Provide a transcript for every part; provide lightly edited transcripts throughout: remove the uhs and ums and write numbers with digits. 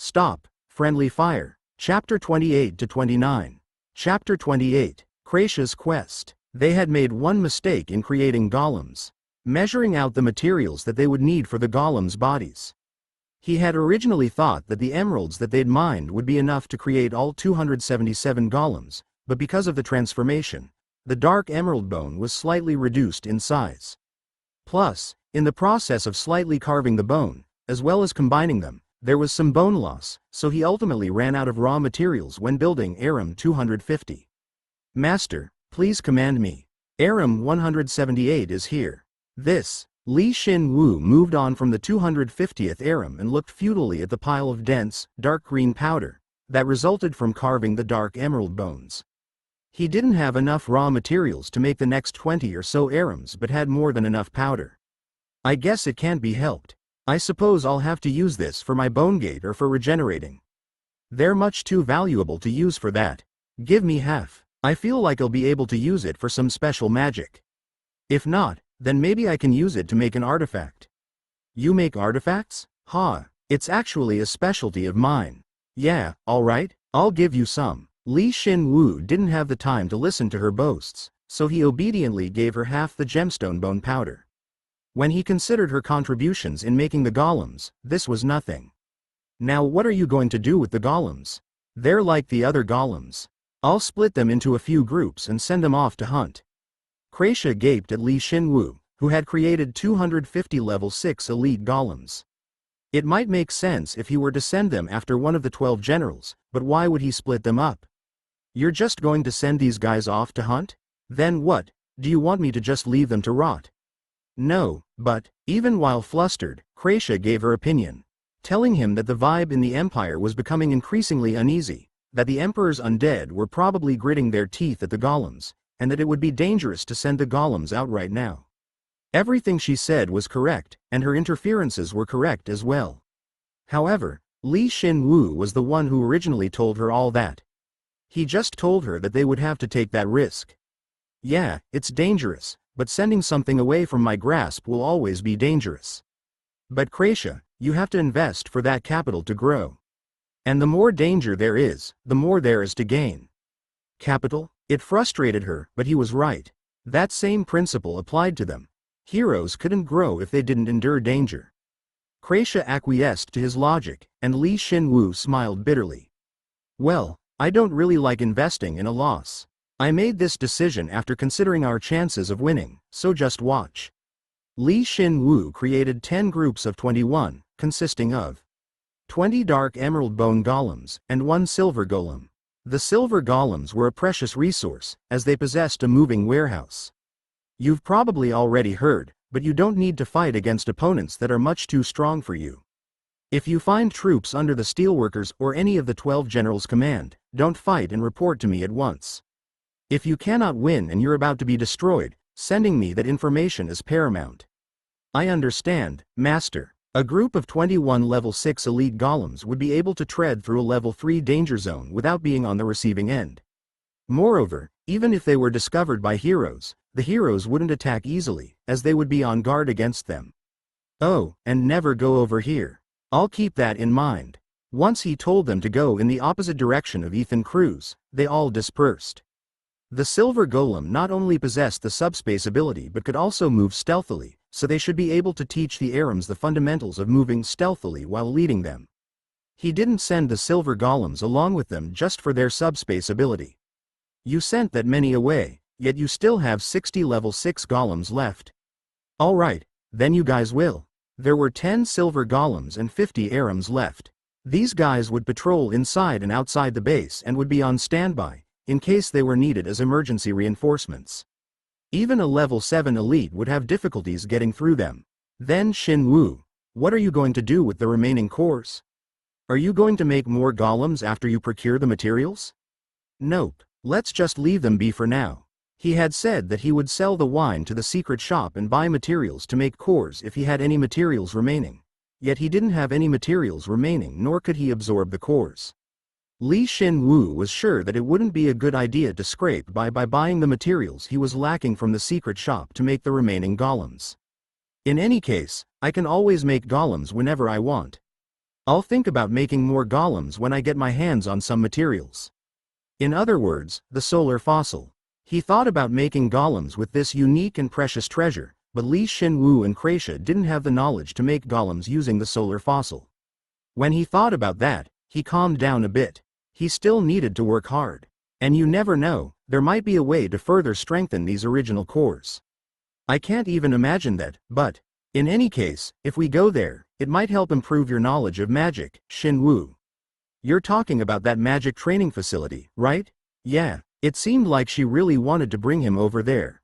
Stop, friendly fire. Chapter 28-29. Chapter 28. Kraisha's Quest. They had made one mistake in creating golems. Measuring out the materials that they would need for the golems' bodies. He had originally thought that the emeralds that they'd mined would be enough to create all 277 golems, but because of the transformation, the dark emerald bone was slightly reduced in size. Plus, in the process of slightly carving the bone, as well as combining them, there was some bone loss, so he ultimately ran out of raw materials when building Aram 250. Master, please command me. Aram 178 is here. Shin Woo moved on from the 250th Aram and looked futilely at the pile of dense, dark green powder that resulted from carving the dark emerald bones. He didn't have enough raw materials to make the next 20 or so Arams but had more than enough powder. I guess it can't be helped. I suppose I'll have to use this for my bone gate or for regenerating. They're much too valuable to use for that. Give me half. I feel like I'll be able to use it for some special magic. If not, then maybe I can use it to make an artifact. You make artifacts? It's actually a specialty of mine. Yeah, alright, I'll give you some. Shin Woo didn't have the time to listen to her boasts, so he obediently gave her half the gemstone bone powder. When he considered her contributions in making the golems, this was nothing. Now what are you going to do with the golems? They're like the other golems. I'll split them into a few groups and send them off to hunt. Kraisha gaped at Shin Woo, who had created 250 level 6 elite golems. It might make sense if he were to send them after one of the 12 generals, but why would he split them up? You're just going to send these guys off to hunt? Then what, do you want me to just leave them to rot? No, but, even while flustered, Kraisha gave her opinion, telling him that the vibe in the Empire was becoming increasingly uneasy, that the Emperor's undead were probably gritting their teeth at the golems, and that it would be dangerous to send the golems out right now. Everything she said was correct, and her interferences were correct as well. However, Shin Woo was the one who originally told her all that. He just told her that they would have to take that risk. Yeah, it's dangerous, but sending something away from my grasp will always be dangerous. But Kraisha, you have to invest for that capital to grow. And the more danger there is, the more there is to gain. Capital? It frustrated her, but he was right. That same principle applied to them. Heroes couldn't grow if they didn't endure danger. Kraisha acquiesced to his logic, and Shin Woo smiled bitterly. Well, I don't really like investing in a loss. I made this decision after considering our chances of winning, so just watch. Shin Woo created 10 groups of 21, consisting of 20 dark emerald bone golems, and 1 silver golem. The silver golems were a precious resource, as they possessed a moving warehouse. You've probably already heard, but you don't need to fight against opponents that are much too strong for you. If you find troops under the steelworkers or any of the 12 generals' command, don't fight and report to me at once. If you cannot win and you're about to be destroyed, sending me that information is paramount. I understand, Master. A group of 21 level 6 elite golems would be able to tread through a level 3 danger zone without being on the receiving end. Moreover, even if they were discovered by heroes, the heroes wouldn't attack easily, as they would be on guard against them. Oh, and never go over here. I'll keep that in mind. Once he told them to go in the opposite direction of Ethan Cruz, they all dispersed. The silver golem not only possessed the subspace ability but could also move stealthily, so they should be able to teach the Arams the fundamentals of moving stealthily while leading them. He didn't send the silver golems along with them just for their subspace ability. You sent that many away, yet you still have 60 level 6 golems left. Alright, then you guys will. There were 10 silver golems and 50 Arams left. These guys would patrol inside and outside the base and would be on standby, in case they were needed as emergency reinforcements. Even a level 7 elite would have difficulties getting through them. Then Shin Woo, what are you going to do with the remaining cores? Are you going to make more golems after you procure the materials? Nope, let's just leave them be for now. He had said that he would sell the wine to the secret shop and buy materials to make cores if he had any materials remaining. Yet he didn't have any materials remaining, nor could he absorb the cores. Shin Woo was sure that it wouldn't be a good idea to scrape by buying the materials he was lacking from the secret shop to make the remaining golems. In any case, I can always make golems whenever I want. I'll think about making more golems when I get my hands on some materials. In other words, the solar fossil. He thought about making golems with this unique and precious treasure, but Shin Woo and Kracia didn't have the knowledge to make golems using the solar fossil. When he thought about that, he calmed down a bit. He still needed to work hard. And you never know, there might be a way to further strengthen these original cores. I can't even imagine that, but, in any case, if we go there, it might help improve your knowledge of magic, Shin Woo. You're talking about that magic training facility, right? Yeah, it seemed like she really wanted to bring him over there.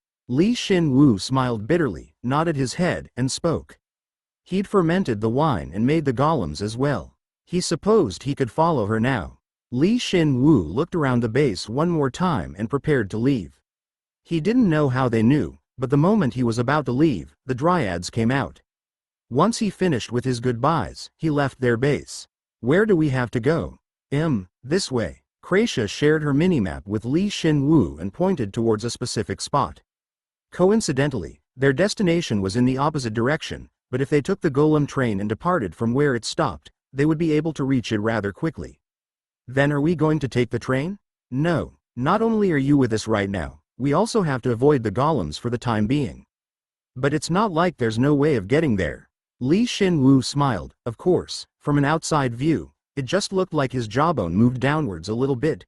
Shin Woo smiled bitterly, nodded his head, and spoke. He'd fermented the wine and made the golems as well. He supposed he could follow her now. Shin Woo looked around the base one more time and prepared to leave. He didn't know how they knew, but the moment he was about to leave, the dryads came out. Once he finished with his goodbyes, he left their base. Where do we have to go? This way. Kracia shared her minimap with Shin Woo and pointed towards a specific spot. Coincidentally, their destination was in the opposite direction, but if they took the golem train and departed from where it stopped, they would be able to reach it rather quickly. Then are we going to take the train? No, not only are you with us right now, we also have to avoid the golems for the time being. But it's not like there's no way of getting there. Shin Woo smiled, of course, from an outside view, it just looked like his jawbone moved downwards a little bit.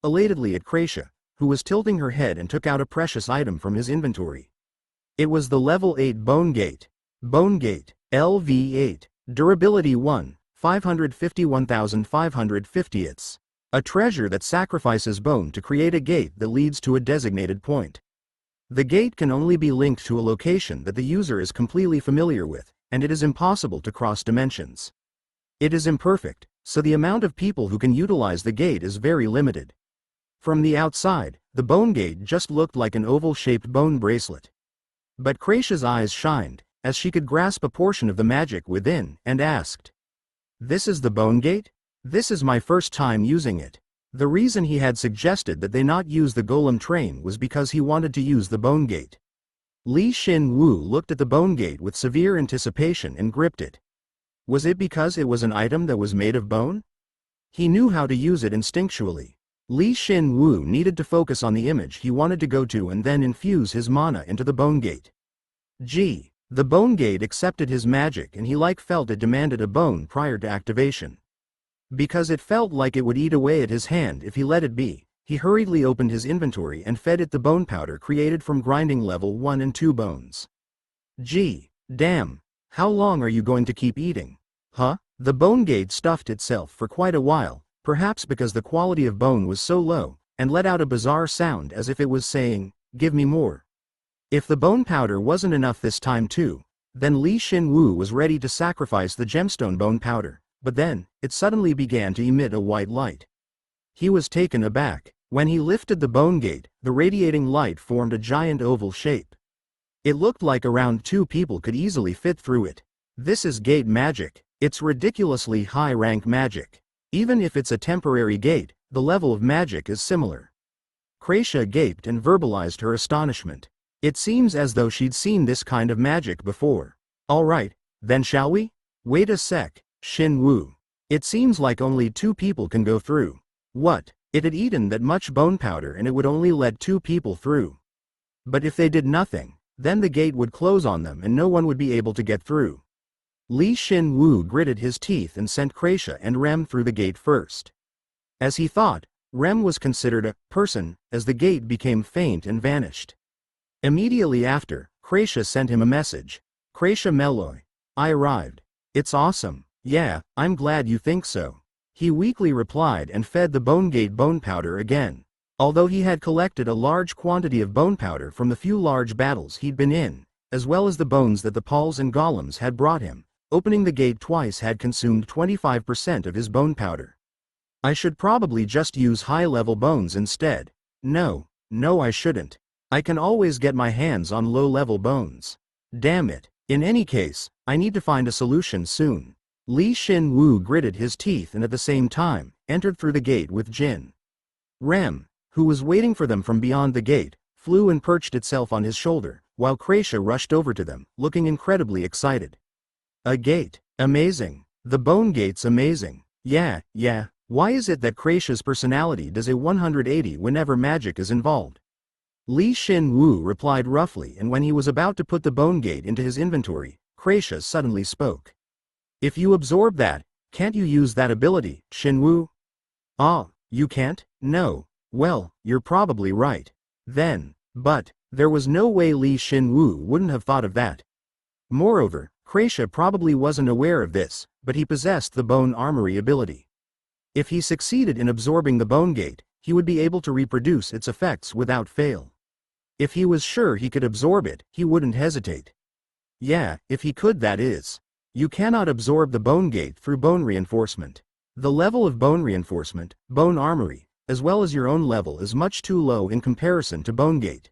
Elatedly at Kracia, who was tilting her head and took out a precious item from his inventory. It was the level 8 Bone Gate. Bone Gate, LV8, Durability 1, 551,550 It's a treasure that sacrifices bone to create a gate that leads to a designated point. The gate can only be linked to a location that the user is completely familiar with, and it is impossible to cross dimensions. It is imperfect, so the amount of people who can utilize the gate is very limited. From the outside, the bone gate just looked like an oval-shaped bone bracelet. But Kracia's eyes shined, as she could grasp a portion of the magic within, and asked, "This is the bone gate? This is my first time using it." The reason he had suggested that they not use the golem train was because he wanted to use the bone gate. Shin Woo looked at the bone gate with severe anticipation and gripped it. Was it because it was an item that was made of bone? He knew how to use it instinctually. Shin Woo needed to focus on the image he wanted to go to and then infuse his mana into the bone gate. Gee, the bone gate accepted his magic and he felt it demanded a bone prior to activation. Because it felt like it would eat away at his hand if he let it be, he hurriedly opened his inventory and fed it the bone powder created from grinding level 1 and 2 bones. Gee, damn, how long are you going to keep eating? Huh? The bone gate stuffed itself for quite a while, perhaps because the quality of bone was so low, and let out a bizarre sound as if it was saying, "Give me more." If the bone powder wasn't enough this time too, then Shin Woo was ready to sacrifice the gemstone bone powder, but then, it suddenly began to emit a white light. He was taken aback. When he lifted the bone gate, the radiating light formed a giant oval shape. It looked like around 2 people could easily fit through it. This is gate magic. It's ridiculously high-rank magic. Even if it's a temporary gate, the level of magic is similar. Kracia gaped and verbalized her astonishment. It seems as though she'd seen this kind of magic before. Alright, then shall we? Wait a sec, Shin Woo. It seems like only 2 people can go through. What? It had eaten that much bone powder and it would only let 2 people through. But if they did nothing, then the gate would close on them and no one would be able to get through. Shin Woo gritted his teeth and sent Kracia and Rem through the gate first. As he thought, Rem was considered a person, as the gate became faint and vanished. Immediately after, Kracia sent him a message. Kracia Meloy. I arrived. It's awesome. Yeah, I'm glad you think so. He weakly replied and fed the bone gate bone powder again. Although he had collected a large quantity of bone powder from the few large battles he'd been in, as well as the bones that the Pauls and Golems had brought him, opening the gate twice had consumed 25% of his bone powder. I should probably just use high-level bones instead. No, I shouldn't. I can always get my hands on low-level bones. Damn it. In any case, I need to find a solution soon. Shin Woo gritted his teeth and at the same time, entered through the gate with Jin. Rem, who was waiting for them from beyond the gate, flew and perched itself on his shoulder, while Kracia rushed over to them, looking incredibly excited. A gate. Amazing. The bone gate's amazing. Yeah. Why is it that Kraysha's personality does a 180 whenever magic is involved? Shin Woo replied roughly, and when he was about to put the bone gate into his inventory, Kraysha suddenly spoke. If you absorb that, can't you use that ability, Shin Woo? Ah, you can't? No. Well, you're probably right. Then, but, there was no way Shin Woo wouldn't have thought of that. Moreover, Kraysha probably wasn't aware of this, but he possessed the bone armory ability. If he succeeded in absorbing the bone gate, he would be able to reproduce its effects without fail. If he was sure he could absorb it, he wouldn't hesitate. Yeah, if he could, that is. You cannot absorb the bone gate through bone reinforcement. The level of bone reinforcement, bone armory, as well as your own level is much too low in comparison to bone gate.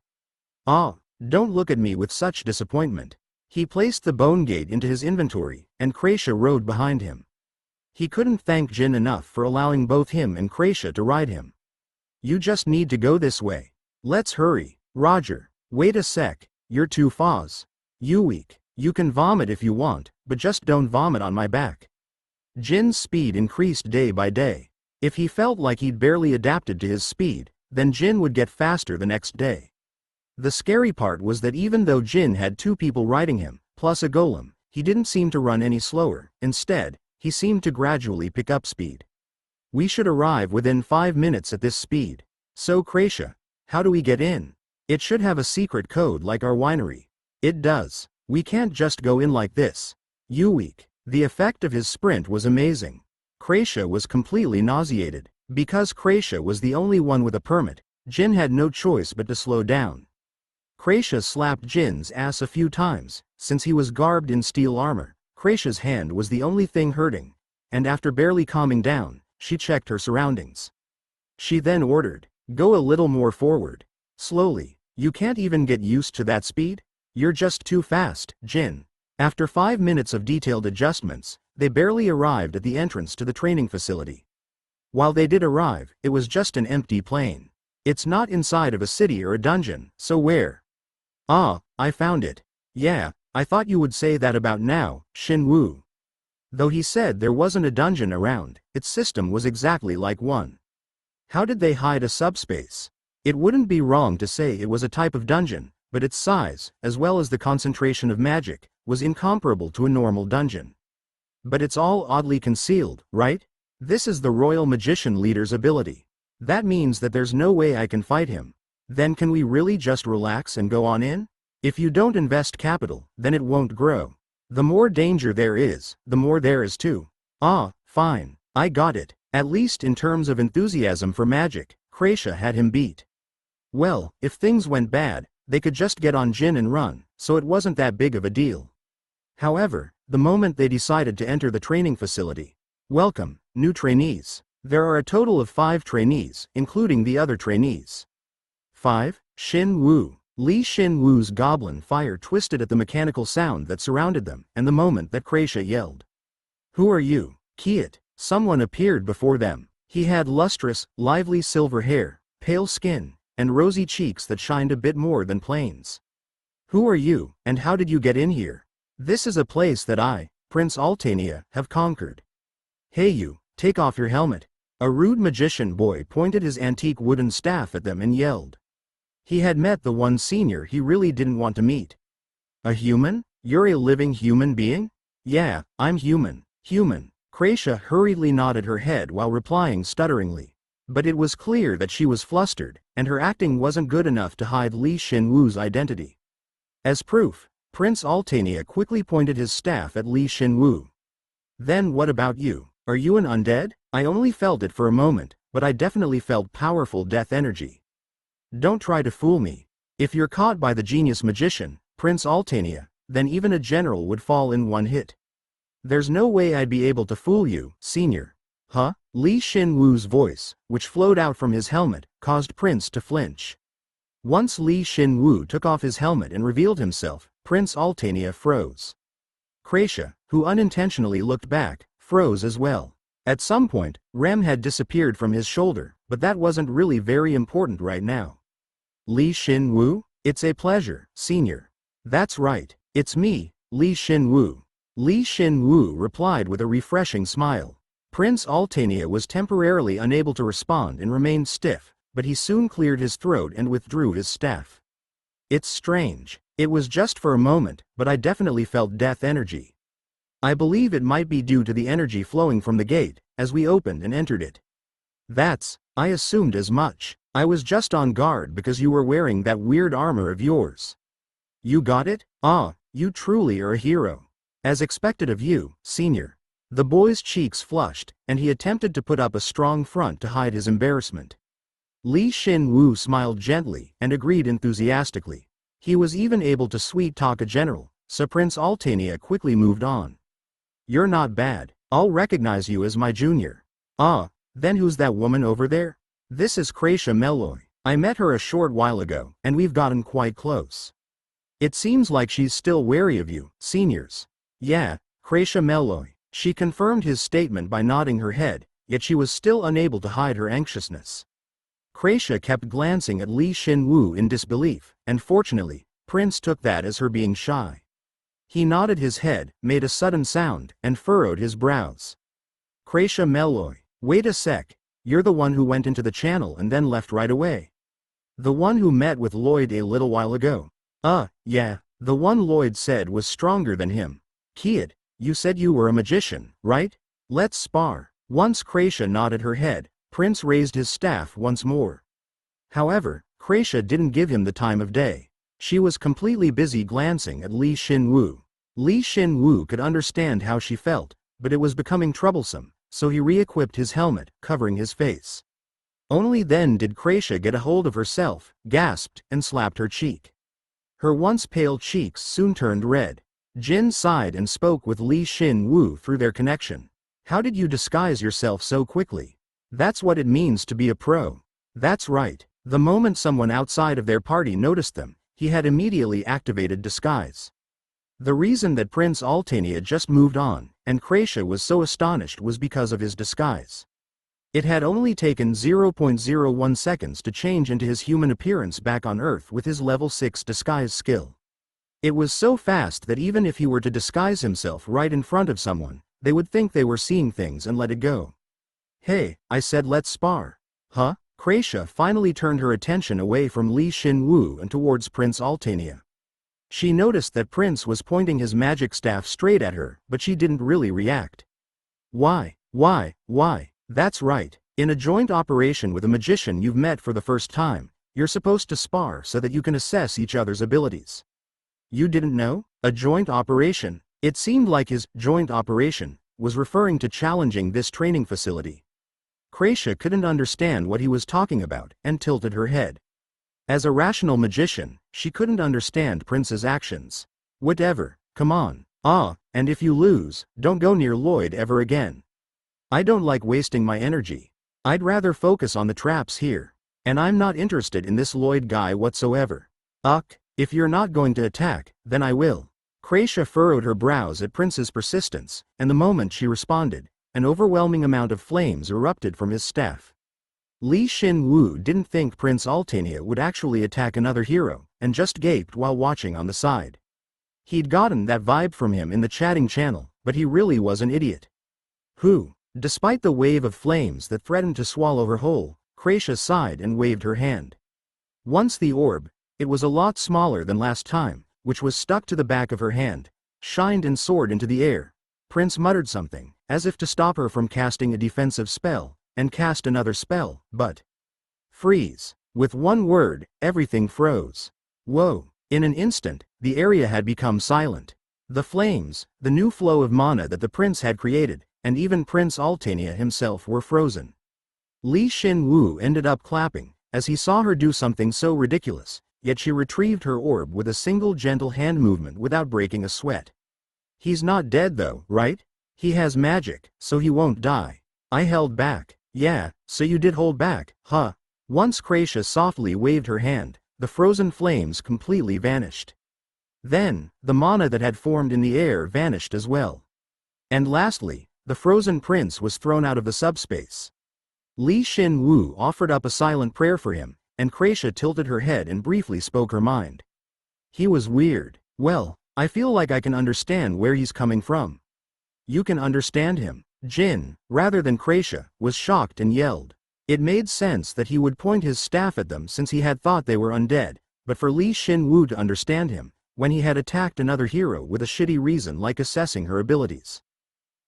Ah, don't look at me with such disappointment. He placed the bone gate into his inventory, and Kraysha rode behind him. He couldn't thank Jin enough for allowing both him and Kraysha to ride him. You just need to go this way. Let's hurry. Roger. Wait a sec, you're too fast. You weak. You can vomit if you want, but just don't vomit on my back. Jin's speed increased day by day. If he felt like he'd barely adapted to his speed, then Jin would get faster the next day. The scary part was that even though Jin had 2 people riding him, plus a golem, he didn't seem to run any slower. Instead, he seemed to gradually pick up speed. We should arrive within 5 minutes at this speed. So Kraysha, how do we get in? It should have a secret code like our winery. It does. We can't just go in like this. You weak. The effect of his sprint was amazing. Kraysha was completely nauseated. Because Kraysha was the only one with a permit, Jin had no choice but to slow down. Kraysha slapped Jin's ass a few times. Since he was garbed in steel armor, Kraysha's hand was the only thing hurting, and after barely calming down, she checked her surroundings. She then ordered, "Go a little more forward. Slowly. You can't even get used to that speed? You're just too fast, Jin." After 5 minutes of detailed adjustments, they barely arrived at the entrance to the training facility. While they did arrive, it was just an empty plain. It's not inside of a city or a dungeon, so where? Ah, I found it. Yeah, I thought you would say that about now, Shin Woo. Though he said there wasn't a dungeon around, its system was exactly like one. How did they hide a subspace? It wouldn't be wrong to say it was a type of dungeon, but its size, as well as the concentration of magic, was incomparable to a normal dungeon. But it's all oddly concealed, right? This is the Royal Magician Leader's ability. That means that there's no way I can fight him. Then can we really just relax and go on in? If you don't invest capital, then it won't grow. The more danger there is, the more there is too. Ah, fine. I got it. At least in terms of enthusiasm for magic, Kraysha had him beat. Well, if things went bad, they could just get on Jin and run, so it wasn't that big of a deal. However, the moment they decided to enter the training facility. Welcome, new trainees. There are a total of 5 trainees, including the other trainees. 5. Shin Woo. Shin Woo's goblin fire twisted at the mechanical sound that surrounded them, and the moment that Kraysha yelled. Who are you? Kiet. Someone appeared before them. He had lustrous, lively silver hair, pale skin, and rosy cheeks that shined a bit more than plains. Who are you, and how did you get in here? This is a place that I, Prince Altania, have conquered. Hey you, take off your helmet. A rude magician boy pointed his antique wooden staff at them and yelled. He had met the one senior he really didn't want to meet. A human? You're a living human being? Yeah, I'm human. Human. Kraysha hurriedly nodded her head while replying stutteringly. But it was clear that she was flustered, and her acting wasn't good enough to hide Shin Woo's identity. As proof, Prince Altania quickly pointed his staff at Shin Woo. Then what about you? Are you an undead? I only felt it for a moment, but I definitely felt powerful death energy. Don't try to fool me. If you're caught by the genius magician, Prince Altania, then even a general would fall in one hit. There's no way I'd be able to fool you, senior. Huh? Shin Woo's voice, which flowed out from his helmet, caused Prince to flinch. Once Shin Woo took off his helmet and revealed himself, Prince Altania froze. Kraysha, who unintentionally looked back, froze as well. At some point, Rem had disappeared from his shoulder, but that wasn't really very important right now. Shin Woo? It's a pleasure, senior. That's right, it's me, Shin Woo. Li Shin Woo replied with a refreshing smile. Prince Altania was temporarily unable to respond and remained stiff, but he soon cleared his throat and withdrew his staff. It's strange. It was just for a moment, but I definitely felt death energy. I believe it might be due to the energy flowing from the gate, as we opened and entered it. I assumed as much. I was just on guard because you were wearing that weird armor of yours. You got it? Ah, you truly are a hero. As expected of you, senior. The boy's cheeks flushed, and he attempted to put up a strong front to hide his embarrassment. Li Shin Woo smiled gently and agreed enthusiastically. He was even able to sweet-talk a general, so Prince Altania quickly moved on. You're not bad. I'll recognize you as my junior. Ah, then who's that woman over there? This is Kracia Meloy. I met her a short while ago, and we've gotten quite close. It seems like she's still wary of you, seniors. Yeah, Kracia Meloy. She confirmed his statement by nodding her head, yet she was still unable to hide her anxiousness. Kracia kept glancing at Li Shin Woo in disbelief, and fortunately, Prince took that as her being shy. He nodded his head, made a sudden sound, and furrowed his brows. Kracia Meloy, wait a sec, you're the one who went into the channel and then left right away. The one who met with Lloyd a little while ago. Yeah, the one Lloyd said was stronger than him. Kid, you said you were a magician, right? Let's spar. Once Kracia nodded her head, Prince raised his staff once more. However, Kracia didn't give him the time of day. She was completely busy glancing at Li Shin Woo. Li Shin Woo could understand how she felt, but it was becoming troublesome, so he re-equipped his helmet, covering his face. Only then did Kracia get a hold of herself, gasped, and slapped her cheek. Her once pale cheeks soon turned red. Jin sighed and spoke with Li Shin Woo through their connection. How did you disguise yourself so quickly? That's what it means to be a pro. That's right. The moment someone outside of their party noticed them, he had immediately activated disguise. The reason that Prince Altania just moved on, and Kracia was so astonished was because of his disguise. It had only taken 0.01 seconds to change into his human appearance back on Earth with his level 6 disguise skill. It was so fast that even if he were to disguise himself right in front of someone, they would think they were seeing things and let it go. Hey, I said let's spar. Huh? Kracia finally turned her attention away from Li Shin Woo and towards Prince Altania. She noticed that Prince was pointing his magic staff straight at her, but she didn't really react. Why? That's right. In a joint operation with a magician you've met for the first time, you're supposed to spar so that you can assess each other's abilities. You didn't know? A joint operation? It seemed like his joint operation was referring to challenging this training facility. Kracia couldn't understand what he was talking about and tilted her head. As a rational magician, she couldn't understand Prince's actions. Whatever, come on. And if you lose, don't go near Lloyd ever again. I don't like wasting my energy. I'd rather focus on the traps here. And I'm not interested in this Lloyd guy whatsoever. If you're not going to attack, then I will. Kracia furrowed her brows at Prince's persistence, and the moment she responded, an overwhelming amount of flames erupted from his staff. Li Shin Woo didn't think Prince Altania would actually attack another hero, and just gaped while watching on the side. He'd gotten that vibe from him in the chatting channel, but he really was an idiot. Despite the wave of flames that threatened to swallow her whole, Kracia sighed and waved her hand. Once the orb, it was a lot smaller than last time, which was stuck to the back of her hand, shined and soared into the air. Prince muttered something, as if to stop her from casting a defensive spell, and cast another spell, but freeze. With one word, everything froze. Whoa. In an instant, the area had become silent. The flames, the new flow of mana that the prince had created, and even Prince Altania himself were frozen. Li Shin Woo ended up clapping, as he saw her do something so ridiculous, yet she retrieved her orb with a single gentle hand movement without breaking a sweat. He's not dead though, right? He has magic, so he won't die. I held back. Yeah, so you did hold back, huh? Once Kracia softly waved her hand, the frozen flames completely vanished. Then, the mana that had formed in the air vanished as well. And lastly, the frozen prince was thrown out of the subspace. Li Shin Woo offered up a silent prayer for him, and Kracia tilted her head and briefly spoke her mind. He was weird. Well, I feel like I can understand where he's coming from. You can understand him. Jin, rather than Kracia, was shocked and yelled. It made sense that he would point his staff at them since he had thought they were undead, but for Shin Woo to understand him, when he had attacked another hero with a shitty reason like assessing her abilities.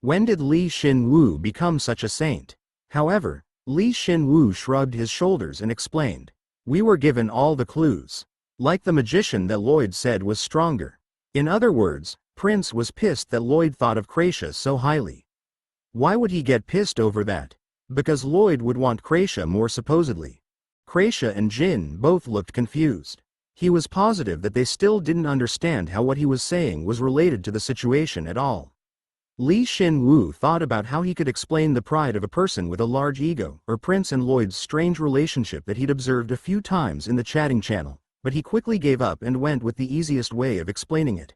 When did Shin Woo become such a saint? However, Shin Woo shrugged his shoulders and explained. We were given all the clues. Like the magician that Lloyd said was stronger. In other words, Prince was pissed that Lloyd thought of Kracia so highly. Why would he get pissed over that? Because Lloyd would want Kracia more supposedly. Kracia and Jin both looked confused. He was positive that they still didn't understand how what he was saying was related to the situation at all. Shin Woo thought about how he could explain the pride of a person with a large ego, or Prince and Lloyd's strange relationship that he'd observed a few times in the chatting channel, but he quickly gave up and went with the easiest way of explaining it.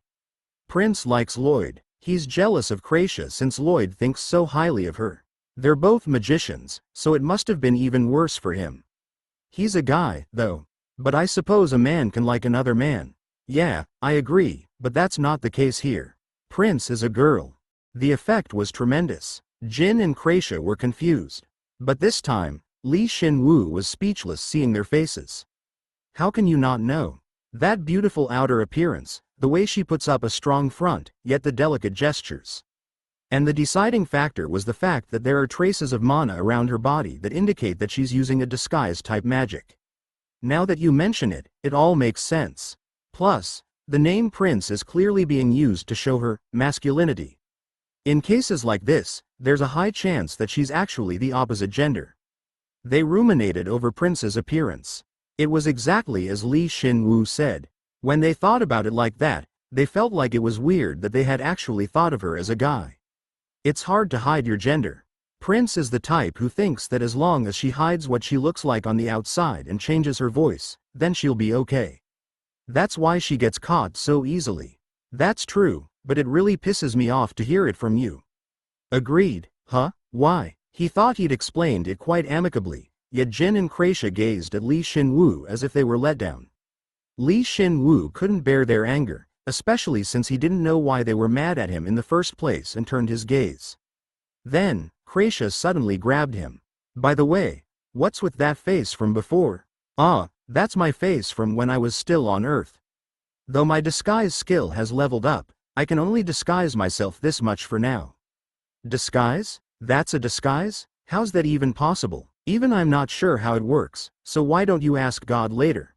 Prince likes Lloyd. He's jealous of Kracia since Lloyd thinks so highly of her. They're both magicians, so it must have been even worse for him. He's a guy, though. But I suppose a man can like another man. Yeah, I agree, but that's not the case here. Prince is a girl. The effect was tremendous. Jin and Kracia were confused. But this time, Shin Woo was speechless seeing their faces. How can you not know? That beautiful outer appearance, the way she puts up a strong front, yet the delicate gestures. And the deciding factor was the fact that there are traces of mana around her body that indicate that she's using a disguise-type magic. Now that you mention it, it all makes sense. Plus, the name Prince is clearly being used to show her masculinity. In cases like this, there's a high chance that she's actually the opposite gender. They ruminated over Prince's appearance. It was exactly as Shin Woo said. When they thought about it like that, they felt like it was weird that they had actually thought of her as a guy. It's hard to hide your gender. Prince is the type who thinks that as long as she hides what she looks like on the outside and changes her voice, then she'll be okay. That's why she gets caught so easily. That's true, but it really pisses me off to hear it from you. Agreed, huh? Why? He thought he'd explained it quite amicably, yet Jin and Kracia gazed at Shin Woo as if they were let down. Shin Woo couldn't bear their anger, especially since he didn't know why they were mad at him in the first place, and turned his gaze. Then, Kracia suddenly grabbed him. By the way, what's with that face from before? Ah, that's my face from when I was still on Earth. Though my disguise skill has leveled up, I can only disguise myself this much for now. Disguise? That's a disguise? How's that even possible? Even I'm not sure how it works, so why don't you ask God later?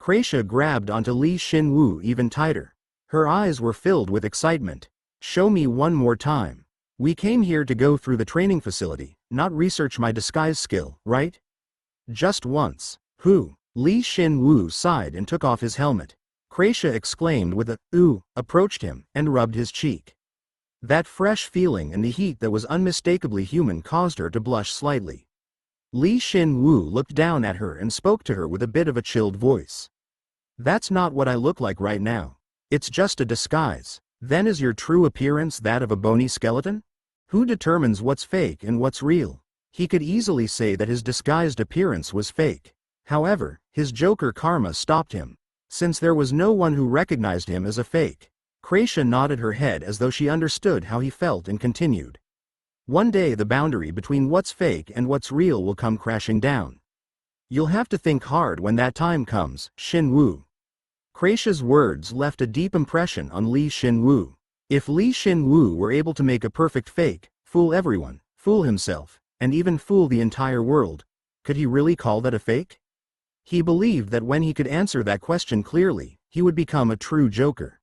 Kracia grabbed onto Shin Woo even tighter. Her eyes were filled with excitement. Show me one more time. We came here to go through the training facility, not research my disguise skill, right? Just once. Who? Shin Woo sighed and took off his helmet. Kracia exclaimed with a ooh, approached him, and rubbed his cheek. That fresh feeling and the heat that was unmistakably human caused her to blush slightly. Shin Woo looked down at her and spoke to her with a bit of a chilled voice. That's not what I look like right now. It's just a disguise. Then is your true appearance that of a bony skeleton? Who determines what's fake and what's real? He could easily say that his disguised appearance was fake. However, his Joker karma stopped him. Since there was no one who recognized him as a fake. Kracia nodded her head as though she understood how he felt and continued. One day the boundary between what's fake and what's real will come crashing down. You'll have to think hard when that time comes, Shin Woo. Kracia's words left a deep impression on Shin Woo. If Shin Woo were able to make a perfect fake, fool everyone, fool himself, and even fool the entire world, could he really call that a fake? He believed that when he could answer that question clearly, he would become a true Joker.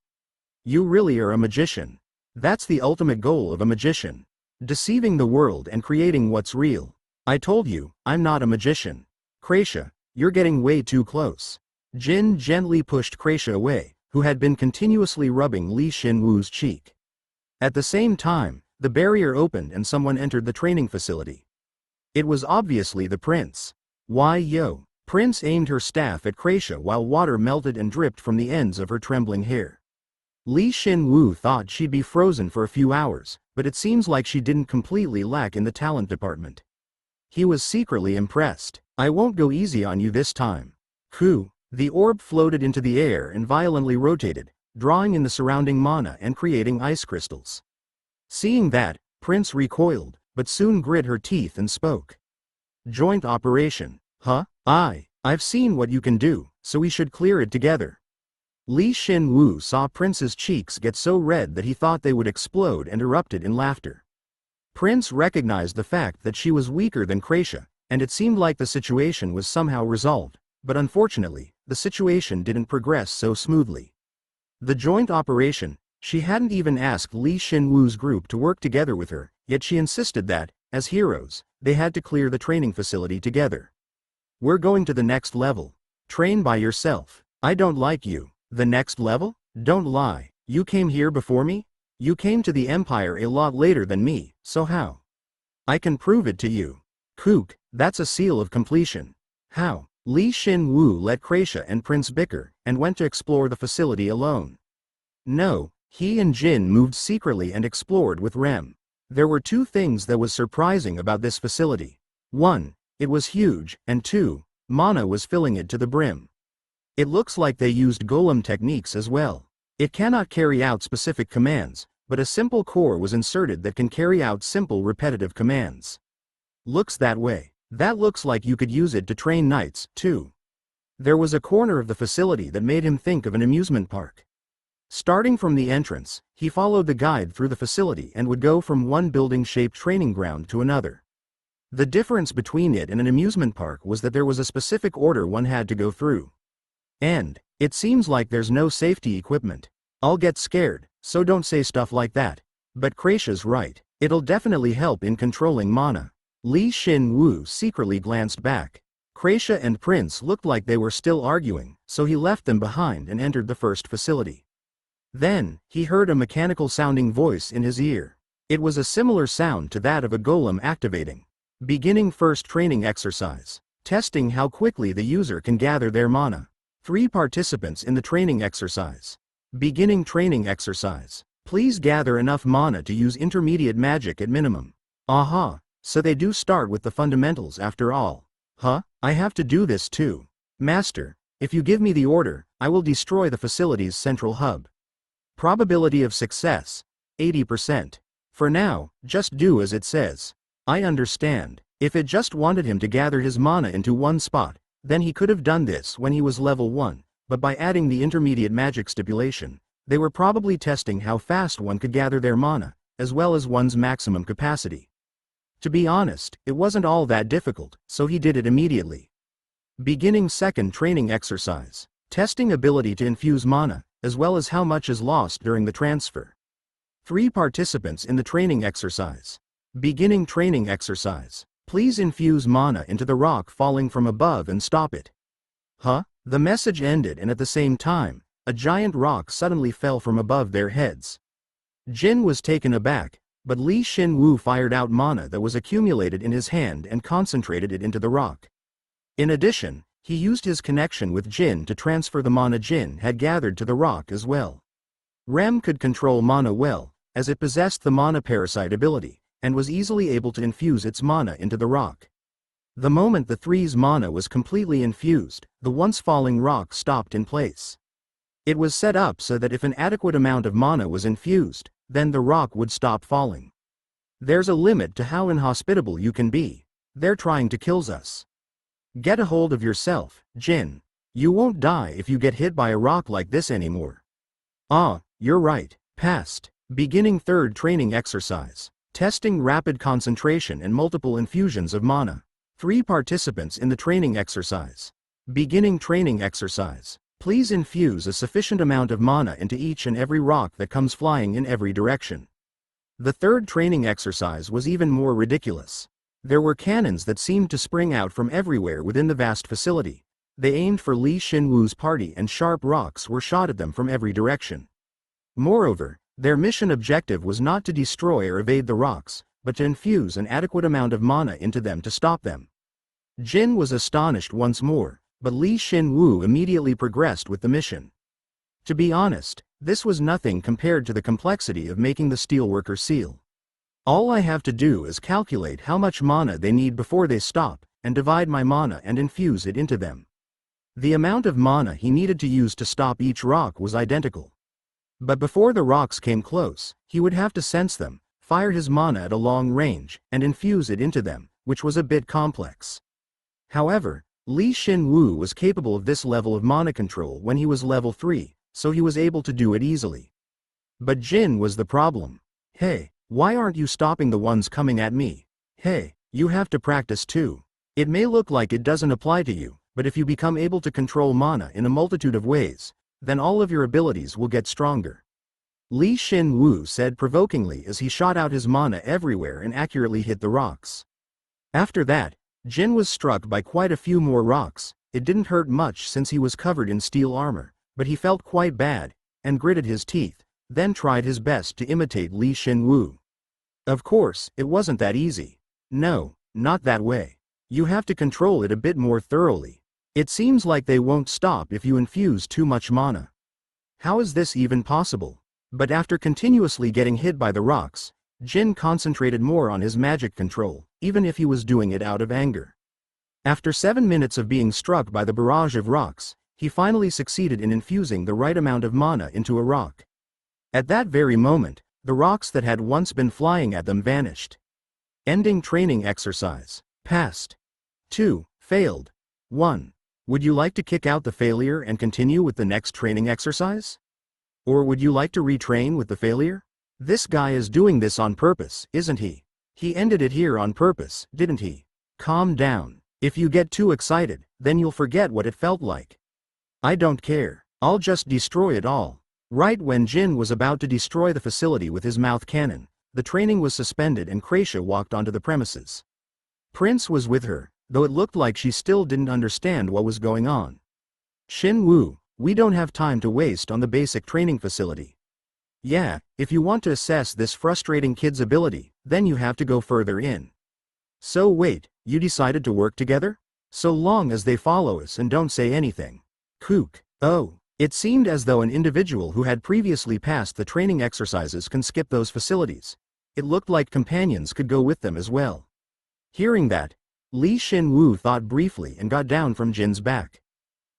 You really are a magician. That's the ultimate goal of a magician. Deceiving the world and creating what's real. I told you, I'm not a magician. Kracia, you're getting way too close. Jin gently pushed Kracia away, who had been continuously rubbing Shin Woo's cheek. At the same time, the barrier opened and someone entered the training facility. It was obviously the prince. Why yo? Prince aimed her staff at Kracia while water melted and dripped from the ends of her trembling hair. Shin Woo thought she'd be frozen for a few hours, but it seems like she didn't completely lack in the talent department. He was secretly impressed. I won't go easy on you this time. Ku. The orb floated into the air and violently rotated, drawing in the surrounding mana and creating ice crystals. Seeing that, Prince recoiled, but soon grit her teeth and spoke. Joint operation, huh? I've seen what you can do, so we should clear it together. Shin Woo saw Prince's cheeks get so red that he thought they would explode and erupted in laughter. Prince recognized the fact that she was weaker than Kracia, and it seemed like the situation was somehow resolved, but unfortunately, the situation didn't progress so smoothly. The joint operation, she hadn't even asked Shin Woo's group to work together with her, yet she insisted that, as heroes, they had to clear the training facility together. We're going to the next level. Train by yourself. I don't like you. The next level? Don't lie. You came here before me? You came to the Empire a lot later than me, so how? I can prove it to you. Kook, that's a seal of completion. How? Shin Woo let Kracia and Prince bicker, and went to explore the facility alone. No, he and Jin moved secretly and explored with Rem. There were two things that was surprising about this facility. 1. It was huge, and 2. Mana was filling it to the brim. It looks like they used golem techniques as well. It cannot carry out specific commands, but a simple core was inserted that can carry out simple repetitive commands. Looks that way. That looks like you could use it to train knights, too. There was a corner of the facility that made him think of an amusement park. Starting from the entrance, he followed the guide through the facility and would go from one building-shaped training ground to another. The difference between it and an amusement park was that there was a specific order one had to go through. And it seems like there's no safety equipment. I'll get scared, so don't say stuff like that. But Kracia's right. It'll definitely help in controlling mana. Shin Woo secretly glanced back. Kracia and Prince looked like they were still arguing, so he left them behind and entered the first facility. Then, he heard a mechanical-sounding voice in his ear. It was a similar sound to that of a golem activating. Beginning first training exercise. Testing how quickly the user can gather their mana. 3 participants in the training exercise. Beginning training exercise. Please gather enough mana to use intermediate magic at minimum. Aha, so they do start with the fundamentals after all. Huh? I have to do this too. Master, if you give me the order, I will destroy the facility's central hub. Probability of success, 80%. For now, just do as it says. I understand. If it just wanted him to gather his mana into one spot, then he could have done this when he was level 1, but by adding the intermediate magic stipulation, they were probably testing how fast one could gather their mana, as well as one's maximum capacity. To be honest, it wasn't all that difficult, so he did it immediately. Beginning second training exercise. Testing ability to infuse mana, as well as how much is lost during the transfer. 3 participants in the training exercise. Beginning training exercise. Please infuse mana into the rock falling from above and stop it. Huh? The message ended and at the same time, a giant rock suddenly fell from above their heads. Jin was taken aback, but Shin Woo fired out mana that was accumulated in his hand and concentrated it into the rock. In addition, he used his connection with Jin to transfer the mana Jin had gathered to the rock as well. Rem could control mana well, as it possessed the mana parasite ability, and was easily able to infuse its mana into the rock. The moment the three's mana was completely infused, the once falling rock stopped in place. It was set up so that if an adequate amount of mana was infused, then the rock would stop falling. There's a limit to how inhospitable you can be. They're trying to kill us. Get a hold of yourself, Jin. You won't die if you get hit by a rock like this anymore. Ah, you're right. Passed. Beginning third training exercise. Testing rapid concentration and multiple infusions of mana. 3 participants in the training exercise. Beginning training exercise. Please infuse a sufficient amount of mana into each and every rock that comes flying in every direction. The third training exercise was even more ridiculous. There were cannons that seemed to spring out from everywhere within the vast facility. They aimed for Shin Woo's party and sharp rocks were shot at them from every direction. Moreover, their mission objective was not to destroy or evade the rocks, but to infuse an adequate amount of mana into them to stop them. Jin was astonished once more, but Shin Woo immediately progressed with the mission. To be honest, this was nothing compared to the complexity of making the steelworker seal. All I have to do is calculate how much mana they need before they stop, and divide my mana and infuse it into them. The amount of mana he needed to use to stop each rock was identical. But before the rocks came close, he would have to sense them, fire his mana at a long range, and infuse it into them, which was a bit complex. However, Shin Woo was capable of this level of mana control when he was level 3, so he was able to do it easily. But Jin was the problem. Hey, why aren't you stopping the ones coming at me? Hey, you have to practice too. It may look like it doesn't apply to you, but if you become able to control mana in a multitude of ways, then all of your abilities will get stronger. Shin Woo said provokingly as he shot out his mana everywhere and accurately hit the rocks. After that, Jin was struck by quite a few more rocks. It didn't hurt much since he was covered in steel armor, but he felt quite bad, and gritted his teeth, then tried his best to imitate Shin Woo. Of course, it wasn't that easy. No, not that way. You have to control it a bit more thoroughly. It seems like they won't stop if you infuse too much mana. How is this even possible? But after continuously getting hit by the rocks, Jin concentrated more on his magic control, even if he was doing it out of anger. After 7 minutes of being struck by the barrage of rocks, he finally succeeded in infusing the right amount of mana into a rock. At that very moment, the rocks that had once been flying at them vanished. Ending training exercise. Passed. 2. Failed. 1. Would you like to kick out the failure and continue with the next training exercise? Or would you like to retrain with the failure? This guy is doing this on purpose, isn't he? He ended it here on purpose, didn't he? Calm down. If you get too excited, then you'll forget what it felt like. I don't care. I'll just destroy it all. Right when Jin was about to destroy the facility with his mouth cannon, the training was suspended and Kracia walked onto the premises. Prince was with her, though it looked like she still didn't understand what was going on. Shin Woo, we don't have time to waste on the basic training facility. Yeah, if you want to assess this frustrating kid's ability, then you have to go further in. So wait, you decided to work together? So long as they follow us and don't say anything. Kook. Oh, it seemed as though an individual who had previously passed the training exercises can skip those facilities. It looked like companions could go with them as well. Hearing that, Shin Woo thought briefly and got down from Jin's back.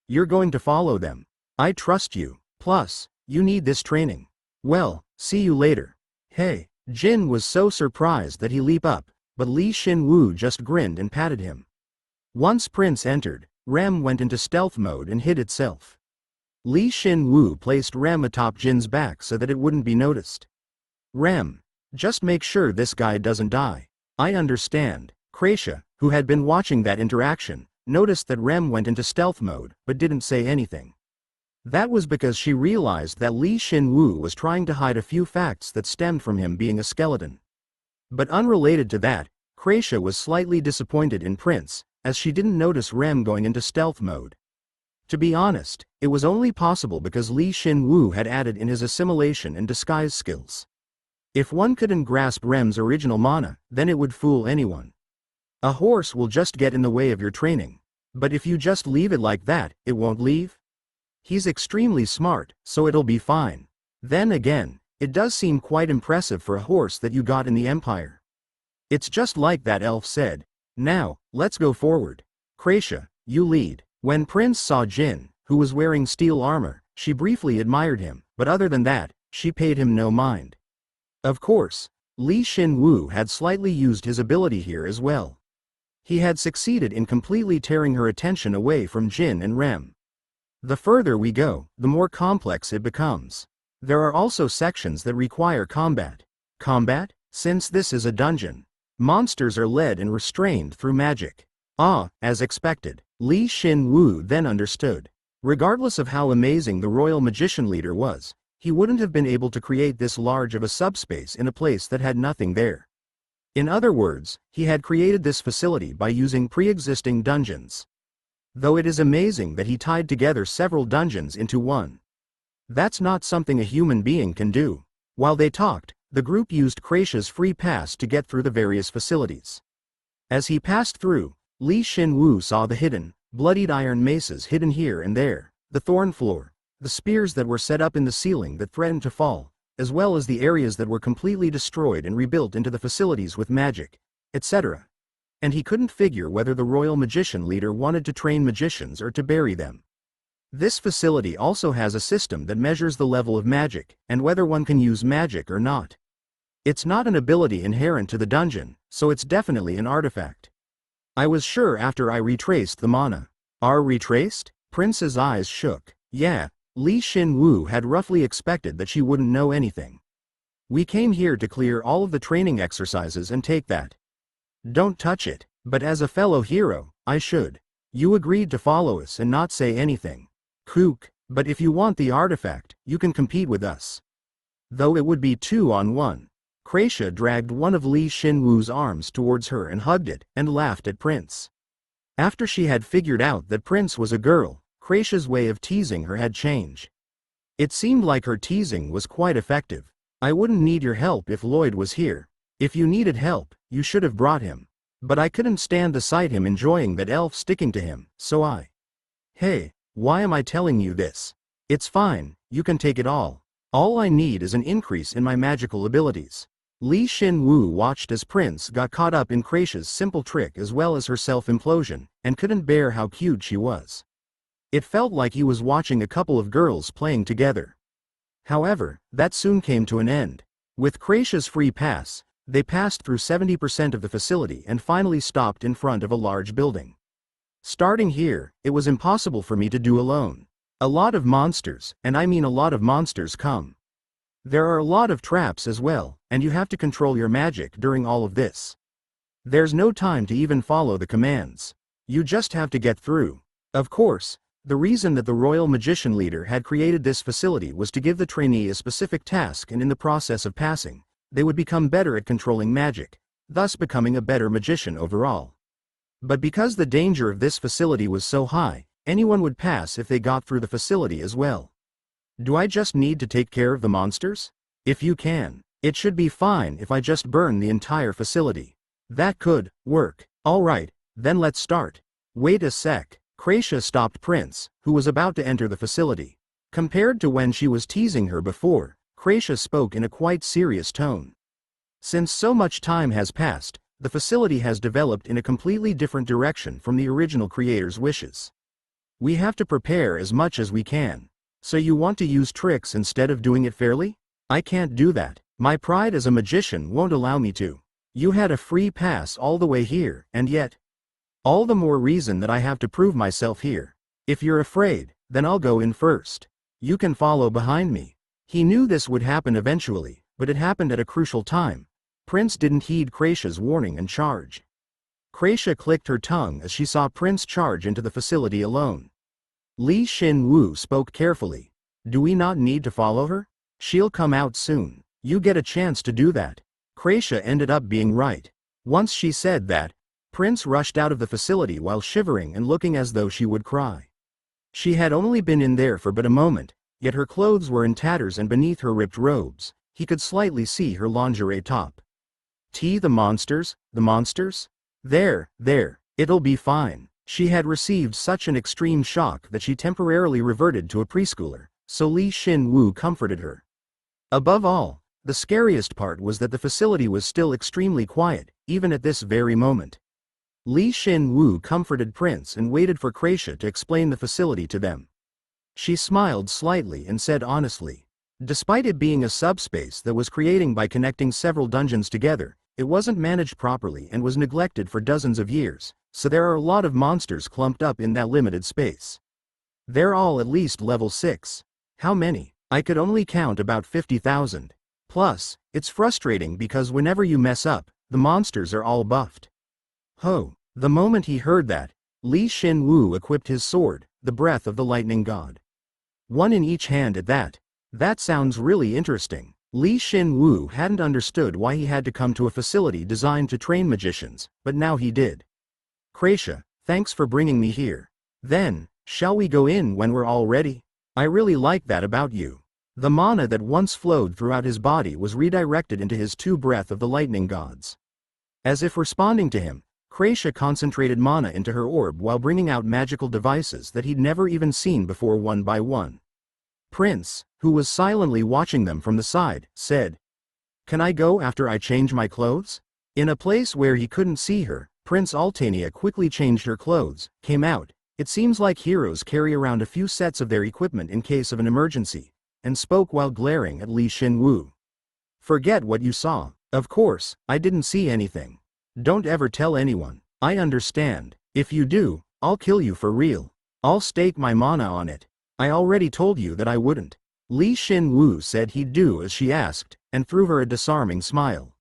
You're going to follow them. I trust you. Plus, you need this training. Well, see you later. Hey, Jin was so surprised that he leaped up, but Shin Woo just grinned and patted him. Once Prince entered, Rem went into stealth mode and hid itself. Shin Woo placed Rem atop Jin's back so that it wouldn't be noticed. Rem, just make sure this guy doesn't die. I understand. Kracia, who had been watching that interaction, noticed that Rem went into stealth mode, but didn't say anything. That was because she realized that Shin Woo was trying to hide a few facts that stemmed from him being a skeleton. But unrelated to that, Kracia was slightly disappointed in Prince, as she didn't notice Rem going into stealth mode. To be honest, it was only possible because Shin Woo had added in his assimilation and disguise skills. If one couldn't grasp Rem's original mana, then it would fool anyone. A horse will just get in the way of your training. But if you just leave it like that, it won't leave? He's extremely smart, so it'll be fine. Then again, it does seem quite impressive for a horse that you got in the Empire. It's just like that elf said. Now, let's go forward. Kracia, you lead. When Prince saw Jin, who was wearing steel armor, she briefly admired him, but other than that, she paid him no mind. Of course, Shin Woo had slightly used his ability here as well. He had succeeded in completely tearing her attention away from Jin and Rem. The further we go, the more complex it becomes. There are also sections that require combat. Combat? Since this is a dungeon, monsters are led and restrained through magic. As expected, Shin Woo then understood. Regardless of how amazing the royal magician leader was, he wouldn't have been able to create this large of a subspace in a place that had nothing there. In other words, he had created this facility by using pre-existing dungeons. Though it is amazing that he tied together several dungeons into one. That's not something a human being can do. While they talked, the group used Kracia's free pass to get through the various facilities. As he passed through, Shin Woo saw the hidden, bloodied iron maces hidden here and there, the thorn floor, the spears that were set up in the ceiling that threatened to fall, as well as the areas that were completely destroyed and rebuilt into the facilities with magic, etc. And he couldn't figure whether the royal magician leader wanted to train magicians or to bury them. This facility also has a system that measures the level of magic, and whether one can use magic or not. It's not an ability inherent to the dungeon, so it's definitely an artifact. I was sure after I retraced the mana. Retraced? Prince's eyes shook. Yeah, Shin Woo had roughly expected that she wouldn't know anything. We came here to clear all of the training exercises and take that. Don't touch it, but as a fellow hero, I should. You agreed to follow us and not say anything. Kook, but if you want the artifact, you can compete with us. Though it would be 2-on-1. Kracia dragged one of Shin Woo's arms towards her and hugged it, and laughed at Prince. After she had figured out that Prince was a girl, Kracia's way of teasing her had changed. It seemed like her teasing was quite effective. I wouldn't need your help if Lloyd was here. If you needed help, you should have brought him. But I couldn't stand the sight him enjoying that elf sticking to him, so I. Hey, why am I telling you this? It's fine, you can take it all. All I need is an increase in my magical abilities. Shin Woo watched as Prince got caught up in Kracia's simple trick as well as her self-implosion, and couldn't bear how cute she was. It felt like he was watching a couple of girls playing together. However, that soon came to an end. With Kracia's free pass, they passed through 70% of the facility and finally stopped in front of a large building. Starting here, it was impossible for me to do alone. A lot of monsters, and I mean a lot of monsters come. There are a lot of traps as well, and you have to control your magic during all of this. There's no time to even follow the commands. You just have to get through. Of course, the reason that the Royal Magician Leader had created this facility was to give the trainee a specific task, and in the process of passing, they would become better at controlling magic, thus becoming a better magician overall. But because the danger of this facility was so high, anyone would pass if they got through the facility as well. Do I just need to take care of the monsters? If you can, it should be fine if I just burn the entire facility. That could work. Alright, then let's start. Wait a sec. Kracia stopped Prince, who was about to enter the facility. Compared to when she was teasing her before, Kracia spoke in a quite serious tone. Since so much time has passed, the facility has developed in a completely different direction from the original creator's wishes. We have to prepare as much as we can. So you want to use tricks instead of doing it fairly? I can't do that. My pride as a magician won't allow me to. You had a free pass all the way here, and yet. All the more reason that I have to prove myself here. If you're afraid, then I'll go in first. You can follow behind me. He knew this would happen eventually, but it happened at a crucial time. Prince didn't heed Kracia's warning and charge. Kracia clicked her tongue as she saw Prince charge into the facility alone. Shin Woo spoke carefully. Do we not need to follow her? She'll come out soon. You get a chance to do that. Kracia ended up being right. Once she said that, Prince rushed out of the facility while shivering and looking as though she would cry. She had only been in there for but a moment, yet her clothes were in tatters and beneath her ripped robes, he could slightly see her lingerie top. The monsters? The monsters? There, it'll be fine. She had received such an extreme shock that she temporarily reverted to a preschooler, so Shin Woo comforted her. Above all, the scariest part was that the facility was still extremely quiet, even at this very moment. Shin Woo comforted Prince and waited for Kracia to explain the facility to them. She smiled slightly and said honestly, despite it being a subspace that was creating by connecting several dungeons together, it wasn't managed properly and was neglected for dozens of years, so there are a lot of monsters clumped up in that limited space. They're all at least level 6. How many? I could only count about 50,000. Plus, it's frustrating because whenever you mess up, the monsters are all buffed. Ho! The moment he heard that, Shin Woo equipped his sword, the breath of the lightning god. One in each hand at that. That sounds really interesting. Shin Woo hadn't understood why he had to come to a facility designed to train magicians, but now he did. Kracia, thanks for bringing me here. Then, shall we go in when we're all ready? I really like that about you. The mana that once flowed throughout his body was redirected into his two breath of the lightning gods. As if responding to him, Kracia concentrated mana into her orb while bringing out magical devices that he'd never even seen before one by one. Prince, who was silently watching them from the side, said, "Can I go after I change my clothes?" In a place where he couldn't see her, Prince Altania quickly changed her clothes, came out, It seems like heroes carry around a few sets of their equipment in case of an emergency, and spoke while glaring at Shin Woo. Forget what you saw. Of course, I didn't see anything. Don't ever tell anyone. I understand. If you do, I'll kill you for real. I'll stake my mana on it. I already told you that I wouldn't. Shin Woo said he'd do as she asked, and threw her a disarming smile.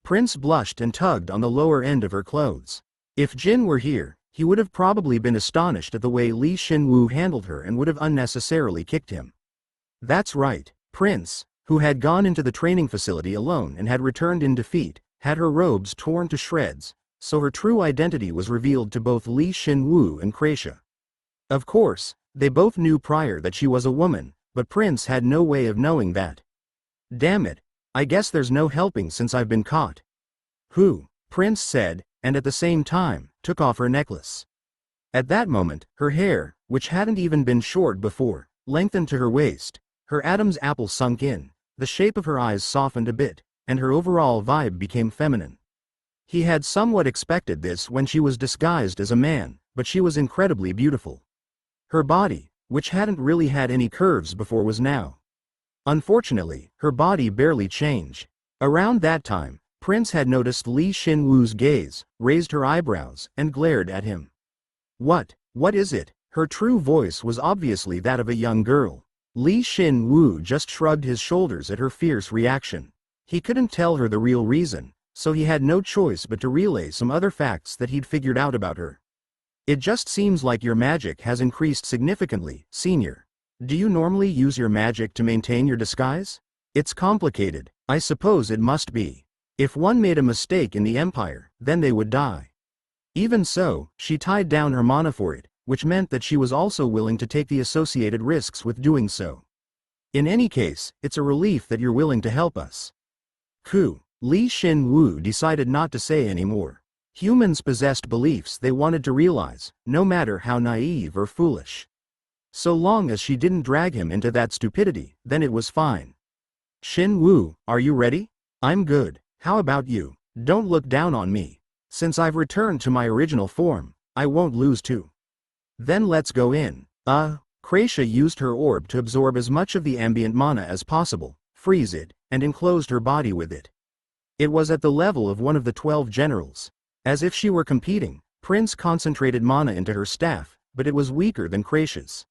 Prince blushed and tugged on the lower end of her clothes. If Jin were here, he would have probably been astonished at the way Shin Woo handled her and would have unnecessarily kicked him. That's right. Prince, who had gone into the training facility alone and had returned in defeat, had her robes torn to shreds, so her true identity was revealed to both Shin Woo and Kracia. Of course, they both knew prior that she was a woman, but Prince had no way of knowing that. Damn it, I guess there's no helping since I've been caught. Who? Prince said, and at the same time, took off her necklace. At that moment, her hair, which hadn't even been short before, lengthened to her waist, her Adam's apple sunk in, the shape of her eyes softened a bit, and her overall vibe became feminine. He had somewhat expected this when she was disguised as a man, but she was incredibly beautiful. Her body, which hadn't really had any curves before, was now. Unfortunately, her body barely changed. Around that time, Prince had noticed Shin Woo's gaze, raised her eyebrows, and glared at him. What is it? Her true voice was obviously that of a young girl. Shin Woo just shrugged his shoulders at her fierce reaction. He couldn't tell her the real reason, so he had no choice but to relay some other facts that he'd figured out about her. It just seems like your magic has increased significantly, senior. Do you normally use your magic to maintain your disguise? It's complicated, I suppose it must be. If one made a mistake in the Empire, then they would die. Even so, she tied down her mana for it, which meant that she was also willing to take the associated risks with doing so. In any case, it's a relief that you're willing to help us. Shin Woo decided not to say any more. Humans possessed beliefs they wanted to realize, no matter how naive or foolish. So long as she didn't drag him into that stupidity, then it was fine. Shin Woo, are you ready? I'm good. How about you? Don't look down on me. Since I've returned to my original form, I won't lose too. Then let's go in. Kracia used her orb to absorb as much of the ambient mana as possible, freeze it, and enclosed her body with it. It was at the level of one of the 12 generals. As if she were competing, Prince concentrated mana into her staff, but it was weaker than Kracia's.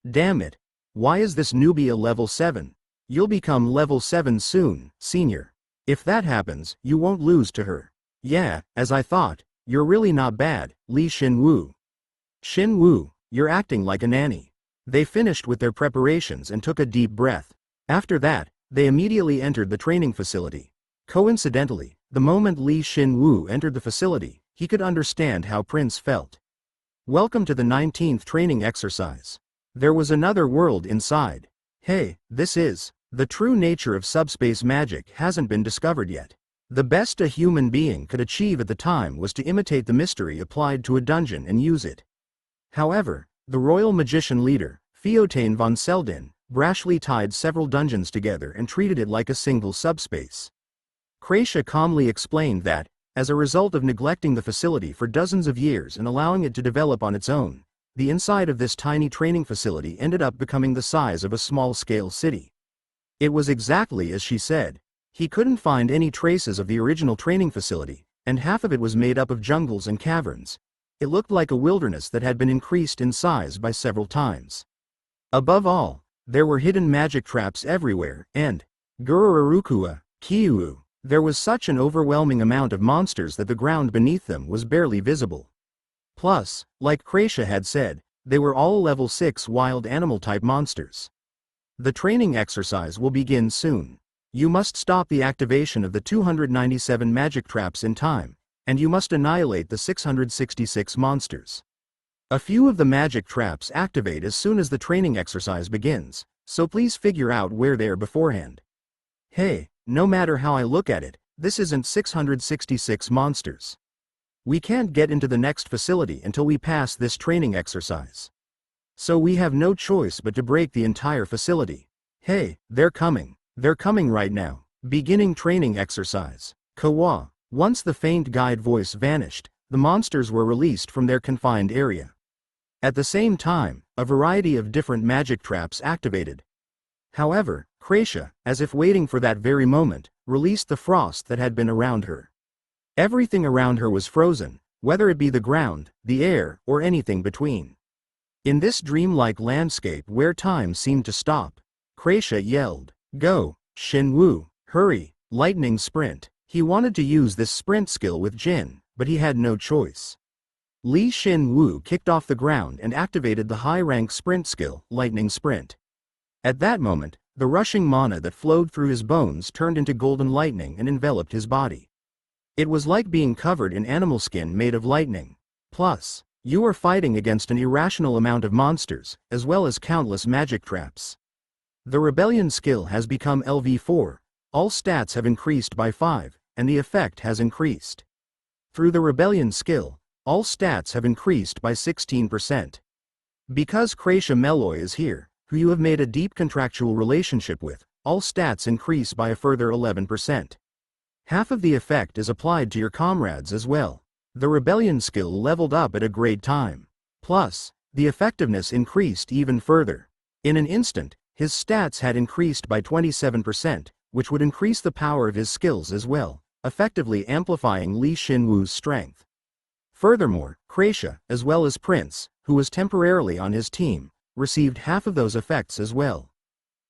Damn it. Why is this newbie a level 7? You'll become level 7 soon, senior. If that happens, you won't lose to her. Yeah, as I thought, you're really not bad, Shin Woo. Shin Woo, you're acting like a nanny. They finished with their preparations and took a deep breath. After that, they immediately entered the training facility. Coincidentally, the moment Shin Woo entered the facility, he could understand how Prince felt. Welcome to the 19th training exercise. There was another world inside. Hey, the true nature of subspace magic hasn't been discovered yet. The best a human being could achieve at the time was to imitate the mystery applied to a dungeon and use it. However, the royal magician leader, Theotain von Seldin, brashly tied several dungeons together and treated it like a single subspace. Kracia calmly explained that, as a result of neglecting the facility for dozens of years and allowing it to develop on its own, the inside of this tiny training facility ended up becoming the size of a small-scale city. It was exactly as she said. He couldn't find any traces of the original training facility, and half of it was made up of jungles and caverns. It looked like a wilderness that had been increased in size by several times. Above all, there were hidden magic traps everywhere, and, Gururukua, Kiuu, there was such an overwhelming amount of monsters that the ground beneath them was barely visible. Plus, like Kracia had said, they were all level 6 wild animal-type monsters. The training exercise will begin soon. You must stop the activation of the 297 magic traps in time, and you must annihilate the 666 monsters. A few of the magic traps activate as soon as the training exercise begins, so please figure out where they are beforehand. Hey, no matter how I look at it, this isn't 666 monsters. We can't get into the next facility until we pass this training exercise. So we have no choice but to break the entire facility. Hey, they're coming right now. Beginning training exercise. Kawa. Once the faint guide voice vanished, the monsters were released from their confined area. At the same time, a variety of different magic traps activated. However, Kracia, as if waiting for that very moment, released the frost that had been around her. Everything around her was frozen, whether it be the ground, the air, or anything between. In this dreamlike landscape where time seemed to stop, Kracia yelled, "Go, Shin Woo, hurry, lightning sprint." He wanted to use this sprint skill with Jin, but he had no choice. Shin Woo kicked off the ground and activated the high-rank sprint skill, lightning sprint. At that moment, the rushing mana that flowed through his bones turned into golden lightning and enveloped his body. It was like being covered in animal skin made of lightning. Plus, you are fighting against an irrational amount of monsters, as well as countless magic traps. The rebellion skill has become LV4, all stats have increased by 5, and the effect has increased. Through the rebellion skill, all stats have increased by 16%. Because Kracia Meloy is here, who you have made a deep contractual relationship with, all stats increase by a further 11%. Half of the effect is applied to your comrades as well. The rebellion skill leveled up at a great time. Plus, the effectiveness increased even further. In an instant, his stats had increased by 27%, which would increase the power of his skills as well, effectively amplifying Shin Woo's strength. Furthermore, Kracia, as well as Prince, who was temporarily on his team, received half of those effects as well.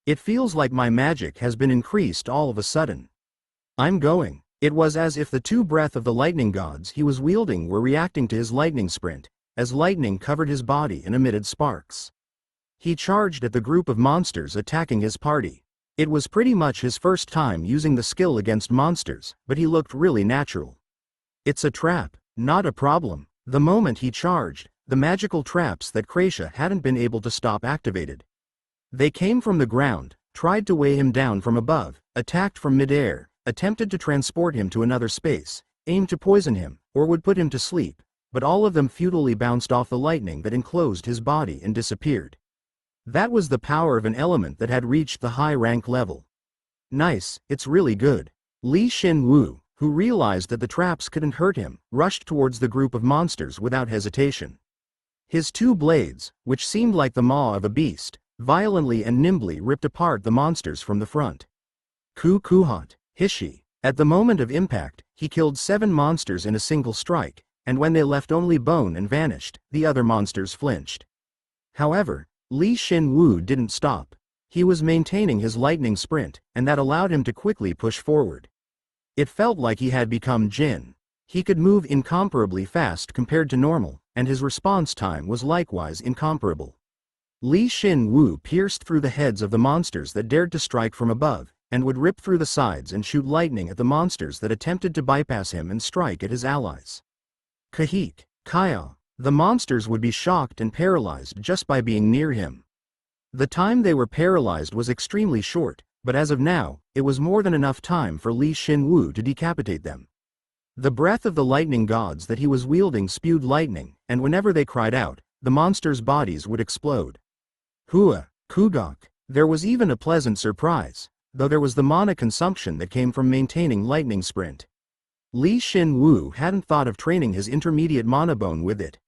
It feels like my magic has been increased all of a sudden. I'm going. It was as if the two breath of the lightning gods he was wielding were reacting to his lightning sprint, as lightning covered his body and emitted sparks. He charged at the group of monsters attacking his party. It was pretty much his first time using the skill against monsters, but he looked really natural. It's a trap, not a problem. The moment he charged, the magical traps that Kracia hadn't been able to stop activated. They came from the ground, tried to weigh him down from above, attacked from midair, attempted to transport him to another space, aimed to poison him, or would put him to sleep, but all of them futilely bounced off the lightning that enclosed his body and disappeared. That was the power of an element that had reached the high rank level. Nice, it's really good. Shin Woo, who realized that the traps couldn't hurt him, rushed towards the group of monsters without hesitation. His two blades, which seemed like the maw of a beast, violently and nimbly ripped apart the monsters from the front. Kukuhot, Hishi. At the moment of impact, he killed 7 monsters in a single strike, and when they left only bone and vanished, the other monsters flinched. However, Shin Woo didn't stop. He was maintaining his lightning sprint, and that allowed him to quickly push forward. It felt like he had become Jin. He could move incomparably fast compared to normal, and his response time was likewise incomparable. Shin Woo pierced through the heads of the monsters that dared to strike from above, and would rip through the sides and shoot lightning at the monsters that attempted to bypass him and strike at his allies. Kahik, Kaya. The monsters would be shocked and paralyzed just by being near him. The time they were paralyzed was extremely short, but as of now, it was more than enough time for Shin Woo to decapitate them. The breath of the lightning gods that he was wielding spewed lightning, and whenever they cried out, the monsters' bodies would explode. Hua, Kugok. There was even a pleasant surprise, though there was the mana consumption that came from maintaining lightning sprint. Shin Woo hadn't thought of training his intermediate mana bone with it.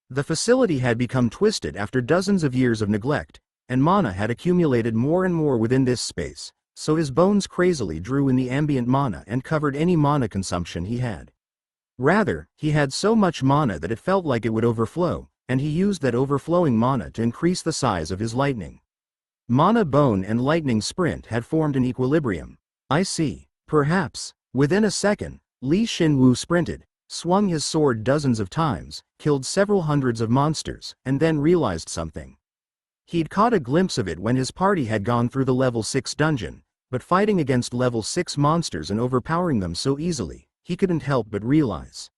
The facility had become twisted after dozens of years of neglect, and mana had accumulated more and more within this space, so his bones crazily drew in the ambient mana and covered any mana consumption he had. Rather, he had so much mana that it felt like it would overflow, and he used that overflowing mana to increase the size of his lightning. Mana bone and lightning sprint had formed an equilibrium. I see. Perhaps. Within a second, Shin Woo sprinted, swung his sword dozens of times, killed several hundreds of monsters, and then realized something. He'd caught a glimpse of it when his party had gone through the level 6 dungeon, but fighting against level 6 monsters and overpowering them so easily, he couldn't help but realize.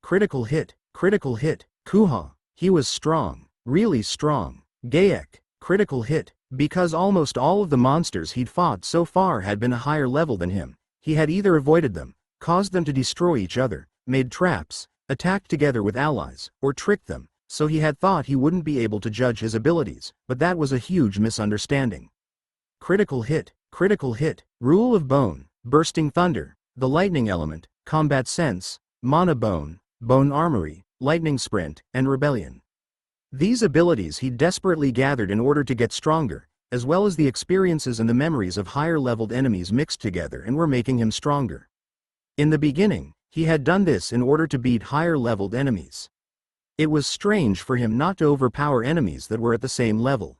Critical hit, Kuha. He was strong, really strong. Gaek, critical hit. Because almost all of the monsters he'd fought so far had been a higher level than him, he had either avoided them, caused them to destroy each other, made traps, attacked together with allies, or tricked them, so he had thought he wouldn't be able to judge his abilities, but that was a huge misunderstanding. Critical hit, rule of bone, bursting thunder, the lightning element, combat sense, mana bone, bone armory, lightning sprint, and rebellion. These abilities he desperately gathered in order to get stronger, as well as the experiences and the memories of higher-leveled enemies mixed together and were making him stronger. In the beginning, he had done this in order to beat higher-leveled enemies. It was strange for him not to overpower enemies that were at the same level,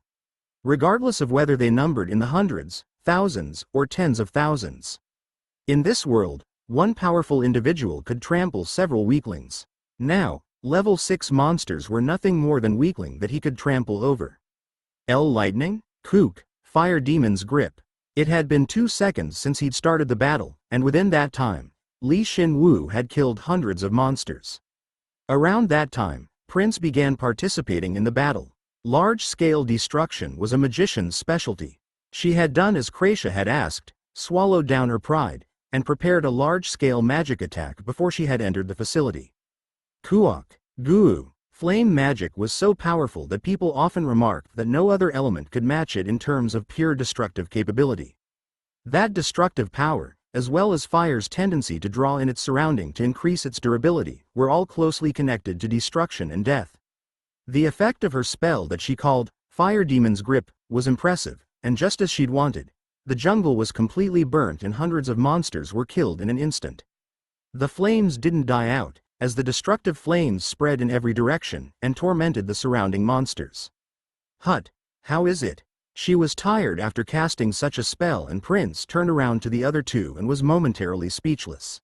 regardless of whether they numbered in the hundreds, thousands, or tens of thousands. In this world, one powerful individual could trample several weaklings. Now, level 6 monsters were nothing more than weakling that he could trample over. Lightning? Kook, Fire Demon's Grip. It had been 2 seconds since he'd started the battle, and within that time, Shin Woo had killed hundreds of monsters. Around that time, Prince began participating in the battle. Large-scale destruction was a magician's specialty. She had done as Kracia had asked, swallowed down her pride, and prepared a large-scale magic attack before she had entered the facility. Kuok, Guu. Flame magic was so powerful that people often remarked that no other element could match it in terms of pure destructive capability. That destructive power, as well as fire's tendency to draw in its surrounding to increase its durability, were all closely connected to destruction and death. The effect of her spell that she called Fire Demon's Grip was impressive, and just as she'd wanted, the jungle was completely burnt and hundreds of monsters were killed in an instant. The flames didn't die out, as the destructive flames spread in every direction and tormented the surrounding monsters. Hut, how is it? She was tired after casting such a spell, and Prince turned around to the other two and was momentarily speechless.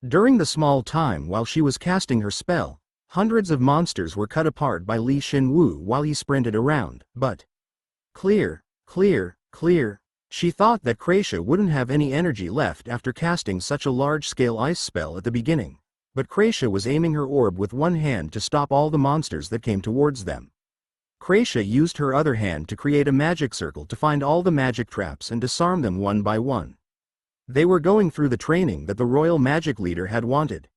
During the small time while she was casting her spell, hundreds of monsters were cut apart by Shin Woo while he sprinted around, but clear. She thought that Kracia wouldn't have any energy left after casting such a large-scale ice spell at the beginning, but Kracia was aiming her orb with one hand to stop all the monsters that came towards them. Kracia used her other hand to create a magic circle to find all the magic traps and disarm them one by one. They were going through the training that the royal magic leader had wanted.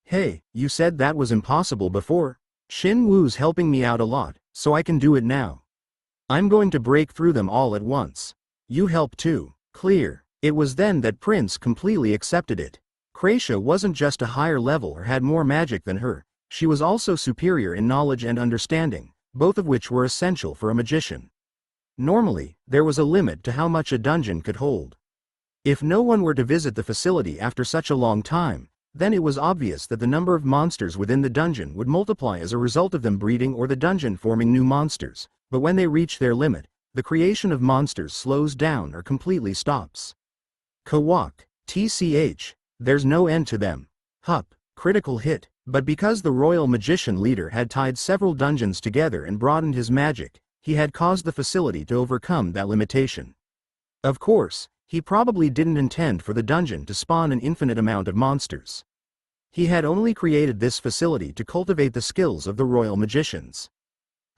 Hey, you said that was impossible before? Shin Woo's helping me out a lot, so I can do it now. I'm going to break through them all at once. You help too. Clear. It was then that Prince completely accepted it. Kracia wasn't just a higher level or had more magic than her, she was also superior in knowledge and understanding, both of which were essential for a magician. Normally, there was a limit to how much a dungeon could hold. If no one were to visit the facility after such a long time, then it was obvious that the number of monsters within the dungeon would multiply as a result of them breeding or the dungeon forming new monsters, but when they reach their limit, the creation of monsters slows down or completely stops. Kawak, TCH, there's no end to them. Hup, critical hit, but because the royal magician leader had tied several dungeons together and broadened his magic, he had caused the facility to overcome that limitation. Of course, he probably didn't intend for the dungeon to spawn an infinite amount of monsters. He had only created this facility to cultivate the skills of the royal magicians.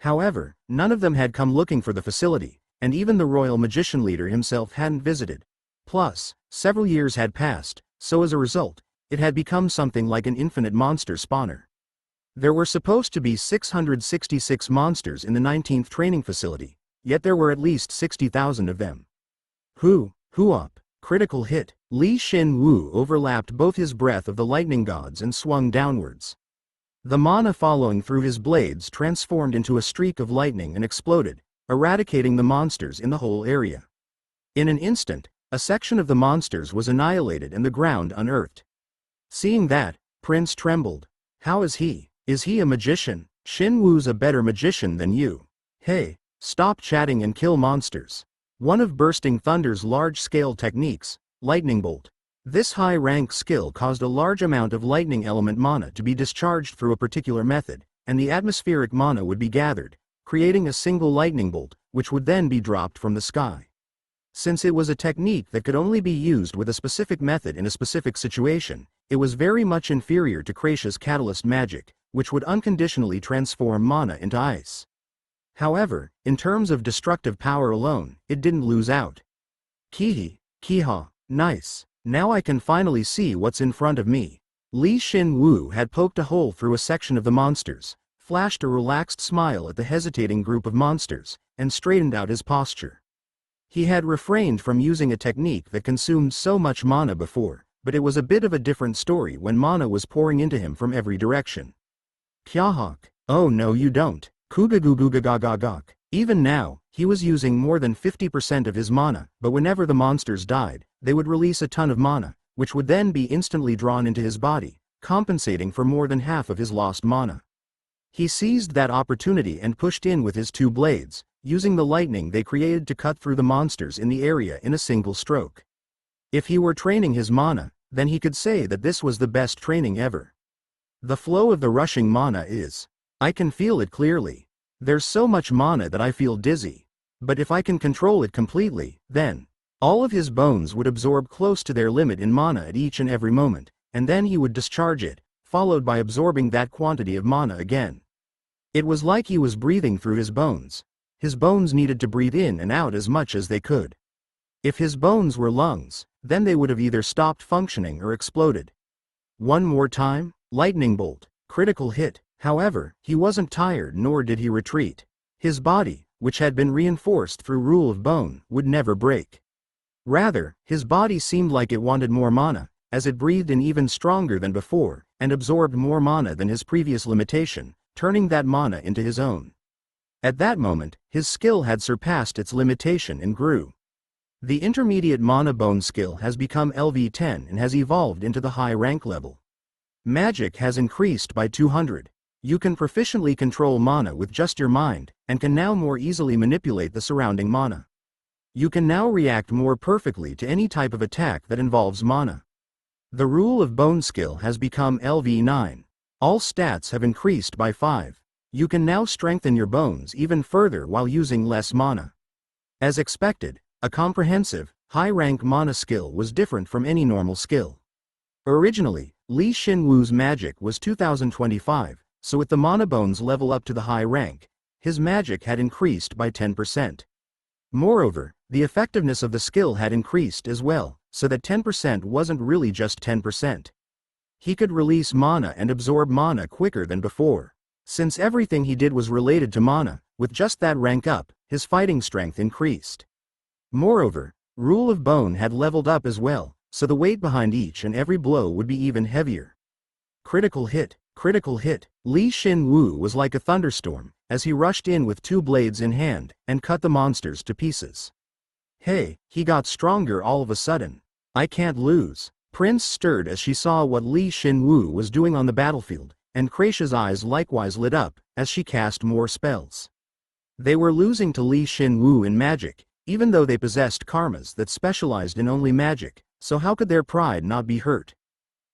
However, none of them had come looking for the facility, and even the royal magician leader himself hadn't visited. Plus, several years had passed, so as a result, it had become something like an infinite monster spawner. There were supposed to be 666 monsters in the 19th training facility, yet there were at least 60,000 of them. Huop, critical hit. Shin Woo overlapped both his breath of the lightning gods and swung downwards. The mana following through his blades transformed into a streak of lightning and exploded, eradicating the monsters in the whole area. In an instant, a section of the monsters was annihilated and the ground unearthed. Seeing that, Prince trembled. How is he? Is he a magician? Shin Woo's a better magician than you. Hey, stop chatting and kill monsters. One of Bursting Thunder's large-scale techniques, Lightning Bolt. This high-rank skill caused a large amount of lightning element mana to be discharged through a particular method, and the atmospheric mana would be gathered, creating a single lightning bolt, which would then be dropped from the sky. Since it was a technique that could only be used with a specific method in a specific situation, it was very much inferior to Kracia's catalyst magic, which would unconditionally transform mana into ice. However, in terms of destructive power alone, it didn't lose out. Kiha, nice. Now I can finally see what's in front of me. Shin Woo had poked a hole through a section of the monsters, flashed a relaxed smile at the hesitating group of monsters, and straightened out his posture. He had refrained from using a technique that consumed so much mana before, but it was a bit of a different story when mana was pouring into him from every direction. Kyahawk, oh no you don't. Kugagugugagagagak. Even now, he was using more than 50% of his mana, but whenever the monsters died, they would release a ton of mana, which would then be instantly drawn into his body, compensating for more than half of his lost mana. He seized that opportunity and pushed in with his two blades, using the lightning they created to cut through the monsters in the area in a single stroke. If he were training his mana, then he could say that this was the best training ever. The flow of the rushing mana is. I can feel it clearly. There's so much mana that I feel dizzy. But if I can control it completely, then all of his bones would absorb close to their limit in mana at each and every moment, and then he would discharge it, followed by absorbing that quantity of mana again. It was like he was breathing through his bones. His bones needed to breathe in and out as much as they could. If his bones were lungs, then they would have either stopped functioning or exploded. One more time, lightning bolt, critical hit. However, he wasn't tired nor did he retreat. His body, which had been reinforced through rule of bone, would never break. Rather, his body seemed like it wanted more mana, as it breathed in even stronger than before, and absorbed more mana than his previous limitation, turning that mana into his own. At that moment, his skill had surpassed its limitation and grew. The intermediate mana bone skill has become LV10 and has evolved into the high rank level. Magic has increased by 200. You can proficiently control mana with just your mind, and can now more easily manipulate the surrounding mana. You can now react more perfectly to any type of attack that involves mana. The rule of bone skill has become LV9. All stats have increased by 5. You can now strengthen your bones even further while using less mana. As expected, a comprehensive, high-rank mana skill was different from any normal skill. Originally, Shin Woo's magic was 2025, so with the mana bones level up to the high rank, his magic had increased by 10%. Moreover, the effectiveness of the skill had increased as well, so that 10% wasn't really just 10%. He could release mana and absorb mana quicker than before. Since everything he did was related to mana, with just that rank up, his fighting strength increased. Moreover, Rule of Bone had leveled up as well, so the weight behind each and every blow would be even heavier. Critical hit, critical hit. Shin Woo was like a thunderstorm, as he rushed in with two blades in hand, and cut the monsters to pieces. Hey, he got stronger all of a sudden. I can't lose. Prince stirred as she saw what Shin Woo was doing on the battlefield, and Kraisha's eyes likewise lit up, as she cast more spells. They were losing to Shin Woo in magic, even though they possessed karmas that specialized in only magic, so how could their pride not be hurt?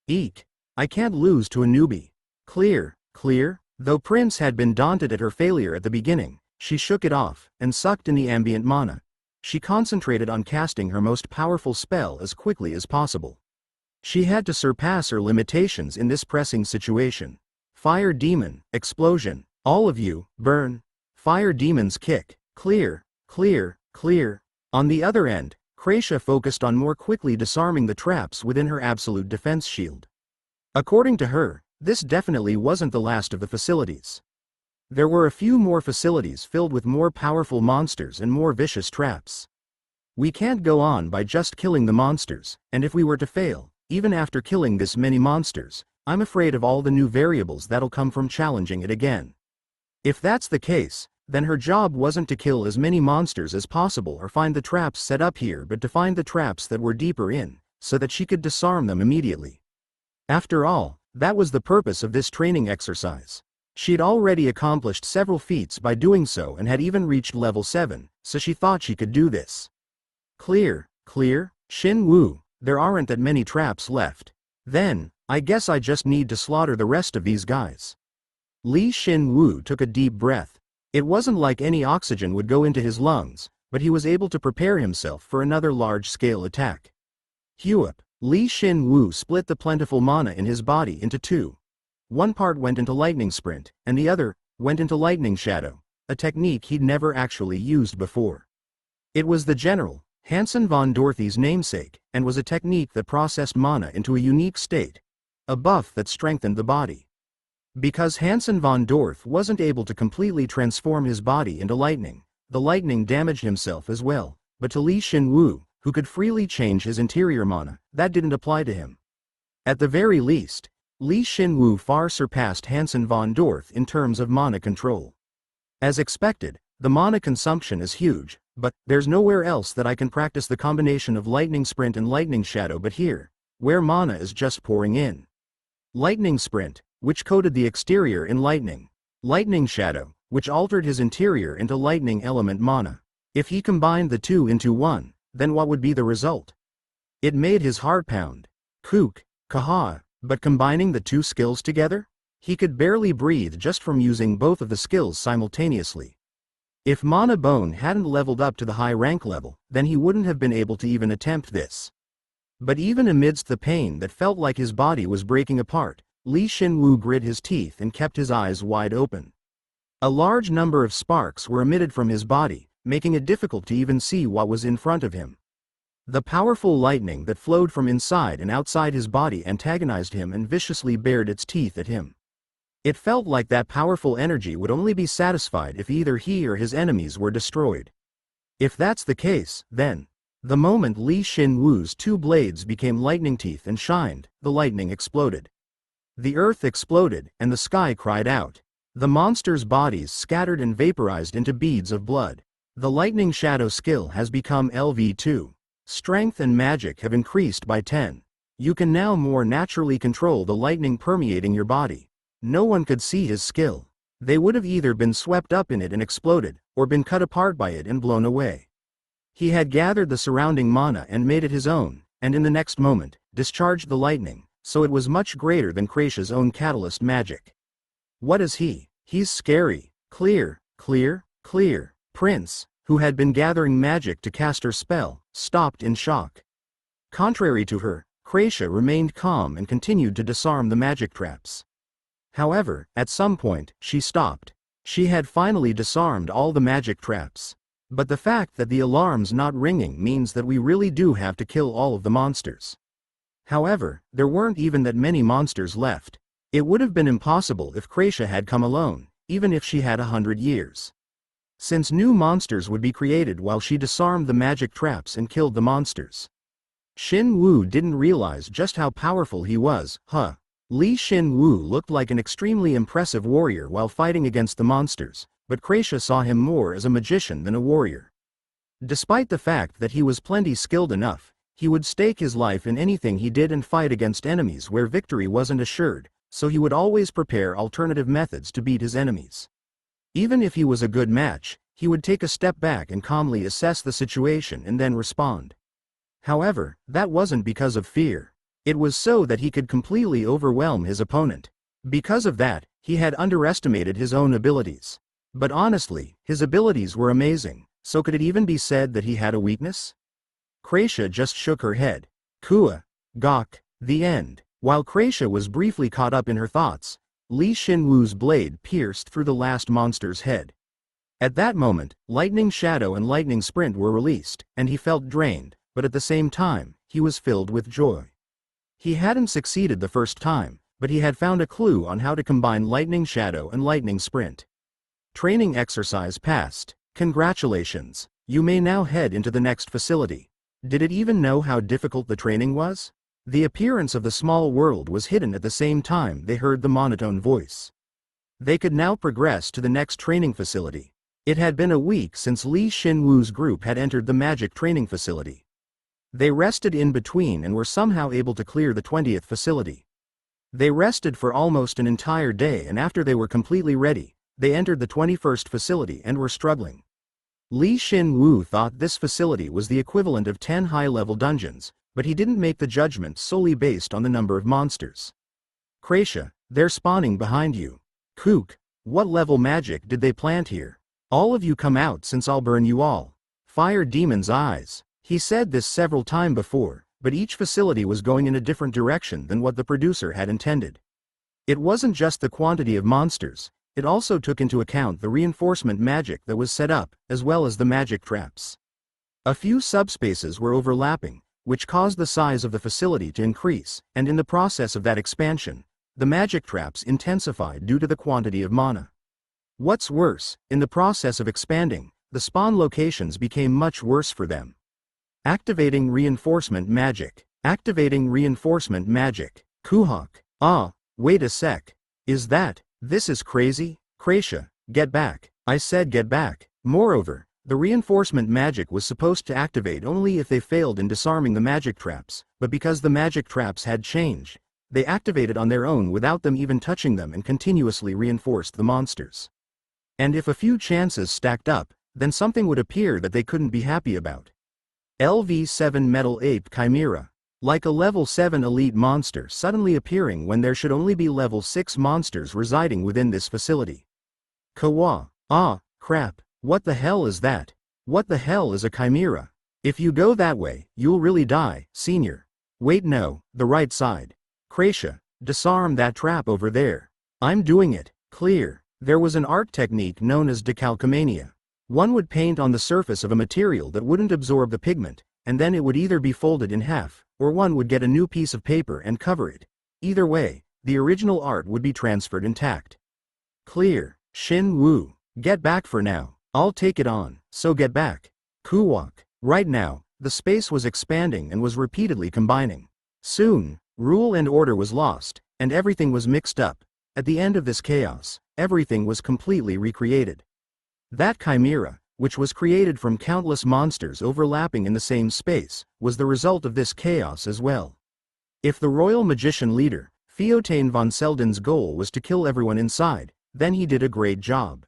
Eek! I can't lose to a newbie. Clear, clear. Though Prince had been daunted at her failure at the beginning, she shook it off, and sucked in the ambient mana. She concentrated on casting her most powerful spell as quickly as possible. She had to surpass her limitations in this pressing situation. Fire Demon, Explosion. All of you, burn. Fire Demon's kick. Clear, clear, clear. On the other end, Kraisha focused on more quickly disarming the traps within her absolute defense shield. According to her, this definitely wasn't the last of the facilities. There were a few more facilities filled with more powerful monsters and more vicious traps. We can't go on by just killing the monsters, and if we were to fail, even after killing this many monsters, I'm afraid of all the new variables that'll come from challenging it again. If that's the case, then her job wasn't to kill as many monsters as possible or find the traps set up here, but to find the traps that were deeper in, so that she could disarm them immediately. After all, that was the purpose of this training exercise. She'd already accomplished several feats by doing so and had even reached level 7, so she thought she could do this. Clear, clear. Shin Woo, there aren't that many traps left. Then, I guess I just need to slaughter the rest of these guys. Shin Woo took a deep breath. It wasn't like any oxygen would go into his lungs, but he was able to prepare himself for another large-scale attack. Hup! Shin Woo split the plentiful mana in his body into two. One part went into Lightning Sprint, and the other went into Lightning Shadow, a technique he'd never actually used before. It was the General, Hansen von Dorothy's namesake, and was a technique that processed mana into a unique state, a buff that strengthened the body. Because Hansen von Dorth wasn't able to completely transform his body into lightning, the lightning damaged himself as well, but to Shin Woo, who could freely change his interior mana, that didn't apply to him. At the very least, Shin Woo far surpassed Hansen von Dorth in terms of mana control. As expected, the mana consumption is huge, but there's nowhere else that I can practice the combination of lightning sprint and lightning shadow but here, where mana is just pouring in. Lightning sprint, which coated the exterior in lightning. Lightning shadow, which altered his interior into lightning element mana. If he combined the two into one, then what would be the result? It made his heart pound. Kook, kaha, but combining the two skills together? He could barely breathe just from using both of the skills simultaneously. If Mana Bone hadn't leveled up to the high rank level, then he wouldn't have been able to even attempt this. But even amidst the pain that felt like his body was breaking apart, Shin Woo grit his teeth and kept his eyes wide open. A large number of sparks were emitted from his body, making it difficult to even see what was in front of him. The powerful lightning that flowed from inside and outside his body antagonized him and viciously bared its teeth at him. It felt like that powerful energy would only be satisfied if either he or his enemies were destroyed. If that's the case, then, the moment Shin Woo's two blades became lightning teeth and shined, the lightning exploded. The earth exploded, and the sky cried out. The monsters' bodies scattered and vaporized into beads of blood. The lightning shadow skill has become LV2. Strength and magic have increased by 10. You can now more naturally control the lightning permeating your body. No one could see his skill. They would have either been swept up in it and exploded, or been cut apart by it and blown away. He had gathered the surrounding mana and made it his own, and in the next moment, discharged the lightning, so it was much greater than Kraisha's own catalyst magic. What is he? He's scary. Clear, clear, clear. Prince, who had been gathering magic to cast her spell, stopped in shock. Contrary to her, Kraisha remained calm and continued to disarm the magic traps. However, at some point, she stopped. She had finally disarmed all the magic traps. But the fact that the alarm's not ringing means that we really do have to kill all of the monsters. However, there weren't even that many monsters left. It would have been impossible if Kraisha had come alone, even if she had 100 years. Since new monsters would be created while she disarmed the magic traps and killed the monsters. Shin Woo didn't realize just how powerful he was, Shin Woo looked like an extremely impressive warrior while fighting against the monsters, but Kraisha saw him more as a magician than a warrior. Despite the fact that he was plenty skilled enough, he would stake his life in anything he did and fight against enemies where victory wasn't assured, so he would always prepare alternative methods to beat his enemies. Even if he was a good match, he would take a step back and calmly assess the situation and then respond. However, that wasn't because of fear. It was so that he could completely overwhelm his opponent. Because of that, he had underestimated his own abilities. But honestly, his abilities were amazing, so could it even be said that he had a weakness? Kraisha just shook her head. Kua. Gok. The end. While Kraisha was briefly caught up in her thoughts, Shin Woo's blade pierced through the last monster's head. At that moment, Lightning Shadow and Lightning Sprint were released, and he felt drained, but at the same time, he was filled with joy. He hadn't succeeded the first time, but he had found a clue on how to combine Lightning Shadow and Lightning Sprint. Training exercise passed. Congratulations. You may now head into the next facility. Did it even know how difficult the training was? The appearance of the small world was hidden at the same time they heard the monotone voice. They could now progress to the next training facility. It had been a week since Shin Woo's group had entered the magic training facility. They rested in between and were somehow able to clear the 20th facility. They rested for almost an entire day, and after they were completely ready, they entered the 21st facility and were struggling. Shin Woo thought this facility was the equivalent of 10 high-level dungeons, but he didn't make the judgment solely based on the number of monsters. Kraisha, they're spawning behind you. Kook, what level magic did they plant here? All of you come out, since I'll burn you all. Fire Demon's eyes. He said this several times before, but each facility was going in a different direction than what the producer had intended. It wasn't just the quantity of monsters, it also took into account the reinforcement magic that was set up, as well as the magic traps. A few subspaces were overlapping, which caused the size of the facility to increase, and in the process of that expansion, the magic traps intensified due to the quantity of mana. What's worse, in the process of expanding, the spawn locations became much worse for them. Activating reinforcement magic. Activating reinforcement magic. Kuhok. Ah, wait a sec. This is crazy. Kraisha, get back. I said get back. Moreover, the reinforcement magic was supposed to activate only if they failed in disarming the magic traps, but because the magic traps had changed, they activated on their own without them even touching them and continuously reinforced the monsters. And if a few chances stacked up, then something would appear that they couldn't be happy about. LV7 Metal Ape Chimera. Like a level 7 elite monster suddenly appearing when there should only be level 6 monsters residing within this facility. Kawa. Ah, crap, what the hell is that? What the hell is a chimera? If you go that way, you'll really die, senior. Wait, no, the right side. Kracia, disarm that trap over there. I'm doing it. Clear. There was an art technique known as decalcomania. One would paint on the surface of a material that wouldn't absorb the pigment, and then it would either be folded in half, or one would get a new piece of paper and cover it. Either way, the original art would be transferred intact. Clear. Shin Woo. Get back for now. I'll take it on, so get back. Kuwak. Right now, the space was expanding and was repeatedly combining. Soon, rule and order was lost, and everything was mixed up. At the end of this chaos, everything was completely recreated. That chimera, which was created from countless monsters overlapping in the same space, was the result of this chaos as well. If the royal magician leader, Theotain von Selden's goal was to kill everyone inside, then he did a great job.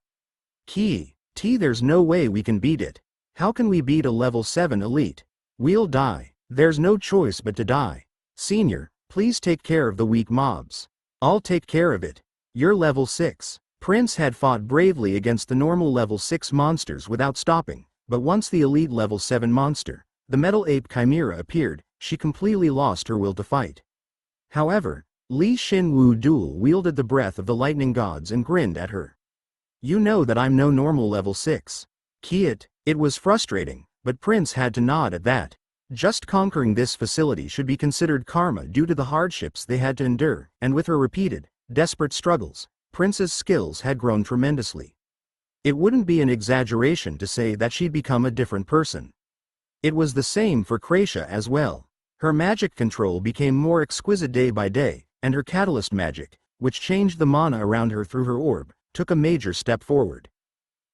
There's no way we can beat it. How can we beat a level 7 elite? We'll die. There's no choice but to die. Senior, please take care of the weak mobs. I'll take care of it. You're level 6. Prince had fought bravely against the normal level 6 monsters without stopping, but once the elite level 7 monster, the Metal Ape Chimera appeared, she completely lost her will to fight. However, Shin Woo dual-wielded the breath of the lightning gods and grinned at her. You know that I'm no normal level 6. It was frustrating, but Prince had to nod at that. Just conquering this facility should be considered karma due to the hardships they had to endure, and with her repeated, desperate struggles, Prince's skills had grown tremendously. It wouldn't be an exaggeration to say that she'd become a different person. It was the same for Kracia as well. Her magic control became more exquisite day by day, and her catalyst magic, which changed the mana around her through her orb, took a major step forward.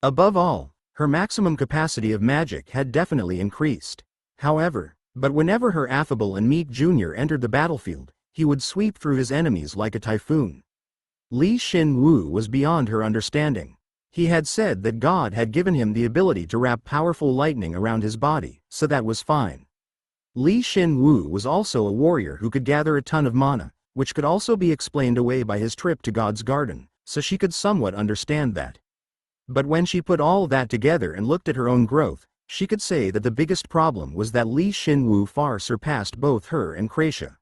Above all, her maximum capacity of magic had definitely increased. However, but whenever her affable and meek junior entered the battlefield, he would sweep through his enemies like a typhoon. Shin Woo was beyond her understanding. He had said that God had given him the ability to wrap powerful lightning around his body, so that was fine. Shin Woo was also a warrior who could gather a ton of mana, which could also be explained away by his trip to God's garden, so she could somewhat understand that. But when she put all that together and looked at her own growth, she could say that the biggest problem was that Shin Woo far surpassed both her and Kracia.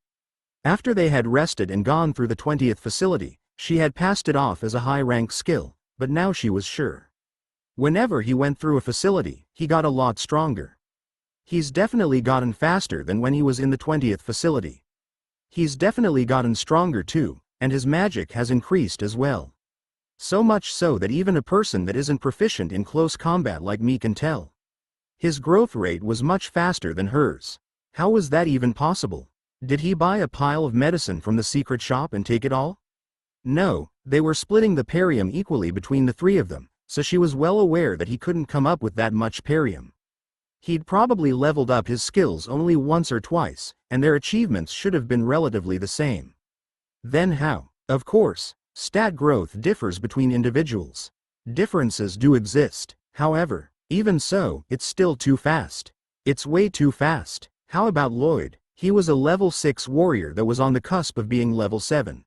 After they had rested and gone through the 20th facility, she had passed it off as a high-rank skill, but now she was sure. Whenever he went through a facility, he got a lot stronger. He's definitely gotten faster than when he was in the 20th facility. He's definitely gotten stronger too, and his magic has increased as well. So much so that even a person that isn't proficient in close combat like me can tell. His growth rate was much faster than hers. How was that even possible? Did he buy a pile of medicine from the secret shop and take it all? No, they were splitting the perium equally between the three of them, so she was well aware that he couldn't come up with that much perium. He'd probably leveled up his skills only once or twice, and their achievements should have been relatively the same. Then how? Of course, stat growth differs between individuals. Differences do exist, however, even so, it's still too fast. It's way too fast. How about Lloyd? He was a level 6 warrior that was on the cusp of being level 7.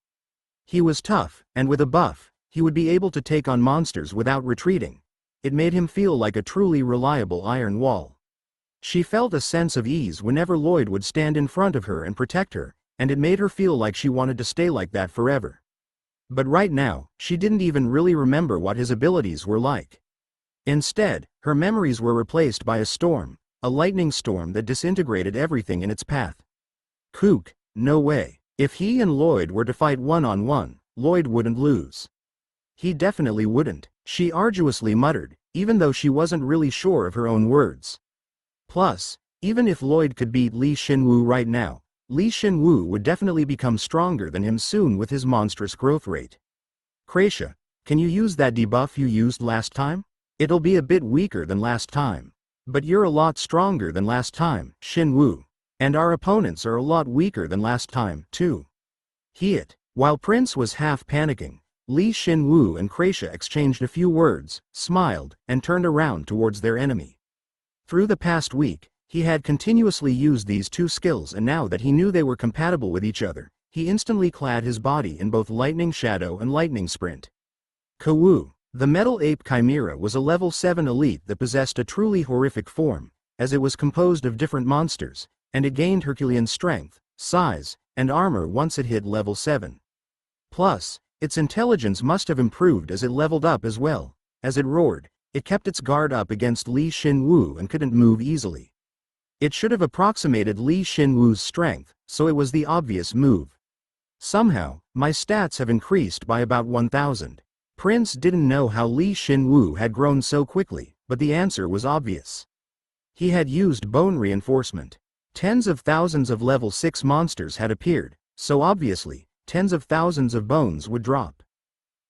He was tough, and with a buff, he would be able to take on monsters without retreating. It made him feel like a truly reliable iron wall. She felt a sense of ease whenever Lloyd would stand in front of her and protect her, and it made her feel like she wanted to stay like that forever. But right now, she didn't even really remember what his abilities were like. Instead, her memories were replaced by a storm, a lightning storm that disintegrated everything in its path. Kook, no way. If he and Lloyd were to fight one-on-one, Lloyd wouldn't lose. He definitely wouldn't, she arduously muttered, even though she wasn't really sure of her own words. Plus, even if Lloyd could beat Shin Woo right now, Shin Woo would definitely become stronger than him soon with his monstrous growth rate. Kracia, can you use that debuff you used last time? It'll be a bit weaker than last time. But you're a lot stronger than last time, Shin Woo. And our opponents are a lot weaker than last time, too. While Prince was half panicking, Li Shin Woo and Kratia exchanged a few words, smiled, and turned around towards their enemy. Through the past week, he had continuously used these two skills, and now that he knew they were compatible with each other, he instantly clad his body in both Lightning Shadow and Lightning Sprint. Kawoo. The Metal Ape Chimera was a level 7 elite that possessed a truly horrific form, as it was composed of different monsters, and it gained Herculean strength, size, and armor once it hit level 7. Plus, its intelligence must have improved as it leveled up as well. As it roared, it kept its guard up against Li Shin Woo and couldn't move easily. It should have approximated Li Shin Woo's strength, so it was the obvious move. Somehow, my stats have increased by about 1,000. Prince didn't know how Li Shin Woo had grown so quickly, but the answer was obvious. He had used bone reinforcement. Tens of thousands of level 6 monsters had appeared, so obviously, tens of thousands of bones would drop.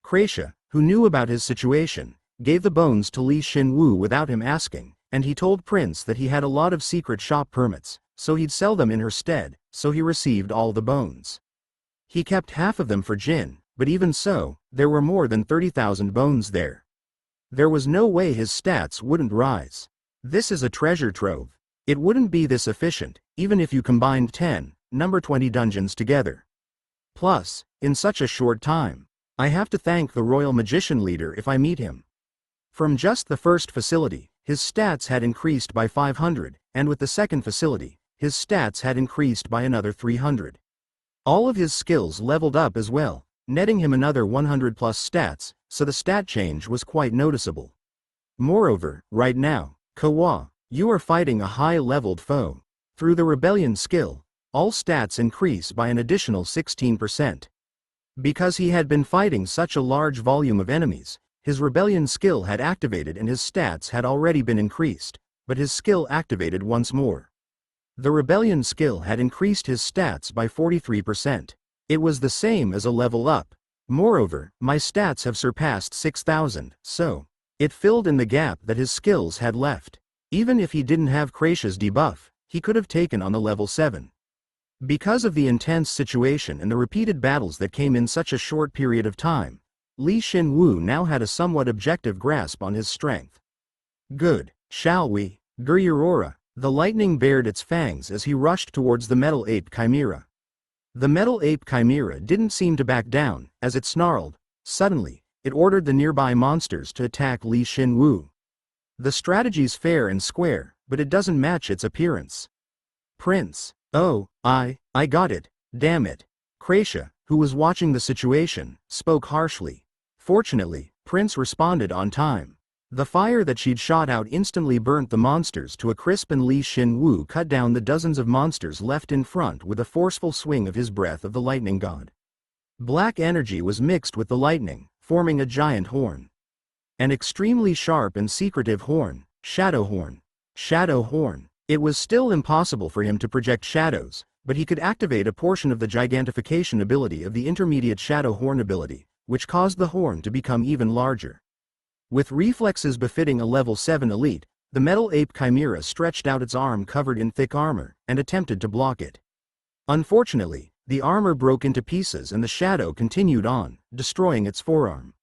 Kratia, who knew about his situation, gave the bones to Li Shin Woo without him asking, and he told Prince that he had a lot of secret shop permits, so he'd sell them in her stead, so he received all the bones. He kept half of them for Jin, but even so, there were more than 30,000 bones there. There was no way his stats wouldn't rise. This is a treasure trove. It wouldn't be this efficient, even if you combined 10, number 20 dungeons together. Plus, in such a short time, I have to thank the Royal Magician Leader if I meet him. From just the first facility, his stats had increased by 500, and with the second facility, his stats had increased by another 300. All of his skills leveled up as well, netting him another 100 plus stats, so the stat change was quite noticeable. Moreover, right now, Kawa, you are fighting a high-leveled foe. Through the rebellion skill, all stats increase by an additional 16%. Because he had been fighting such a large volume of enemies, his rebellion skill had activated and his stats had already been increased, but his skill activated once more. The rebellion skill had increased his stats by 43%. It was the same as a level up. Moreover, my stats have surpassed 6,000, so it filled in the gap that his skills had left. Even if he didn't have Kratia's debuff, he could have taken on the level 7. Because of the intense situation and the repeated battles that came in such a short period of time, Li Shin Woo now had a somewhat objective grasp on his strength. Good, shall we? Gururora. The lightning bared its fangs as he rushed towards the Metal Ape Chimera. The Metal Ape Chimera didn't seem to back down, as it snarled. Suddenly, it ordered the nearby monsters to attack Li Shin Woo. The strategy's fair and square, but it doesn't match its appearance. Prince. Oh, I got it, damn it. Kratia, who was watching the situation, spoke harshly. Fortunately, Prince responded on time. The fire that she'd shot out instantly burnt the monsters to a crisp, and Li Shin Woo cut down the dozens of monsters left in front with a forceful swing of his breath of the lightning god. Black energy was mixed with the lightning, forming a giant horn. An extremely sharp and secretive horn, shadow horn. Shadow horn. It was still impossible for him to project shadows, but he could activate a portion of the gigantification ability of the intermediate shadow horn ability, which caused the horn to become even larger. With reflexes befitting a level 7 elite, the Metal Ape Chimera stretched out its arm covered in thick armor, and attempted to block it. Unfortunately, the armor broke into pieces and the shadow continued on, destroying its forearm.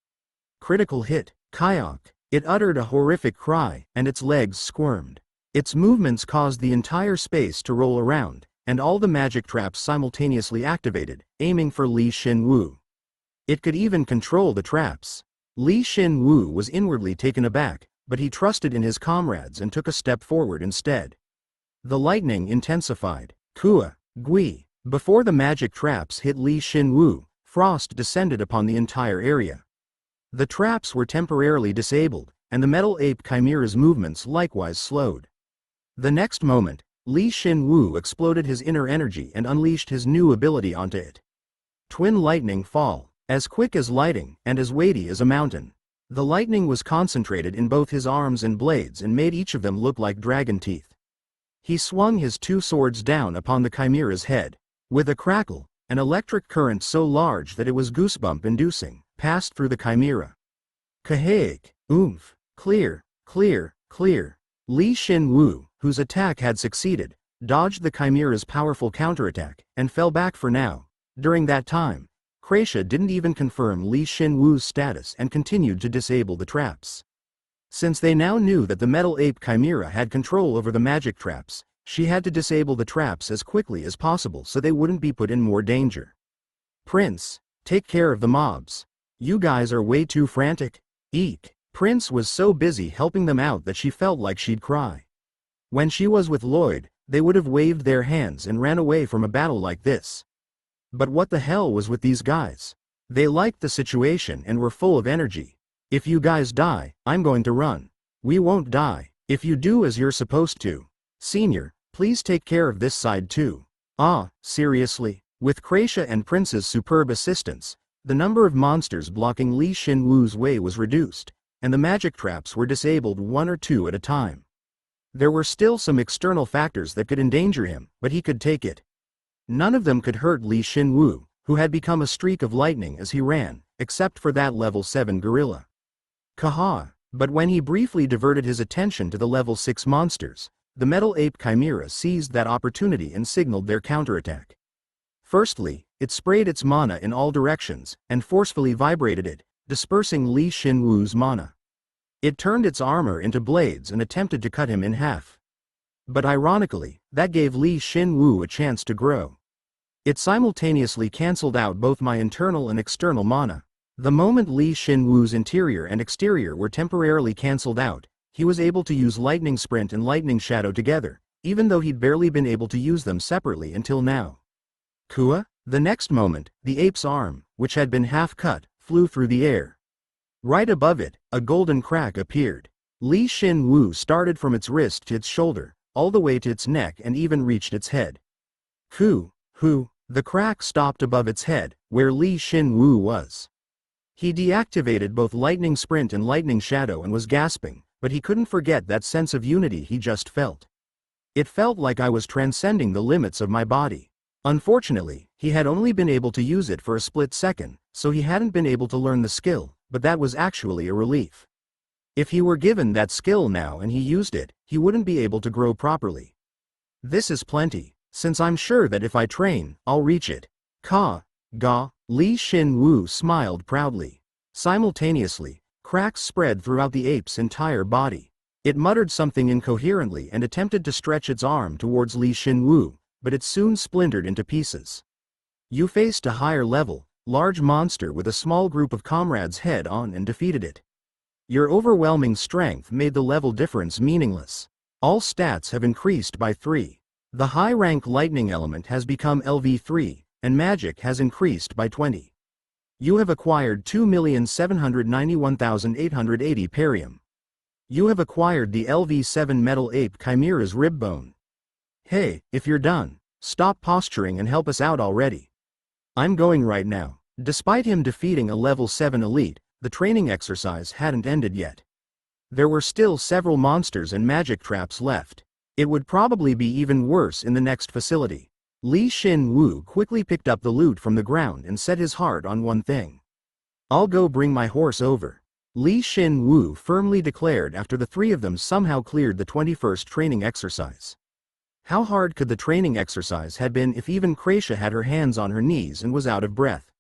Critical hit, Kayak. It uttered a horrific cry, and its legs squirmed. Its movements caused the entire space to roll around, and all the magic traps simultaneously activated, aiming for Li Shin Woo. It could even control the traps. Li Shin Woo was inwardly taken aback, but he trusted in his comrades and took a step forward instead. The lightning intensified. Kua, Gui. Before the magic traps hit Li Shin Woo, frost descended upon the entire area. The traps were temporarily disabled, and the Metal Ape Chimera's movements likewise slowed. The next moment, Li Shin Woo exploded his inner energy and unleashed his new ability onto it. Twin Lightning Fall. As quick as lighting, and as weighty as a mountain. The lightning was concentrated in both his arms and blades and made each of them look like dragon teeth. He swung his two swords down upon the Chimera's head. With a crackle, an electric current so large that it was goosebump-inducing, passed through the Chimera. Kahaik, oomph. Clear, clear, clear. Shin Woo, whose attack had succeeded, dodged the Chimera's powerful counterattack, and fell back for now. During that time, Kracia didn't even confirm Shin Woo's status and continued to disable the traps. Since they now knew that the Metal Ape Chimera had control over the magic traps, she had to disable the traps as quickly as possible so they wouldn't be put in more danger. Prince, take care of the mobs. You guys are way too frantic. Eek. Prince was so busy helping them out that she felt like she'd cry. When she was with Lloyd, they would have waved their hands and ran away from a battle like this. But what the hell was with these guys? They liked the situation and were full of energy. If you guys die, I'm going to run. We won't die, if you do as you're supposed to. Senior, please take care of this side too. Ah, seriously? With Kracia and Prince's superb assistance, the number of monsters blocking Shin Woo's way was reduced, and the magic traps were disabled one or two at a time. There were still some external factors that could endanger him, but he could take it. None of them could hurt Shin Woo, who had become a streak of lightning as he ran, except for that level 7 gorilla. Kaha! But when he briefly diverted his attention to the level 6 monsters, the Metal Ape Chimera seized that opportunity and signaled their counterattack. Firstly, it sprayed its mana in all directions, and forcefully vibrated it, dispersing Shin Woo's mana. It turned its armor into blades and attempted to cut him in half. But ironically, that gave Shin Woo a chance to grow. It simultaneously cancelled out both my internal and external mana. The moment Shin Woo's interior and exterior were temporarily cancelled out, he was able to use Lightning Sprint and Lightning Shadow together, even though he'd barely been able to use them separately until now. Kua? The next moment, the ape's arm, which had been half cut, flew through the air. Right above it, a golden crack appeared. Shin Woo started from its wrist to its shoulder, all the way to its neck and even reached its head. The crack stopped above its head, where Shin Woo was. He deactivated both Lightning Sprint and Lightning Shadow and was gasping, but he couldn't forget that sense of unity he just felt. It felt like I was transcending the limits of my body. Unfortunately, he had only been able to use it for a split second, so he hadn't been able to learn the skill, but that was actually a relief. If he were given that skill now and he used it, he wouldn't be able to grow properly. This is plenty, since I'm sure that if I train, I'll reach it. Shin Woo smiled proudly. Simultaneously, cracks spread throughout the ape's entire body. It muttered something incoherently and attempted to stretch its arm towards Shin Woo, but it soon splintered into pieces. You faced a higher level, large monster with a small group of comrades head on and defeated it. Your overwhelming strength made the level difference meaningless. All stats have increased by 3. The high-rank lightning element has become LV3, and magic has increased by 20. You have acquired 2,791,880 perium. You have acquired the LV7 Metal Ape Chimera's rib bone. Hey, if you're done, stop posturing and help us out already. I'm going right now. Despite him defeating a level 7 elite, the training exercise hadn't ended yet. There were still several monsters and magic traps left. It would probably be even worse in the next facility. Shin Woo quickly picked up the loot from the ground and set his heart on one thing. I'll go bring my horse over. Shin Woo firmly declared after the 3 of them somehow cleared the 21st training exercise. How hard could the training exercise had been if even Kracia had her hands on her knees and was out of breath?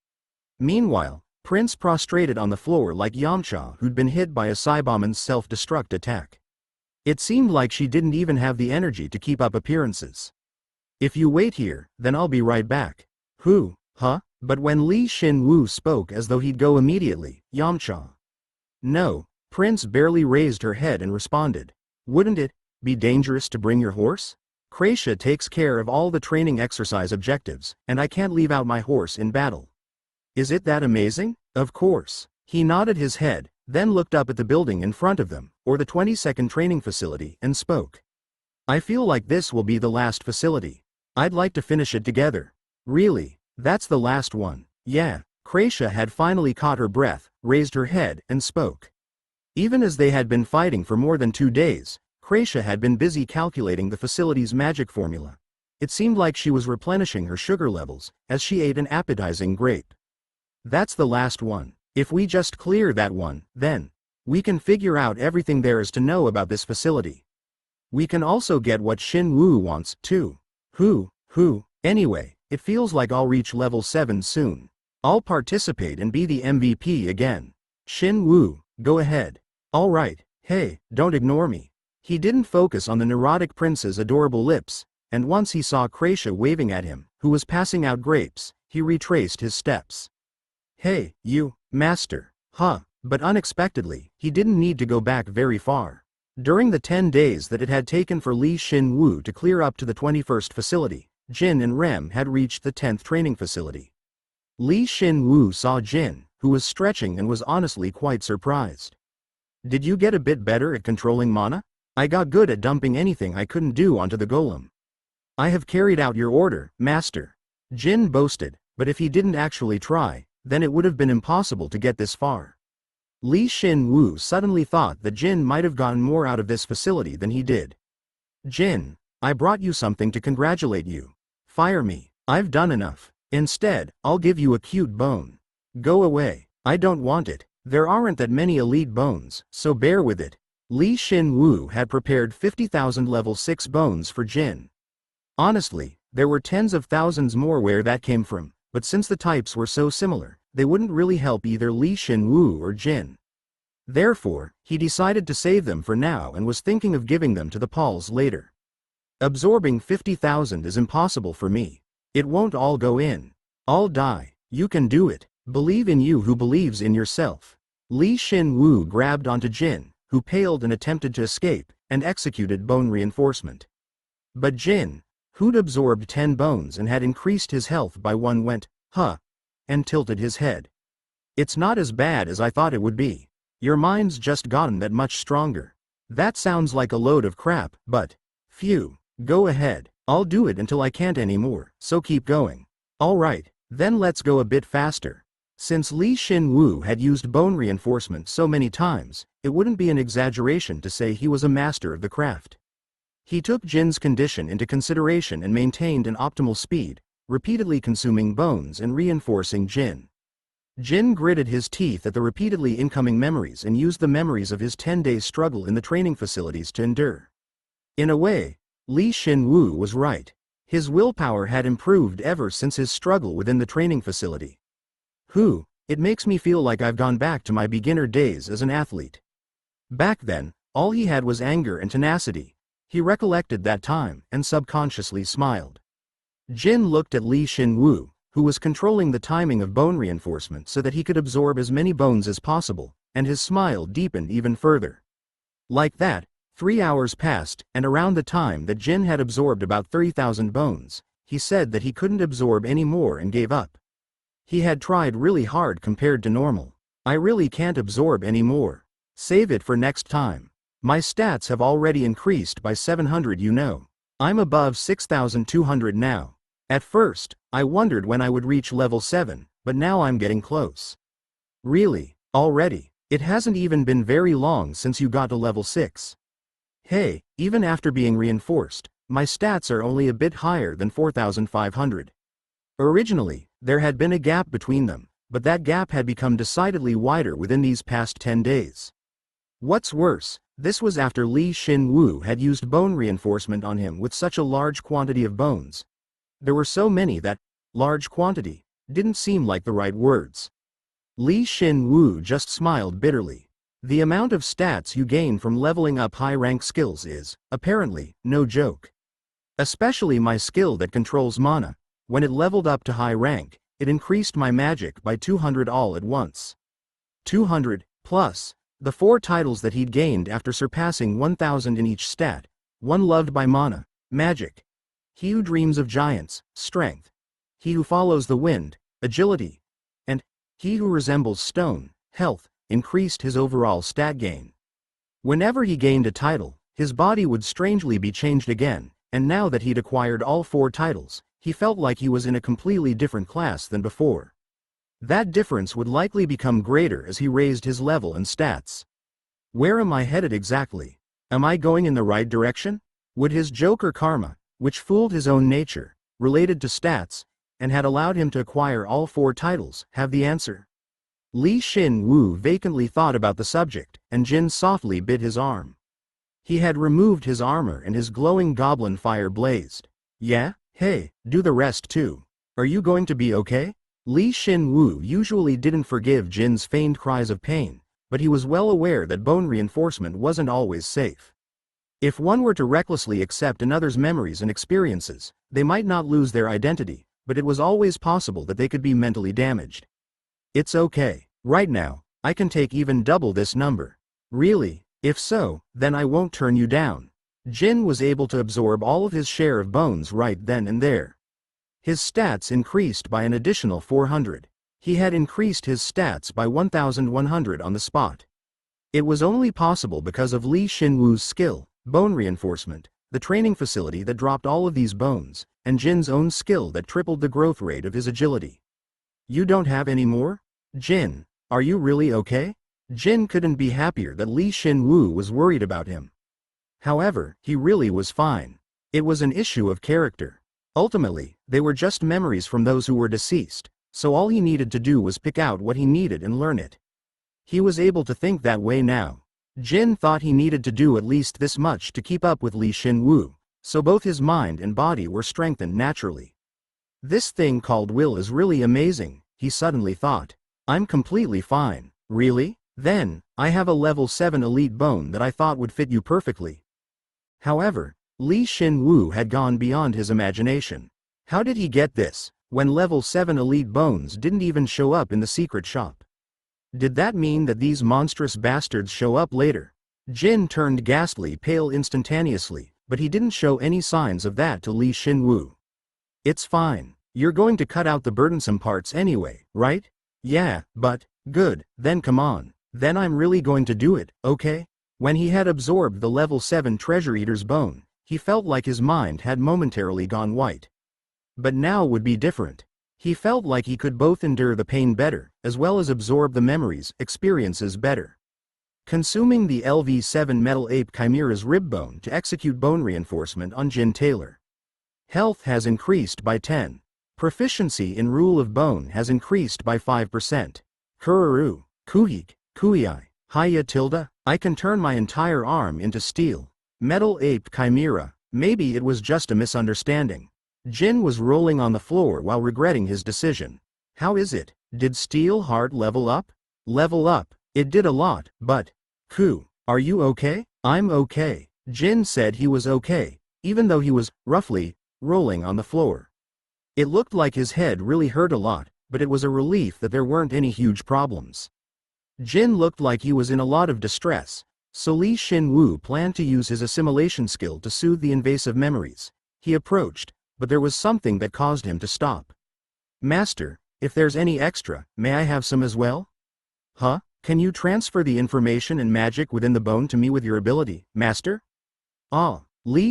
Meanwhile, Prince prostrated on the floor like Yamcha who'd been hit by a Saibaman's self-destruct attack. It seemed like she didn't even have the energy to keep up appearances. If you wait here, then I'll be right back. But when Shin Woo spoke as though he'd go immediately, Yamcha. No, Prince barely raised her head and responded. Wouldn't it be dangerous to bring your horse? Kracia takes care of all the training exercise objectives, and I can't leave out my horse in battle. Is it that amazing? Of course. He nodded his head, then looked up at the building in front of them, or the 22nd training facility, and spoke. I feel like this will be the last facility. I'd like to finish it together. Really? That's the last one? Yeah. Kracia had finally caught her breath, raised her head, and spoke. Even as they had been fighting for more than 2 days, Kracia had been busy calculating the facility's magic formula. It seemed like she was replenishing her sugar levels, as she ate an appetizing grape. That's the last one. If we just clear that one, then. We can figure out everything there is to know about this facility. We can also get what Shin Woo wants, too. Anyway, it feels like I'll reach level 7 soon. I'll participate and be the MVP again. Shin Woo, go ahead. Alright, hey, don't ignore me. He didn't focus on the neurotic prince's adorable lips, and once he saw Kracia waving at him, who was passing out grapes, he retraced his steps. Hey, you, master. But unexpectedly, he didn't need to go back very far. During the 10 days that it had taken for Li Shin Woo to clear up to the 21st facility, Jin and Rem had reached the 10th training facility. Li Shin Woo saw Jin, who was stretching and was honestly quite surprised. Did you get a bit better at controlling mana? I got good at dumping anything I couldn't do onto the golem. I have carried out your order, master. Jin boasted, but if he didn't actually try, then it would have been impossible to get this far. Li Shin Woo suddenly thought that Jin might have gotten more out of this facility than he did. Jin, I brought you something to congratulate you. Fire me, I've done enough. Instead, I'll give you a cute bone. Go away, I don't want it. There aren't that many elite bones, so bear with it. Li Shin Woo had prepared 50,000 level 6 bones for Jin. Honestly, there were tens of thousands more where that came from, but since the types were so similar, they wouldn't really help either Li Shin Woo or Jin. Therefore, he decided to save them for now and was thinking of giving them to the Pauls later. Absorbing 50,000 is impossible for me. It won't all go in. I'll die. You can do it. Believe in you who believes in yourself. Li Shin Woo grabbed onto Jin, who paled and attempted to escape, and executed bone reinforcement. But Jin, who'd absorbed 10 bones and had increased his health by 1 went, and tilted his head. It's not as bad as I thought it would be. Your mind's just gotten that much stronger. That sounds like a load of crap, but, phew, go ahead. I'll do it until I can't anymore, so keep going. Alright, then let's go a bit faster. Since Li Shin Woo had used bone reinforcement so many times, it wouldn't be an exaggeration to say he was a master of the craft. He took Jin's condition into consideration and maintained an optimal speed, repeatedly consuming bones and reinforcing Jin. Jin gritted his teeth at the repeatedly incoming memories and used the memories of his 10-day struggle in the training facilities to endure. In a way, Li Shin Woo was right. His willpower had improved ever since his struggle within the training facility. It makes me feel like I've gone back to my beginner days as an athlete. Back then, all he had was anger and tenacity. He recollected that time and subconsciously smiled. Jin looked at Li Shin Woo, who was controlling the timing of bone reinforcement so that he could absorb as many bones as possible, and his smile deepened even further. Like that, 3 hours passed, and around the time that Jin had absorbed about 30,000 bones, he said that he couldn't absorb any more and gave up. He had tried really hard compared to normal. I really can't absorb any more. Save it for next time. My stats have already increased by 700, you know. I'm above 6,200 now. At first, I wondered when I would reach level 7, but now I'm getting close. Really, already? It hasn't even been very long since you got to level 6. Hey, even after being reinforced, my stats are only a bit higher than 4,500. Originally, there had been a gap between them, but that gap had become decidedly wider within these past 10 days. What's worse, this was after Li Shin Woo had used bone reinforcement on him with such a large quantity of bones. There were so many that, large quantity, didn't seem like the right words. Li Shin Woo just smiled bitterly. The amount of stats you gain from leveling up high-rank skills is, apparently, no joke. Especially my skill that controls mana. When it leveled up to high rank, it increased my magic by 200 all at once. 200, plus, the 4 titles that he'd gained after surpassing 1,000 in each stat, one loved by mana, magic. He who dreams of giants, strength. He who follows the wind, agility. And, he who resembles stone, health, increased his overall stat gain. Whenever he gained a title, his body would strangely be changed again, and now that he'd acquired all 4 titles, he felt like he was in a completely different class than before. That difference would likely become greater as he raised his level and stats. Where am I headed exactly? Am I going in the right direction? Would his Joker karma, which fooled his own nature, related to stats, and had allowed him to acquire all 4 titles, have the answer? Shin Woo vacantly thought about the subject, and Jin softly bit his arm. He had removed his armor and his glowing goblin fire blazed. Yeah? Hey, do the rest too. Are you going to be okay? Shin Woo usually didn't forgive Jin's feigned cries of pain, but he was well aware that bone reinforcement wasn't always safe. If one were to recklessly accept another's memories and experiences, they might not lose their identity, but it was always possible that they could be mentally damaged. It's okay. Right now, I can take even double this number. Really? If so, then I won't turn you down. Jin was able to absorb all of his share of bones right then and there. His stats increased by an additional 400. He had increased his stats by 1,100 on the spot. It was only possible because of Shin Woo's skill, bone reinforcement, the training facility that dropped all of these bones, and Jin's own skill that tripled the growth rate of his agility. You don't have any more? Jin, are you really okay? Jin couldn't be happier that Shin Woo was worried about him. However, he really was fine. It was an issue of character. Ultimately, they were just memories from those who were deceased, so all he needed to do was pick out what he needed and learn it. He was able to think that way now. Jin thought he needed to do at least this much to keep up with Shin Woo, so both his mind and body were strengthened naturally. This thing called will is really amazing, he suddenly thought. I'm completely fine. Really? Then, I have a level 7 elite bone that I thought would fit you perfectly. However, Shin Woo had gone beyond his imagination. How did he get this, when level 7 elite bones didn't even show up in the secret shop? Did that mean that these monstrous bastards show up later? Jin turned ghastly pale instantaneously, but he didn't show any signs of that to Shin Woo. It's fine. You're going to cut out the burdensome parts anyway, right? Yeah, but, good, then come on. Then I'm really going to do it, okay? When he had absorbed the level 7 treasure eater's bone, he felt like his mind had momentarily gone white. But now would be different. He felt like he could both endure the pain better, as well as absorb the memories, experiences better. Consuming the LV7 Metal Ape Chimera's rib bone to execute bone reinforcement on Jin Taylor. Health has increased by 10. Proficiency in Rule of Bone has increased by 5%. Kururu, Kuhik, Kuiai, Haya tilde, I can turn my entire arm into steel. Metal Ape Chimera, maybe it was just a misunderstanding. Jin was rolling on the floor while regretting his decision. How is it? Did Steel Heart level up? Level up, it did a lot, but... Ku, are you okay? I'm okay. Jin said he was okay, even though he was, roughly, rolling on the floor. It looked like his head really hurt a lot, but it was a relief that there weren't any huge problems. Jin looked like he was in a lot of distress, so Shin Woo planned to use his assimilation skill to soothe the invasive memories. He approached, but there was something that caused him to stop. Master, if there's any extra, may I have some as well? Huh? Can you transfer the information and magic within the bone to me with your ability, Master? Ah,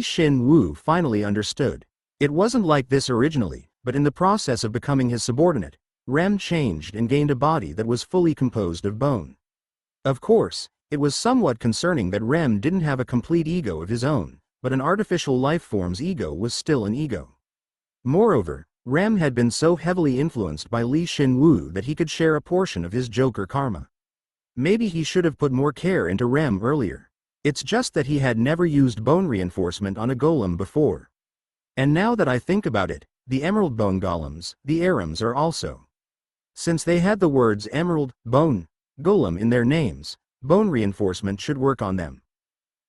Shin Woo finally understood. It wasn't like this originally, but in the process of becoming his subordinate, Rem changed and gained a body that was fully composed of bone. Of course, it was somewhat concerning that Rem didn't have a complete ego of his own, but an artificial life form's ego was still an ego. Moreover, Rem had been so heavily influenced by Shin Woo that he could share a portion of his Joker karma. Maybe he should have put more care into Rem earlier. It's just that he had never used bone reinforcement on a golem before. And now that I think about it, the emerald bone golems, the Arams are also. Since they had the words emerald, bone, golem in their names, bone reinforcement should work on them.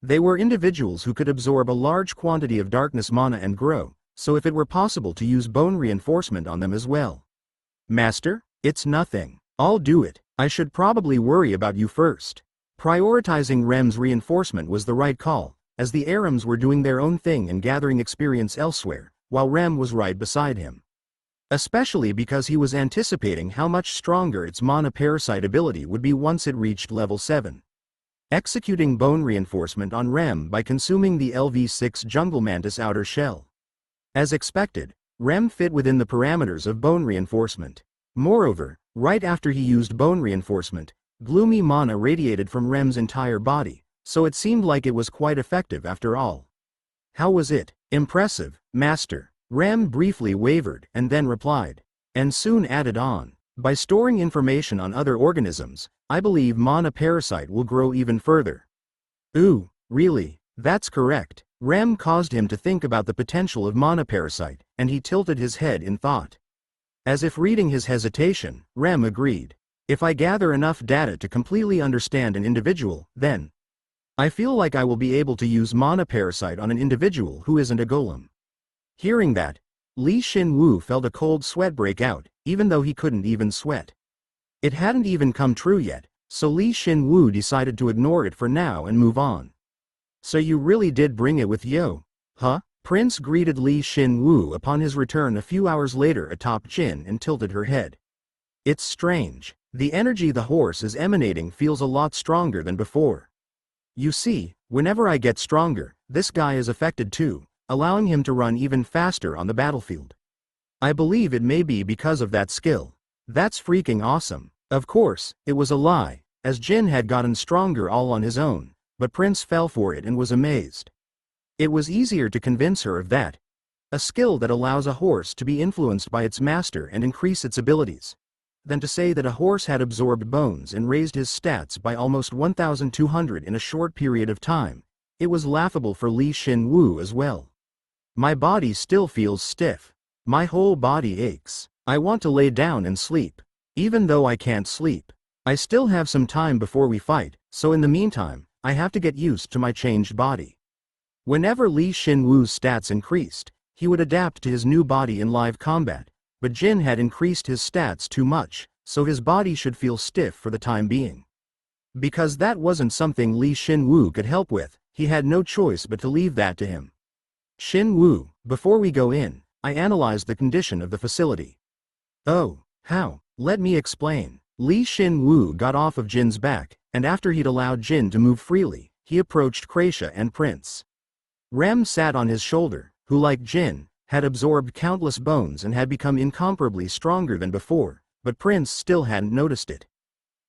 They were individuals who could absorb a large quantity of darkness mana and grow, so if it were possible to use bone reinforcement on them as well. Master, it's nothing. I'll do it. I should probably worry about you first. Prioritizing Rem's reinforcement was the right call, as the Arams were doing their own thing and gathering experience elsewhere, while Rem was right beside him. Especially because he was anticipating how much stronger its mana parasite ability would be once it reached level 7. Executing bone reinforcement on Rem by consuming the LV6 Jungle Mantis outer shell. As expected, Rem fit within the parameters of bone reinforcement. Moreover, right after he used bone reinforcement, gloomy mana radiated from Rem's entire body, so it seemed like it was quite effective after all. How was it? Impressive, Master. Rem briefly wavered and then replied, and soon added on. By storing information on other organisms, I believe Mana Parasite will grow even further. Ooh, really? That's correct. Rem caused him to think about the potential of Mana Parasite, and he tilted his head in thought. As if reading his hesitation, Rem agreed. If I gather enough data to completely understand an individual, then I feel like I will be able to use Mana Parasite on an individual who isn't a golem. Hearing that, Shin Woo felt a cold sweat break out, even though he couldn't even sweat. It hadn't even come true yet, so Shin Woo decided to ignore it for now and move on. So you really did bring it with you, huh? Prince greeted Shin Woo upon his return a few hours later atop Jin and tilted her head. It's strange. The energy the horse is emanating feels a lot stronger than before. You see, whenever I get stronger, this guy is affected too, allowing him to run even faster on the battlefield. I believe it may be because of that skill. That's freaking awesome. Of course, it was a lie, as Jin had gotten stronger all on his own, but Prince fell for it and was amazed. It was easier to convince her of that, a skill that allows a horse to be influenced by its master and increase its abilities, than to say that a horse had absorbed bones and raised his stats by almost 1,200 in a short period of time. It was laughable for Shin Woo as well. My body still feels stiff. My whole body aches. I want to lay down and sleep. Even though I can't sleep, I still have some time before we fight, so in the meantime, I have to get used to my changed body. Whenever Shin Woo's stats increased, he would adapt to his new body in live combat, but Jin had increased his stats too much, so his body should feel stiff for the time being. Because that wasn't something Shin Woo could help with, he had no choice but to leave that to him. Shin Woo, before we go in, I analyzed the condition of the facility. Oh, how? Let me explain. Shin Woo got off of Jin's back, and after he'd allowed Jin to move freely, he approached Kracia and Prince. Rem sat on his shoulder, who like Jin, had absorbed countless bones and had become incomparably stronger than before, but Prince still hadn't noticed it.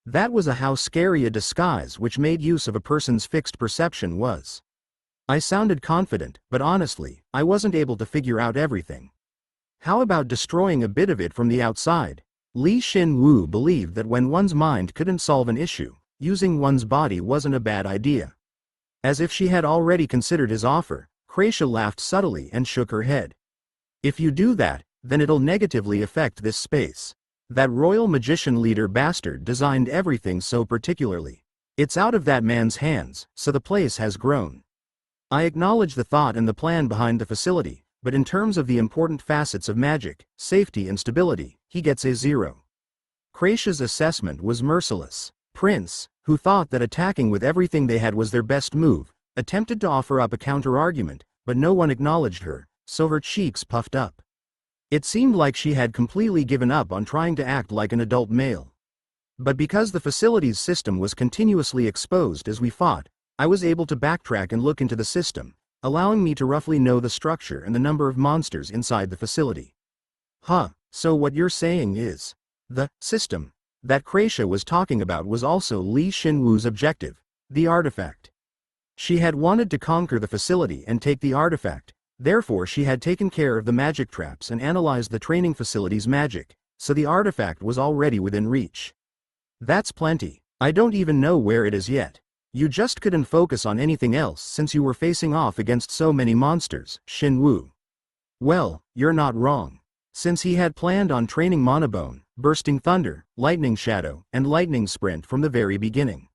That was how scary a disguise which made use of a person's fixed perception was. I sounded confident, but honestly, I wasn't able to figure out everything. How about destroying a bit of it from the outside? Shin Woo believed that when one's mind couldn't solve an issue, using one's body wasn't a bad idea. As if she had already considered his offer, Kracia laughed subtly and shook her head. If you do that, then it'll negatively affect this space. That royal magician leader bastard designed everything so particularly. It's out of that man's hands, so the place has grown. I acknowledge the thought and the plan behind the facility, but in terms of the important facets of magic, safety and stability, he gets a 0. Kracia's assessment was merciless. Prince, who thought that attacking with everything they had was their best move, attempted to offer up a counter-argument, but no one acknowledged her, so her cheeks puffed up. It seemed like she had completely given up on trying to act like an adult male. But because the facility's system was continuously exposed as we fought, I was able to backtrack and look into the system, allowing me to roughly know the structure and the number of monsters inside the facility. Huh, so what you're saying is, the system that Kracia was talking about was also Shin Woo's objective, the artifact. She had wanted to conquer the facility and take the artifact, therefore she had taken care of the magic traps and analyzed the training facility's magic, so the artifact was already within reach. That's plenty. I don't even know where it is yet. You just couldn't focus on anything else since you were facing off against so many monsters, Shin Woo. Well, you're not wrong. Since he had planned on training Monobone, Bursting Thunder, Lightning Shadow, and Lightning Sprint from the very beginning.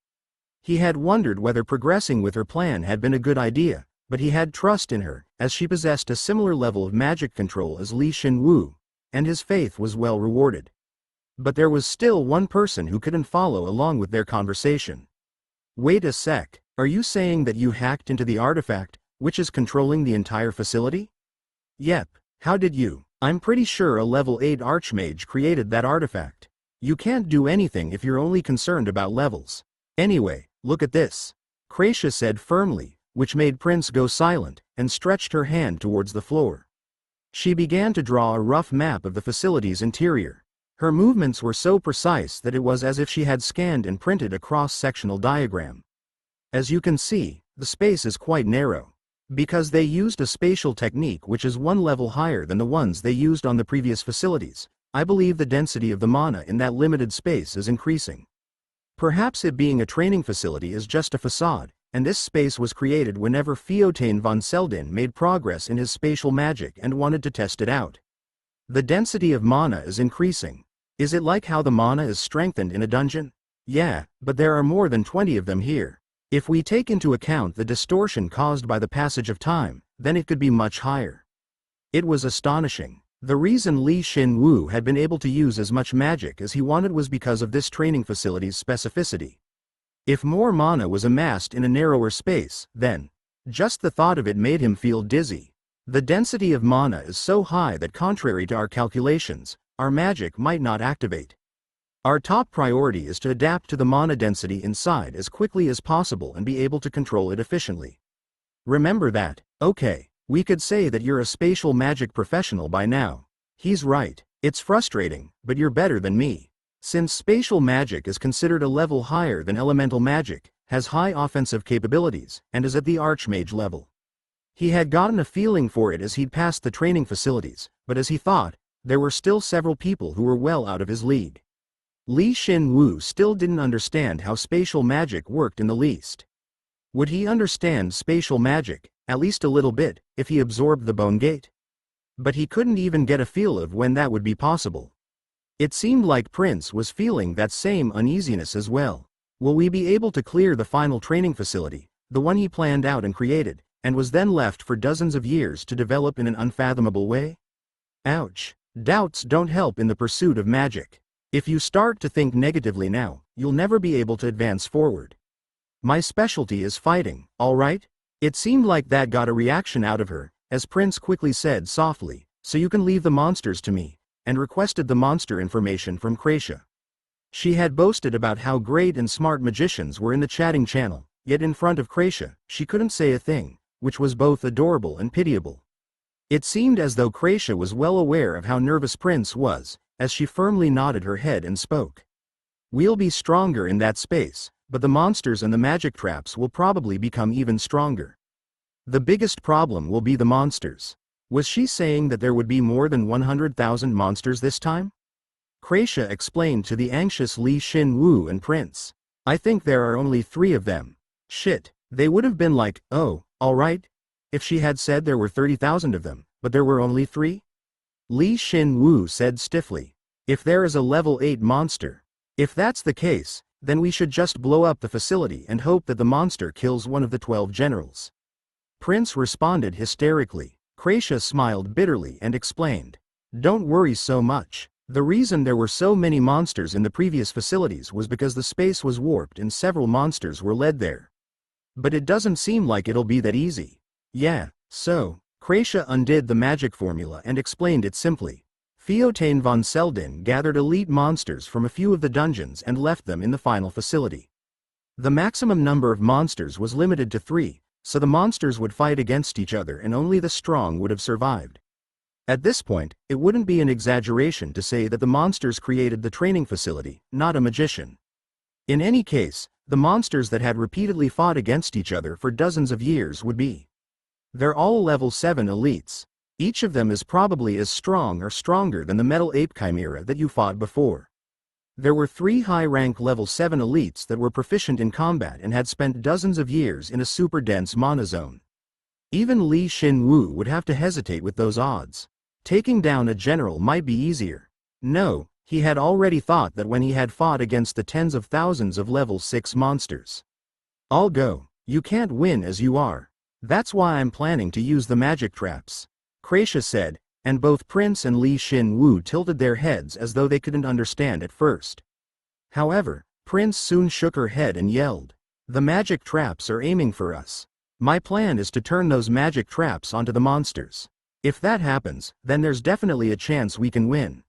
He had wondered whether progressing with her plan had been a good idea, but he had trust in her, as she possessed a similar level of magic control as Shin Woo, and his faith was well rewarded. But there was still one person who couldn't follow along with their conversation. Wait a sec, are you saying that you hacked into the artifact, which is controlling the entire facility? Yep, how did you? I'm pretty sure a level 8 archmage created that artifact. You can't do anything if you're only concerned about levels. Anyway, look at this. Kracia said firmly, which made Prince go silent, and stretched her hand towards the floor. She began to draw a rough map of the facility's interior. Her movements were so precise that it was as if she had scanned and printed a cross-sectional diagram. As you can see, the space is quite narrow. Because they used a spatial technique which is one level higher than the ones they used on the previous facilities, I believe the density of the mana in that limited space is increasing. Perhaps it being a training facility is just a facade, and this space was created whenever Theotain von Seldin made progress in his spatial magic and wanted to test it out. The density of mana is increasing. Is it like how the mana is strengthened in a dungeon? Yeah, but there are more than 20 of them here. If we take into account the distortion caused by the passage of time, then it could be much higher. It was astonishing. The reason Shin Woo had been able to use as much magic as he wanted was because of this training facility's specificity. If more mana was amassed in a narrower space, then just the thought of it made him feel dizzy. The density of mana is so high that contrary to our calculations, our magic might not activate. Our top priority is to adapt to the mana density inside as quickly as possible and be able to control it efficiently. Remember that. Okay, we could say that you're a spatial magic professional by now. He's right. It's frustrating, but you're better than me. Since spatial magic is considered a level higher than elemental magic, has high offensive capabilities, and is at the archmage level. He had gotten a feeling for it as he'd passed the training facilities, but as he thought, there were still several people who were well out of his league. Shin Woo still didn't understand how spatial magic worked in the least. Would he understand spatial magic, at least a little bit, if he absorbed the bone gate? But he couldn't even get a feel of when that would be possible. It seemed like Prince was feeling that same uneasiness as well. Will we be able to clear the final training facility, the one he planned out and created, and was then left for dozens of years to develop in an unfathomable way? Ouch. Doubts don't help in the pursuit of magic. If you start to think negatively now, you'll never be able to advance forward. My specialty is fighting, all right? It seemed like that got a reaction out of her, as Prince quickly said softly, so you can leave the monsters to me, and requested the monster information from Kracia. She had boasted about how great and smart magicians were in the chatting channel, yet in front of Kracia, she couldn't say a thing, which was both adorable and pitiable. It seemed as though Kracia was well aware of how nervous Prince was, as she firmly nodded her head and spoke. We'll be stronger in that space, but the monsters and the magic traps will probably become even stronger. The biggest problem will be the monsters. Was she saying that there would be more than 100,000 monsters this time? Kracia explained to the anxious Shin Woo and Prince. I think there are only 3 of them. Shit, they would have been like, oh, alright? If she had said there were 30,000 of them, but there were only 3? Shin Woo said stiffly. If there is a level 8 monster. If that's the case, then we should just blow up the facility and hope that the monster kills one of the 12 generals. Prince responded hysterically. Kracia smiled bitterly and explained. Don't worry so much. The reason there were so many monsters in the previous facilities was because the space was warped and several monsters were led there. But it doesn't seem like it'll be that easy. Yeah, so, Kracia undid the magic formula and explained it simply. Theotain von Seldin gathered elite monsters from a few of the dungeons and left them in the final facility. The maximum number of monsters was limited to 3, so the monsters would fight against each other and only the strong would have survived. At this point, it wouldn't be an exaggeration to say that the monsters created the training facility, not a magician. In any case, the monsters that had repeatedly fought against each other for dozens of years would be. They're all level 7 elites. Each of them is probably as strong or stronger than the metal ape chimera that you fought before. There were 3 high-rank level 7 elites that were proficient in combat and had spent dozens of years in a super-dense mana zone. Even Shin Woo would have to hesitate with those odds. Taking down a general might be easier. No, he had already thought that when he had fought against the tens of thousands of level 6 monsters. I'll go. You can't win as you are. That's why I'm planning to use the magic traps. Kracia said, and both Prince and Shin Woo tilted their heads as though they couldn't understand at first. However, Prince soon shook her head and yelled. The magic traps are aiming for us. My plan is to turn those magic traps onto the monsters. If that happens, then there's definitely a chance we can win.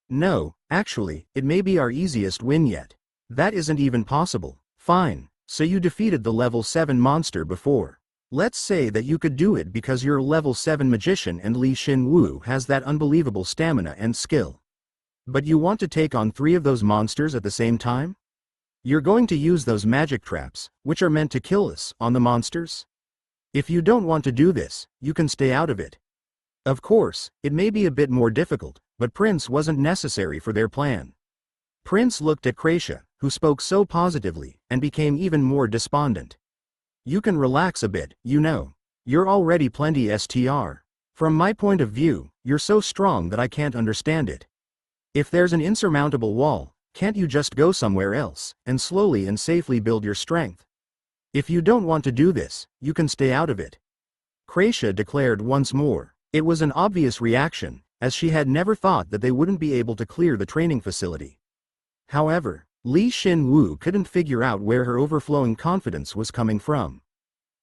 No, actually, it may be our easiest win yet. That isn't even possible. Fine, so you defeated the level 7 monster before. Let's say that you could do it because you're a level 7 magician and Shin Woo has that unbelievable stamina and skill. But you want to take on 3 of those monsters at the same time? You're going to use those magic traps, which are meant to kill us, on the monsters? If you don't want to do this, you can stay out of it. Of course, it may be a bit more difficult, but Prince wasn't necessary for their plan. Prince looked at Kracia, who spoke so positively, and became even more despondent. You can relax a bit, you know. You're already plenty STR. From my point of view, you're so strong that I can't understand it. If there's an insurmountable wall, can't you just go somewhere else, and slowly and safely build your strength? If you don't want to do this, you can stay out of it. Kracia declared once more. It was an obvious reaction, as she had never thought that they wouldn't be able to clear the training facility. However, Shin Woo couldn't figure out where her overflowing confidence was coming from.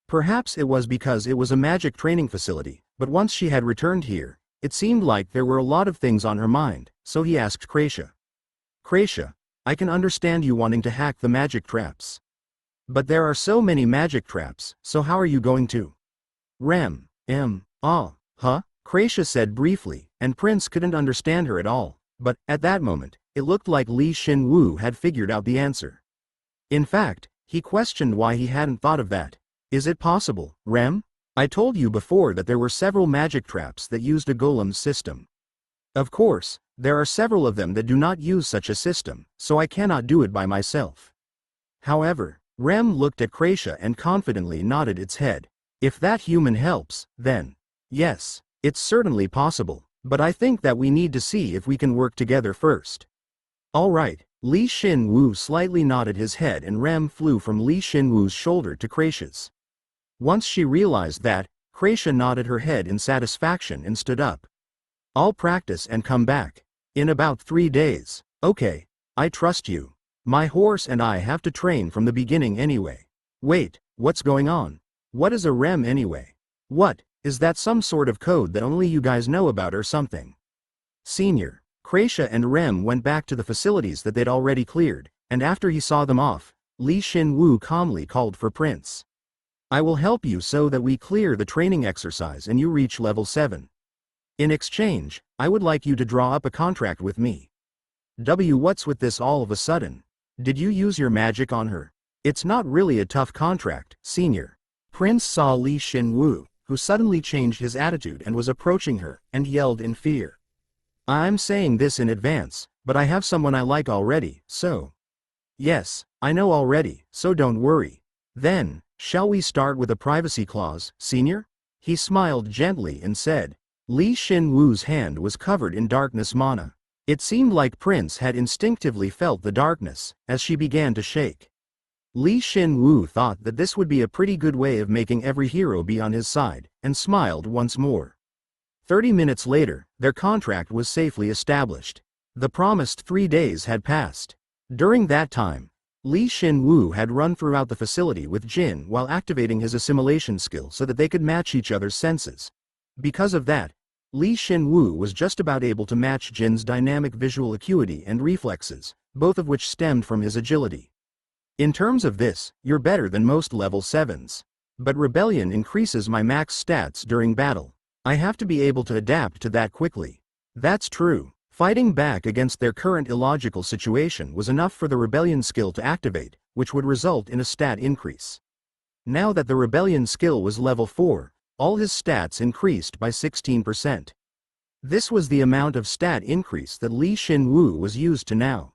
Perhaps it was because it was a magic training facility, but once she had returned here, it seemed like there were a lot of things on her mind, so he asked Kracia. Kracia, I can understand you wanting to hack the magic traps. But there are so many magic traps, so how are you going to? Huh? Kracia said briefly, and Prince couldn't understand her at all, but, at that moment, it looked like Shin Woo had figured out the answer. In fact, he questioned why he hadn't thought of that. Is it possible, Rem? I told you before that there were several magic traps that used a golem's system. Of course, there are several of them that do not use such a system, so I cannot do it by myself. However, Rem looked at Kracia and confidently nodded its head. If that human helps, then, yes, it's certainly possible, but I think that we need to see if we can work together first. All right, Shin Woo slightly nodded his head and Rem flew from Shin Woo's shoulder to Kracia's. Once she realized that, Kracia nodded her head in satisfaction and stood up. I'll practice and come back. In about 3 days. Okay, I trust you. My horse and I have to train from the beginning anyway. Wait, what's going on? What is a Rem anyway? What, is that some sort of code that only you guys know about or something? Senior, Kracia and Rem went back to the facilities that they'd already cleared, and after he saw them off, Shin Woo calmly called for Prince. I will help you so that we clear the training exercise and you reach level 7. In exchange, I would like you to draw up a contract with me. What's with this all of a sudden? Did you use your magic on her? It's not really a tough contract, Senior. Prince saw Shin Woo, who suddenly changed his attitude and was approaching her, and yelled in fear. I'm saying this in advance, but I have someone I like already, so. Yes, I know already, so don't worry. Then, shall we start with a privacy clause, Senior? He smiled gently and said. Shin Woo's hand was covered in darkness mana. It seemed like Prince had instinctively felt the darkness, as she began to shake. Shin Woo thought that this would be a pretty good way of making every hero be on his side, and smiled once more. 30 minutes later, their contract was safely established. The promised 3 days had passed. During that time, Shin Woo had run throughout the facility with Jin while activating his assimilation skill so that they could match each other's senses. Because of that, Shin Woo was just about able to match Jin's dynamic visual acuity and reflexes, both of which stemmed from his agility. In terms of this, you're better than most level 7s. But Rebellion increases my max stats during battle. I have to be able to adapt to that quickly. That's true. Fighting back against their current illogical situation was enough for the Rebellion skill to activate, which would result in a stat increase. Now that the Rebellion skill was level 4, all his stats increased by 16%. This was the amount of stat increase that Shin Woo was used to now.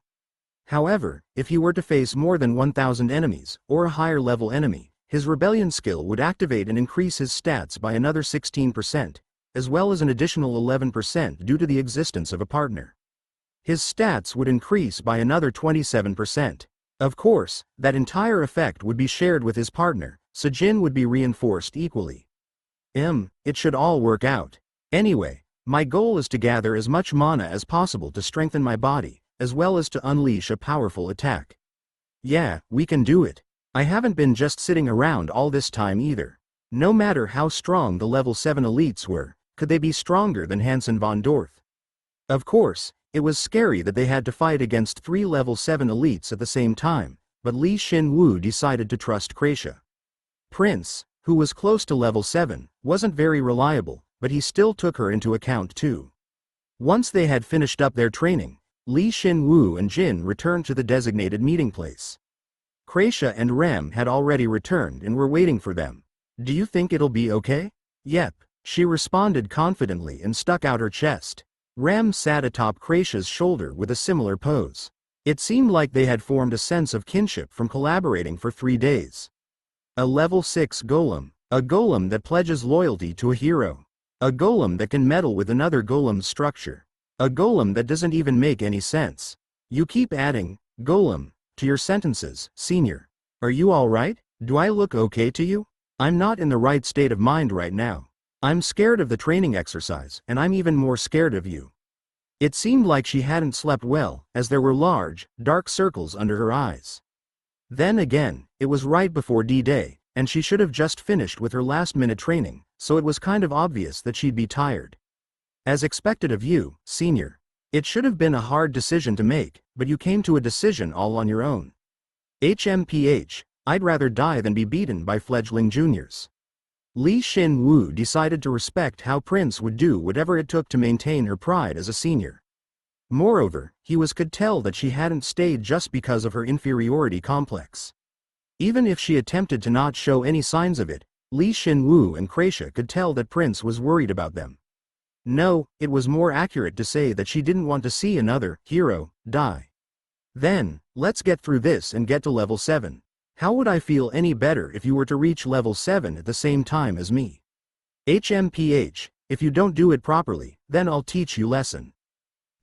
However, if he were to face more than 1,000 enemies, or a higher level enemy, his Rebellion skill would activate and increase his stats by another 16%, as well as an additional 11% due to the existence of a partner. His stats would increase by another 27%. Of course, that entire effect would be shared with his partner, so Jin would be reinforced equally. It should all work out. Anyway, my goal is to gather as much mana as possible to strengthen my body, as well as to unleash a powerful attack. Yeah, we can do it. I haven't been just sitting around all this time either. No matter how strong the level 7 elites were, could they be stronger than Hansen von Dorth? Of course, it was scary that they had to fight against 3 level 7 elites at the same time, but Shin Woo decided to trust Kracia. Prince, who was close to level 7, wasn't very reliable, but he still took her into account too. Once they had finished up their training, Shin Woo and Jin returned to the designated meeting place. Kracia and Rem had already returned and were waiting for them. Do you think it'll be okay? Yep, she responded confidently and stuck out her chest. Rem sat atop Kraisha's shoulder with a similar pose. It seemed like they had formed a sense of kinship from collaborating for 3 days. A level 6 golem. A golem that pledges loyalty to a hero. A golem that can meddle with another golem's structure. A golem that doesn't even make any sense. You keep adding, golem, to your sentences, senior. Are you alright? Do I look okay to you? I'm not in the right state of mind right now. I'm scared of the training exercise, and I'm even more scared of you. It seemed like she hadn't slept well, as there were large, dark circles under her eyes. Then again, it was right before D-Day, and she should have just finished with her last-minute training, so it was kind of obvious that she'd be tired. As expected of you, senior. It should have been a hard decision to make, but you came to a decision all on your own. HMPH, I'd rather die than be beaten by fledgling juniors. Shin Woo decided to respect how Prince would do whatever it took to maintain her pride as a senior. Moreover, could tell that she hadn't stayed just because of her inferiority complex. Even if she attempted to not show any signs of it, Shin Woo and Kraisha could tell that Prince was worried about them. No, it was more accurate to say that she didn't want to see another hero die. Then, let's get through this and get to level 7. How would I feel any better if you were to reach level 7 at the same time as me? HMPH, if you don't do it properly, then I'll teach you lesson.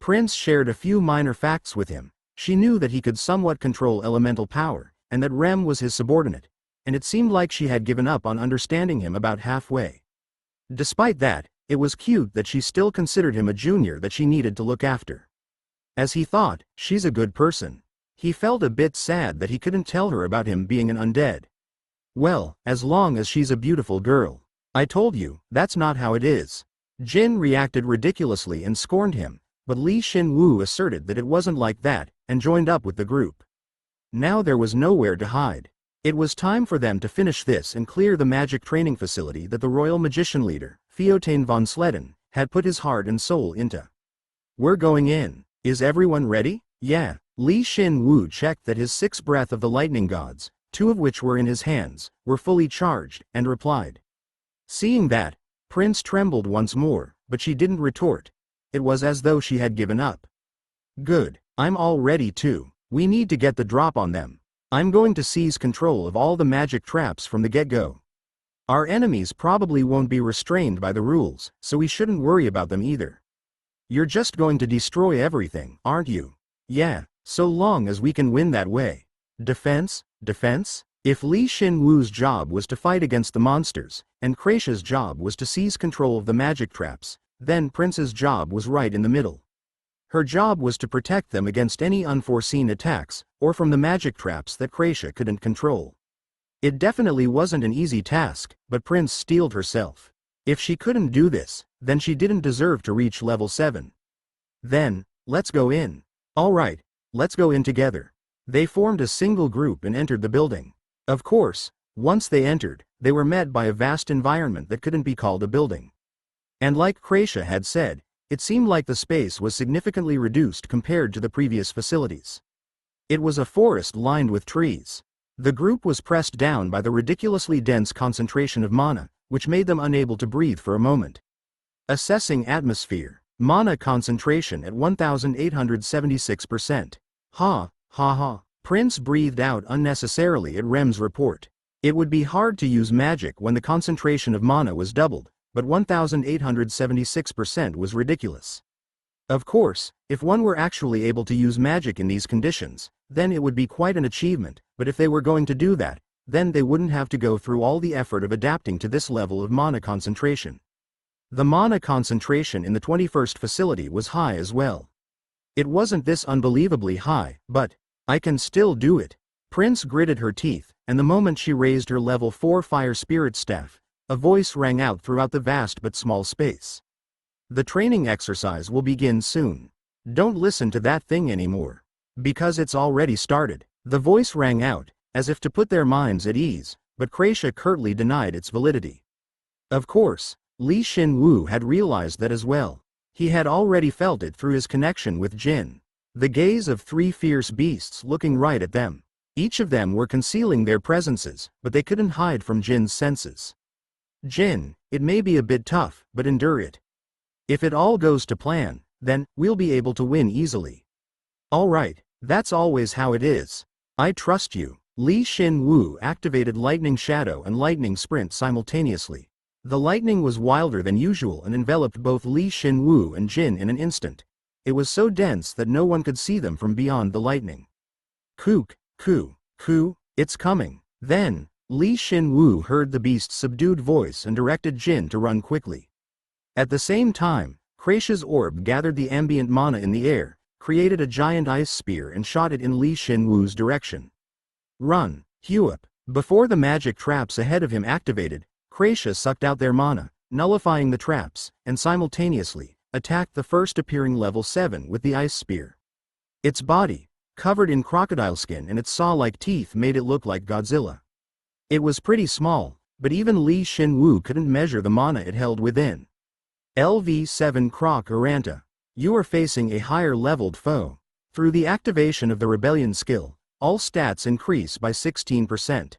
Prince shared a few minor facts with him. She knew that he could somewhat control elemental power, and that Rem was his subordinate, and it seemed like she had given up on understanding him about halfway. Despite that, it was cute that she still considered him a junior that she needed to look after. As he thought, she's a good person. He felt a bit sad that he couldn't tell her about him being an undead. Well, as long as she's a beautiful girl. I told you, that's not how it is. Jin reacted ridiculously and scorned him, but Shin Woo asserted that it wasn't like that, and joined up with the group. Now there was nowhere to hide. It was time for them to finish this and clear the magic training facility that the royal magician leader, Theotain von Sleden, had put his heart and soul into. We're going in. Is everyone ready? Yeah. Shin Woo checked that his 6 breath of the lightning gods, 2 of which were in his hands, were fully charged, and replied. Seeing that, Prince trembled once more, but she didn't retort. It was as though she had given up. Good. I'm all ready too. We need to get the drop on them. I'm going to seize control of all the magic traps from the get-go. Our enemies probably won't be restrained by the rules, so we shouldn't worry about them either. You're just going to destroy everything, aren't you? Yeah, so long as we can win that way. Defense? Defense? If Shin Woo's job was to fight against the monsters, and Kraisha's job was to seize control of the magic traps, then Prince's job was right in the middle. Her job was to protect them against any unforeseen attacks, or from the magic traps that Kraisha couldn't control. It definitely wasn't an easy task, but Prince steeled herself. If she couldn't do this, then she didn't deserve to reach level 7. Then, let's go in. Alright, let's go in together. They formed a single group and entered the building. Of course, once they entered, they were met by a vast environment that couldn't be called a building. And like Kraisha had said, it seemed like the space was significantly reduced compared to the previous facilities. It was a forest lined with trees. The group was pressed down by the ridiculously dense concentration of mana, which made them unable to breathe for a moment. Assessing atmosphere. Mana concentration at 1876%. Ha, ha ha. Prince breathed out unnecessarily at Rem's report. It would be hard to use magic when the concentration of mana was doubled, but 1876% was ridiculous. Of course, if one were actually able to use magic in these conditions, then it would be quite an achievement, but if they were going to do that, then they wouldn't have to go through all the effort of adapting to this level of mana concentration. The mana concentration in the 21st facility was high as well. It wasn't this unbelievably high, but, I can still do it. Prince gritted her teeth, and the moment she raised her level 4 fire spirit staff, a voice rang out throughout the vast but small space. The training exercise will begin soon. Don't listen to that thing anymore. Because it's already started. The voice rang out, as if to put their minds at ease, but Kraisha curtly denied its validity. Of course, Shin Woo had realized that as well. He had already felt it through his connection with Jin. The gaze of 3 fierce beasts looking right at them. Each of them were concealing their presences, but they couldn't hide from Jin's senses. Jin, it may be a bit tough, but endure it. If it all goes to plan, then we'll be able to win easily. Alright, that's always how it is. I trust you. Shin Woo activated Lightning Shadow and Lightning Sprint simultaneously. The lightning was wilder than usual and enveloped both Shin Woo and Jin in an instant. It was so dense that no one could see them from beyond the lightning. Kook, koo, koo, it's coming. Then, Shin Woo heard the beast's subdued voice and directed Jin to run quickly. At the same time, Kraisha's orb gathered the ambient mana in the air, created a giant ice spear and shot it in Shin Woo's direction. Run, Huop. Before the magic traps ahead of him activated, Kraisha sucked out their mana, nullifying the traps, and simultaneously, attacked the first appearing level 7 with the ice spear. Its body, covered in crocodile skin and its saw-like teeth made it look like Godzilla. It was pretty small, but even Shin Woo couldn't measure the mana it held within. LV7 Croc Aranta. You are facing a higher-leveled foe. Through the activation of the Rebellion skill, all stats increase by 16%.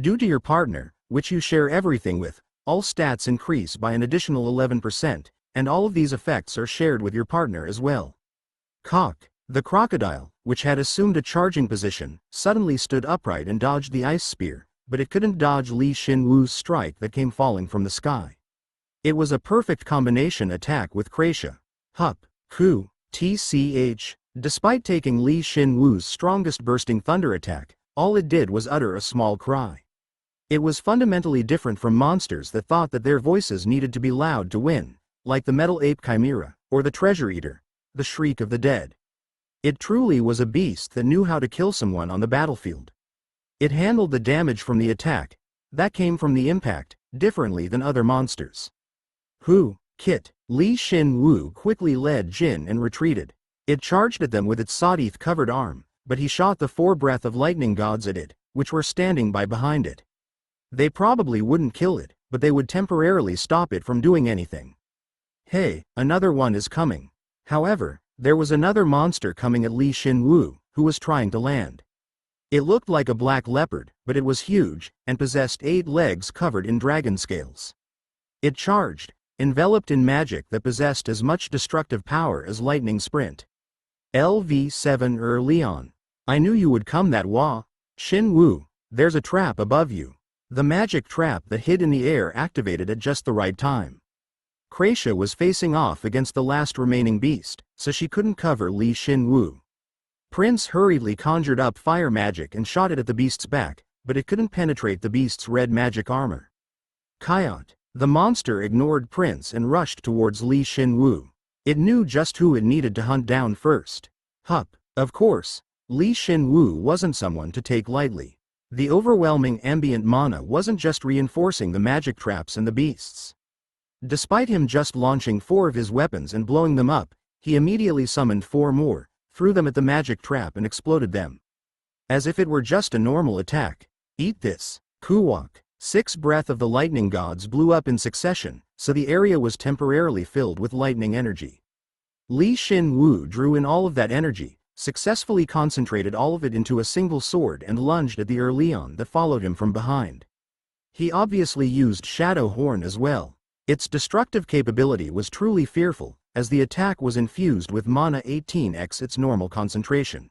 Due to your partner, which you share everything with, all stats increase by an additional 11%, and all of these effects are shared with your partner as well. Cock. The crocodile, which had assumed a charging position, suddenly stood upright and dodged the ice spear, but it couldn't dodge Shin Woo's strike that came falling from the sky. It was a perfect combination attack with Kraisha. Hup, Ku, TCH. Despite taking Shin Woo's strongest bursting thunder attack, all it did was utter a small cry. It was fundamentally different from monsters that thought that their voices needed to be loud to win, like the Metal Ape Chimera, or the Treasure Eater, the Shriek of the Dead. It truly was a beast that knew how to kill someone on the battlefield. It handled the damage from the attack, that came from the impact, differently than other monsters. Hu, Kit. Shin Woo quickly led Jin and retreated. It charged at them with its sawteeth-covered arm, but he shot the 4 breath of lightning gods at it, which were standing by behind it. They probably wouldn't kill it, but they would temporarily stop it from doing anything. Hey, another one is coming. However, there was another monster coming at Shin Woo, who was trying to land. It looked like a black leopard, but it was huge, and possessed 8 legs covered in dragon scales. It charged, enveloped in magic that possessed as much destructive power as lightning sprint. LV7 Leon. I knew you would come that wa. Shin Woo, there's a trap above you. The magic trap that hid in the air activated at just the right time. Kraisha was facing off against the last remaining beast, so she couldn't cover Shin Woo. Prince hurriedly conjured up fire magic and shot it at the beast's back, but it couldn't penetrate the beast's red magic armor. Coyote. The monster ignored Prince and rushed towards Shin Woo. It knew just who it needed to hunt down first. Hup. Of course, Shin Woo wasn't someone to take lightly. The overwhelming ambient mana wasn't just reinforcing the magic traps and the beasts. Despite him just launching 4 of his weapons and blowing them up, he immediately summoned 4 more, threw them at the magic trap and exploded them. As if it were just a normal attack. Eat this. Kuwak. 6 breath of the lightning gods blew up in succession, so the area was temporarily filled with lightning energy. Shin Woo drew in all of that energy, successfully concentrated all of it into a single sword and lunged at the Leon that followed him from behind. He obviously used Shadow Horn as well. Its destructive capability was truly fearful, as the attack was infused with mana 18x its normal concentration.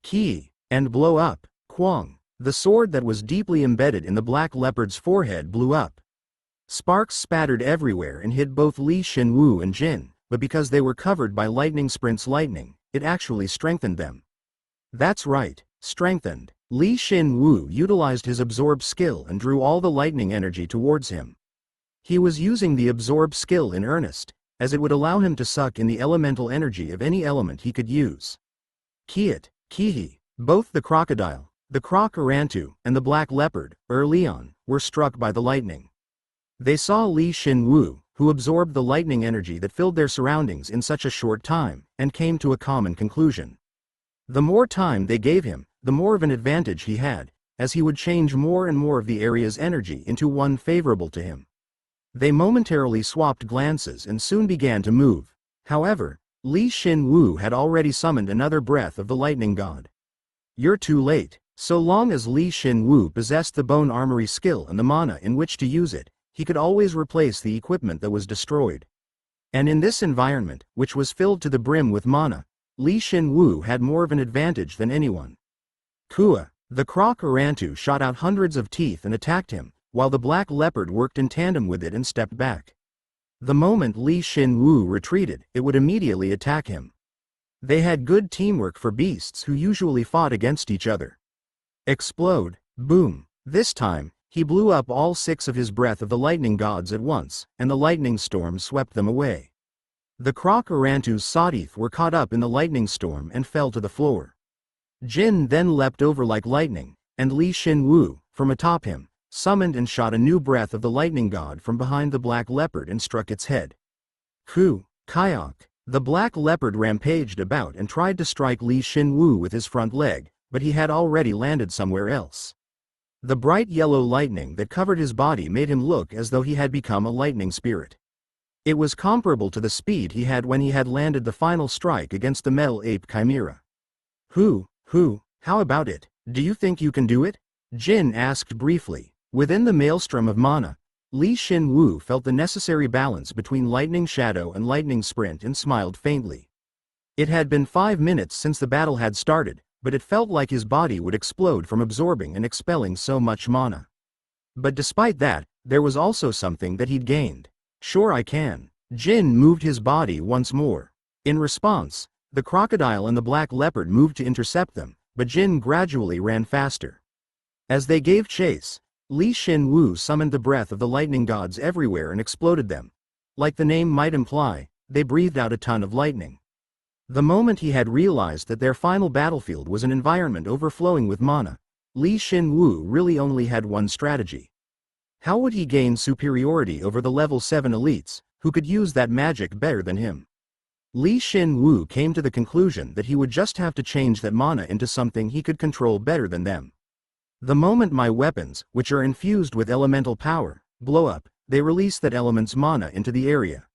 Ki, and blow up, Kwang. The sword that was deeply embedded in the black leopard's forehead blew up. Sparks spattered everywhere and hit both Shin Woo and Jin, but because they were covered by Lightning Sprint's lightning, it actually strengthened them. That's right, strengthened. Shin Woo utilized his absorb skill and drew all the lightning energy towards him. He was using the absorb skill in earnest, as it would allow him to suck in the elemental energy of any element he could use. Kiat, Kihi, both the crocodile, the Croc Arantu, and the black leopard, Leon, were struck by the lightning. They saw Shin Woo, who absorbed the lightning energy that filled their surroundings in such a short time, and came to a common conclusion. The more time they gave him, the more of an advantage he had, as he would change more and more of the area's energy into one favorable to him. They momentarily swapped glances and soon began to move. However, Shin Woo had already summoned another breath of the lightning god. You're too late. So long as Shin Woo possessed the bone armory skill and the mana in which to use it, he could always replace the equipment that was destroyed. And in this environment, which was filled to the brim with mana, Shin Woo had more of an advantage than anyone. Kua, the croc Orantu, shot out hundreds of teeth and attacked him, while the black leopard worked in tandem with it and stepped back. The moment Shin Woo retreated, it would immediately attack him. They had good teamwork for beasts who usually fought against each other. Explode, boom. This time, he blew up all 6 of his breath of the lightning gods at once, and the lightning storm swept them away. The croc Orantu's sawteeth were caught up in the lightning storm and fell to the floor. Jin then leapt over like lightning, and Shin Woo, from atop him, summoned and shot a new breath of the lightning god from behind the black leopard and struck its head. Ku, Kyok. The black leopard rampaged about and tried to strike Shin Woo with his front leg, but he had already landed somewhere else. The bright yellow lightning that covered his body made him look as though he had become a lightning spirit. It was comparable to the speed he had when he had landed the final strike against the metal ape chimera. How about it? Do you think you can do it? Jin asked briefly. Within the maelstrom of mana, Shin Woo felt the necessary balance between lightning shadow and lightning sprint and smiled faintly. It had been 5 minutes since the battle had started, but it felt like his body would explode from absorbing and expelling so much mana. But despite that, there was also something that he'd gained. Sure I can. Jin moved his body once more. In response, the crocodile and the black leopard moved to intercept them, but Jin gradually ran faster. As they gave chase, Shin Woo summoned the breath of the lightning gods everywhere and exploded them. Like the name might imply, they breathed out a ton of lightning. The moment he had realized that their final battlefield was an environment overflowing with mana, Shin Woo really only had one strategy. How would he gain superiority over the level 7 elites, who could use that magic better than him? Shin Woo came to the conclusion that he would just have to change that mana into something he could control better than them. The moment my weapons, which are infused with elemental power, blow up, they release that element's mana into the area.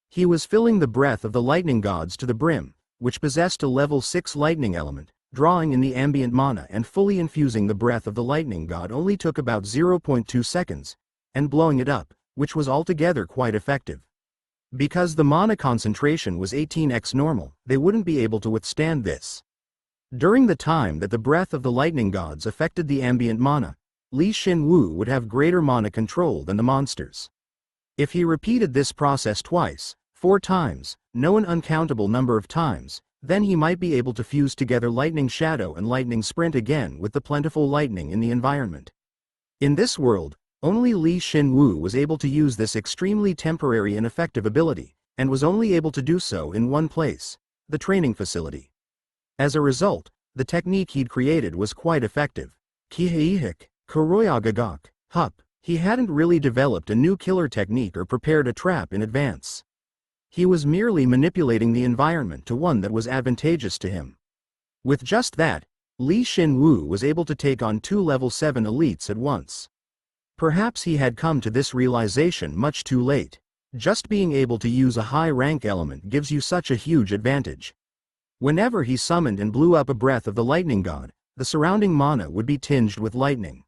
He was filling the breath of the lightning gods to the brim, which possessed a level 6 lightning element, drawing in the ambient mana and fully infusing the breath of the lightning god only took about 0.2 seconds, and blowing it up, which was altogether quite effective. Because the mana concentration was 18x normal, they wouldn't be able to withstand this. During the time that the breath of the lightning gods affected the ambient mana, Shin Woo would have greater mana control than the monsters. If he repeated this process twice, 4 times, no an uncountable number of times, then he might be able to fuse together lightning shadow and lightning sprint again with the plentiful lightning in the environment. In this world, only Shin Woo was able to use this extremely temporary and effective ability, and was only able to do so in one place, the training facility. As a result, the technique he'd created was quite effective. Kihihik, Kuroyagagak, Hup, he hadn't really developed a new killer technique or prepared a trap in advance. He was merely manipulating the environment to one that was advantageous to him. With just that, Shin Woo was able to take on 2 level 7 elites at once. Perhaps he had come to this realization much too late. Just being able to use a high-rank element gives you such a huge advantage. Whenever he summoned and blew up a breath of the lightning god, the surrounding mana would be tinged with lightning.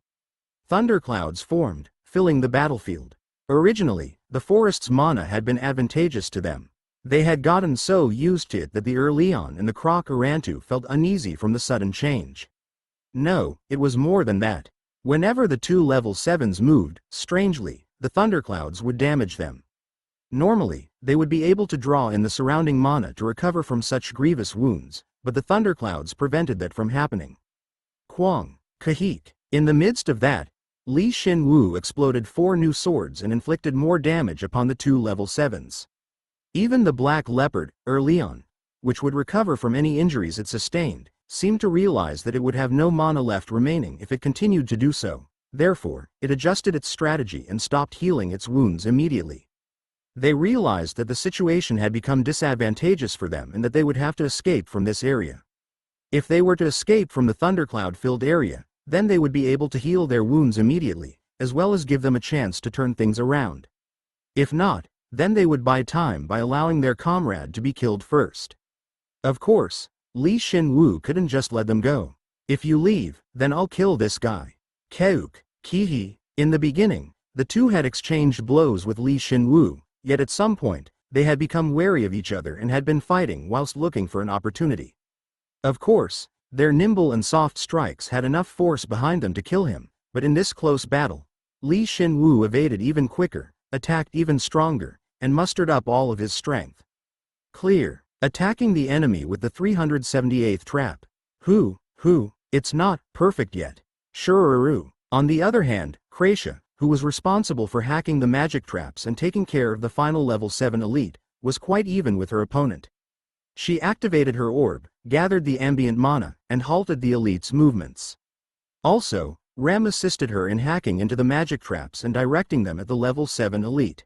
Thunderclouds formed, filling the battlefield. Originally, the forest's mana had been advantageous to them. They had gotten so used to it that the earthling and the croc Orantu felt uneasy from the sudden change. No, it was more than that. Whenever the 2 level 7s moved, strangely, the thunderclouds would damage them. Normally, they would be able to draw in the surrounding mana to recover from such grievous wounds, but the thunderclouds prevented that from happening. Kwang, Kahik. In the midst of that, Shin Woo exploded 4 new swords and inflicted more damage upon the 2 level 7s. Even the black leopard, earthling, which would recover from any injuries it sustained, seemed to realize that it would have no mana left remaining if it continued to do so. Therefore, it adjusted its strategy and stopped healing its wounds immediately. They realized that the situation had become disadvantageous for them and that they would have to escape from this area. If they were to escape from the thundercloud-filled area, then they would be able to heal their wounds immediately, as well as give them a chance to turn things around. If not, then they would buy time by allowing their comrade to be killed first. Of course, Shin Woo couldn't just let them go. If you leave, then I'll kill this guy. Keuk, Kihi. In the beginning, the two had exchanged blows with Shin Woo, yet at some point, They had become wary of each other and had been fighting whilst looking for an opportunity. Of course, their nimble and soft strikes had enough force behind them to kill him, but in this close battle, Shin Woo evaded even quicker, attacked even stronger, and mustered up all of his strength. Clear, attacking the enemy with the 378th trap. It's not perfect yet. Sure. On the other hand, Kracia, who was responsible for hacking the magic traps and taking care of the final level 7 elite, was quite even with her opponent. She activated her orb, gathered the ambient mana, and halted the elite's movements. Also, Rem assisted her in hacking into the magic traps and directing them at the level 7 elite.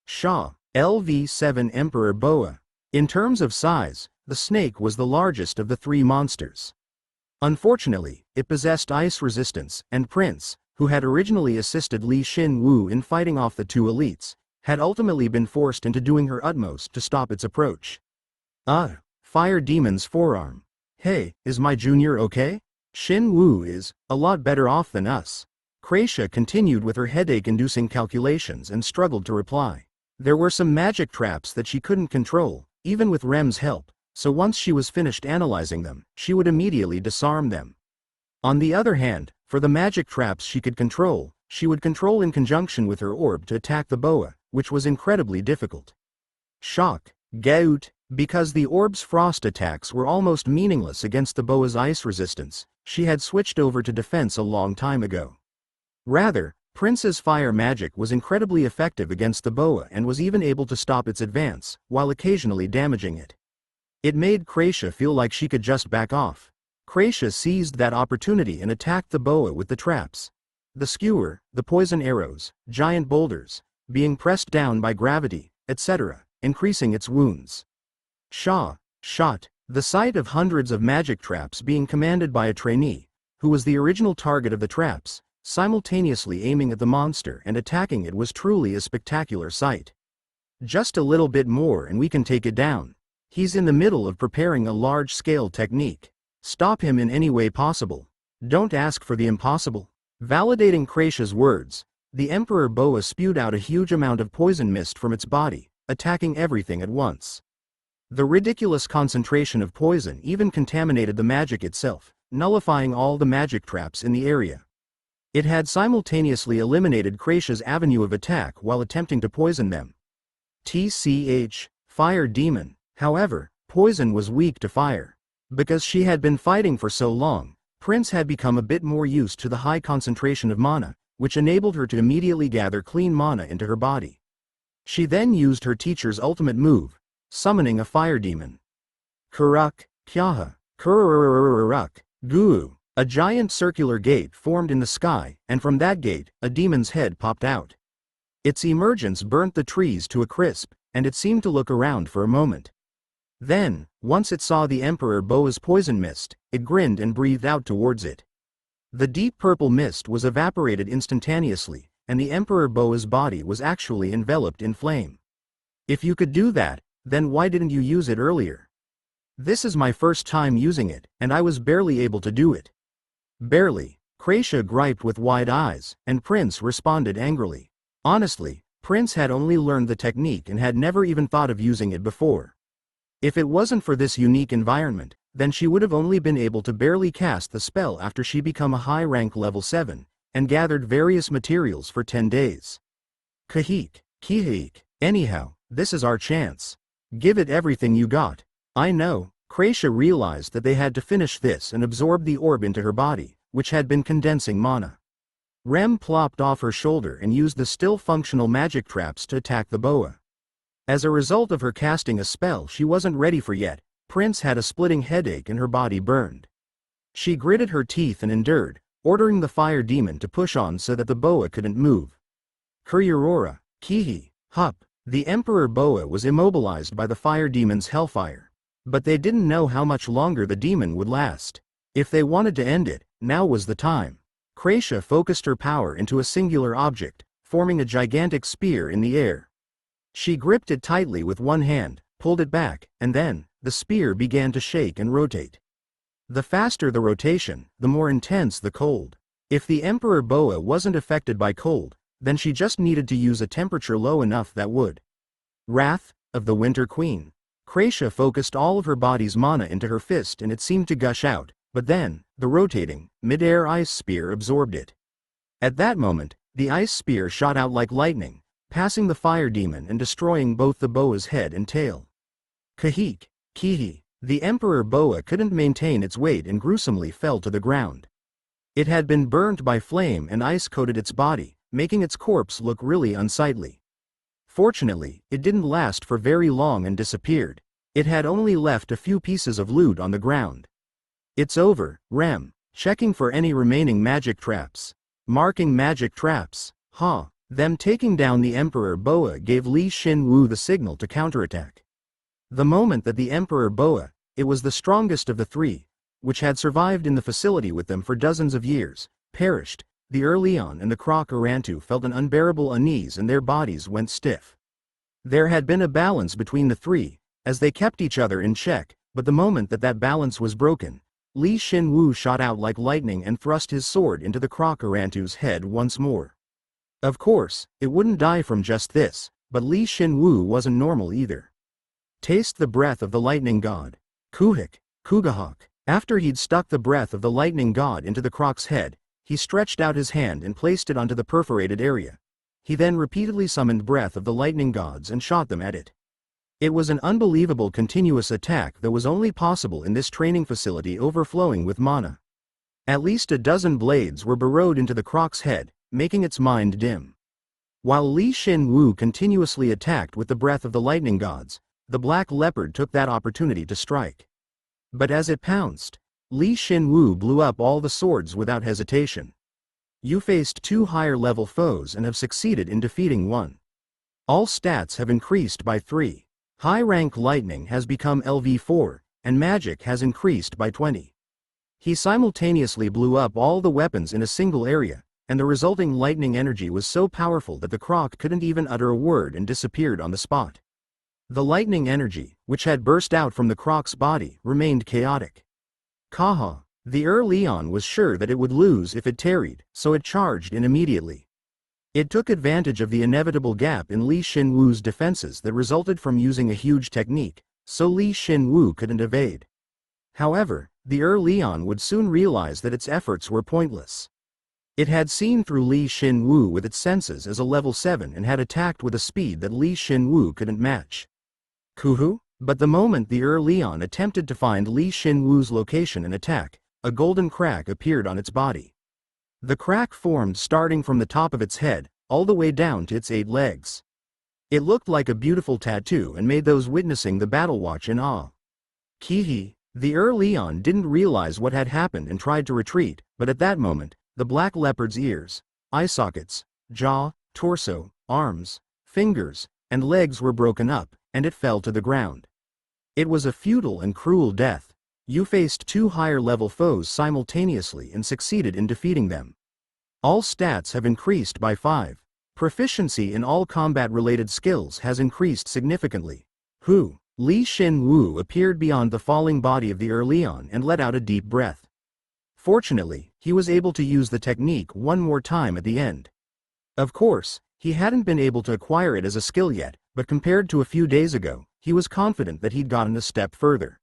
Sha, LV7 Emperor Boa. In terms of size, the snake was the largest of the three monsters. Unfortunately, it possessed ice resistance, and Prince, who had originally assisted Shin Woo in fighting off the two elites, had ultimately been forced into doing her utmost to stop its approach. Fire Demon's forearm. Hey, is my junior okay? Shin Woo is a lot better off than us. Kracia continued with her headache-inducing calculations and struggled to reply. There were some magic traps that she couldn't control, even with Rem's help, so once she was finished analyzing them, she would immediately disarm them. On the other hand, for the magic traps she could control, she would control in conjunction with her orb to attack the boa, which was incredibly difficult. Shock, Gaut, because the orb's frost attacks were almost meaningless against the boa's ice resistance, she had switched over to defense a long time ago. Rather, Prince's fire magic was incredibly effective against the boa and was even able to stop its advance, while occasionally damaging it. It made Kracia feel like she could just back off. Kracia seized that opportunity and attacked the boa with the traps. The skewer, the poison arrows, giant boulders, being pressed down by gravity, etc., increasing its wounds. Shot, the sight of hundreds of magic traps being commanded by a trainee, who was the original target of the traps, simultaneously aiming at the monster and attacking it was truly a spectacular sight. Just a little bit more and we can take it down. He's in the middle of preparing a large-scale technique. Stop him in any way possible. Don't ask for the impossible. Validating Kracia's words, the Emperor Boa spewed out a huge amount of poison mist from its body, attacking everything at once. The ridiculous concentration of poison even contaminated the magic itself, nullifying all the magic traps in the area. It had simultaneously eliminated Kracia's avenue of attack while attempting to poison them. Fire Demon. However, poison was weak to fire. Because she had been fighting for so long, Prince had become a bit more used to the high concentration of mana, which enabled her to immediately gather clean mana into her body. She then used her teacher's ultimate move, summoning a fire demon. Kuruk, Kyaha, Kurururururuk, Guu. A giant circular gate formed in the sky, and from that gate, a demon's head popped out. Its emergence burnt the trees to a crisp, and it seemed to look around for a moment. Then, once it saw the Emperor Boa's poison mist, it grinned and breathed out towards it. The deep purple mist was evaporated instantaneously, and the Emperor Boa's body was actually enveloped in flame. If you could do that, then why didn't you use it earlier? This is my first time using it, and I was barely able to do it. Barely, Kracia griped with wide eyes, and Prince responded angrily. Honestly, Prince had only learned the technique and had never even thought of using it before. If it wasn't for this unique environment, then she would have only been able to barely cast the spell after she become a high rank level 7, and gathered various materials for 10 days. Kihik. Anyhow, this is our chance. Give it everything you got. I know. Kracia realized that they had to finish this and absorb the orb into her body, which had been condensing mana. Rem plopped off her shoulder and used the still functional magic traps to attack the boa. As a result of her casting a spell she wasn't ready for yet, Prince had a splitting headache and her body burned. She gritted her teeth and endured, ordering the fire demon to push on so that the boa couldn't move. Kuryurora, Kihi, Hup. The Emperor Boa was immobilized by the fire demon's hellfire. But they didn't know how much longer the demon would last. If they wanted to end it, now was the time. Kracia focused her power into a singular object, forming a gigantic spear in the air. She gripped it tightly with one hand, pulled it back, and then, the spear began to shake and rotate. The faster the rotation, the more intense the cold. If the Emperor Boa wasn't affected by cold, then she just needed to use a temperature low enough that would. Wrath, of the Winter Queen. Kracia focused all of her body's mana into her fist and it seemed to gush out, but then, the rotating, mid-air ice spear absorbed it. At that moment, the ice spear shot out like lightning, passing the fire demon and destroying both the boa's head and tail. Kahik, Kihi, the Emperor boa couldn't maintain its weight and gruesomely fell to the ground. It had been burnt by flame and ice coated its body, making its corpse look really unsightly. Fortunately, it didn't last for very long and disappeared. It had only left a few pieces of loot on the ground. It's over, Rem. Checking for any remaining magic traps. Marking magic traps. Them taking down the Emperor boa gave Shin Woo the signal to counterattack. The moment that the Emperor boa, it was the strongest of the three, which had survived in the facility with them for dozens of years, perished, the Earthling and the Croc Orantu felt an unbearable unease and their bodies went stiff. There had been a balance between the three, as they kept each other in check, but the moment that that balance was broken, Shin Woo shot out like lightning and thrust his sword into the Croc Orantu's head once more. Of course, it wouldn't die from just this, but Shin Woo wasn't normal either. Taste the breath of the lightning god. Kuhik, Kugahak. After he'd stuck the breath of the lightning god into the Croc's head, he stretched out his hand and placed it onto the perforated area. He then repeatedly summoned breath of the lightning gods and shot them at it. It was an unbelievable continuous attack that was only possible in this training facility overflowing with mana. At least a dozen blades were burrowed into the Croc's head, making its mind dim. While Shin Woo continuously attacked with the breath of the lightning gods, the black leopard took that opportunity to strike. But as it pounced, Shin Woo blew up all the swords without hesitation. You faced two higher-level foes and have succeeded in defeating one. All stats have increased by 3. High-rank lightning has become LV4, and magic has increased by 20. He simultaneously blew up all the weapons in a single area, and the resulting lightning energy was so powerful that the Croc couldn't even utter a word and disappeared on the spot. The lightning energy, which had burst out from the Croc's body, remained chaotic. Kaha, the Earthling was sure that it would lose if it tarried, so it charged in immediately. It took advantage of the inevitable gap in Shin Woo's defenses that resulted from using a huge technique, so Shin Woo couldn't evade. However, the Earthling would soon realize that its efforts were pointless. It had seen through Shin Woo with its senses as a level 7 and had attacked with a speed that Shin Woo couldn't match. Kuhu? But the moment the Earthling attempted to find Shin Woo's location and attack, a golden crack appeared on its body. The crack formed starting from the top of its head, all the way down to its 8 legs. It looked like a beautiful tattoo and made those witnessing the battle watch in awe. Kihi, the Earthling didn't realize what had happened and tried to retreat, but at that moment, the black leopard's ears, eye sockets, jaw, torso, arms, fingers, and legs were broken up, and it fell to the ground. It was a futile and cruel death. You faced 2 higher-level foes simultaneously and succeeded in defeating them. All stats have increased by 5. Proficiency in all combat-related skills has increased significantly. Shin Woo appeared beyond the falling body of the Earthling and let out a deep breath. Fortunately, he was able to use the technique one more time at the end. Of course, he hadn't been able to acquire it as a skill yet, but compared to a few days ago, he was confident that he'd gotten a step further.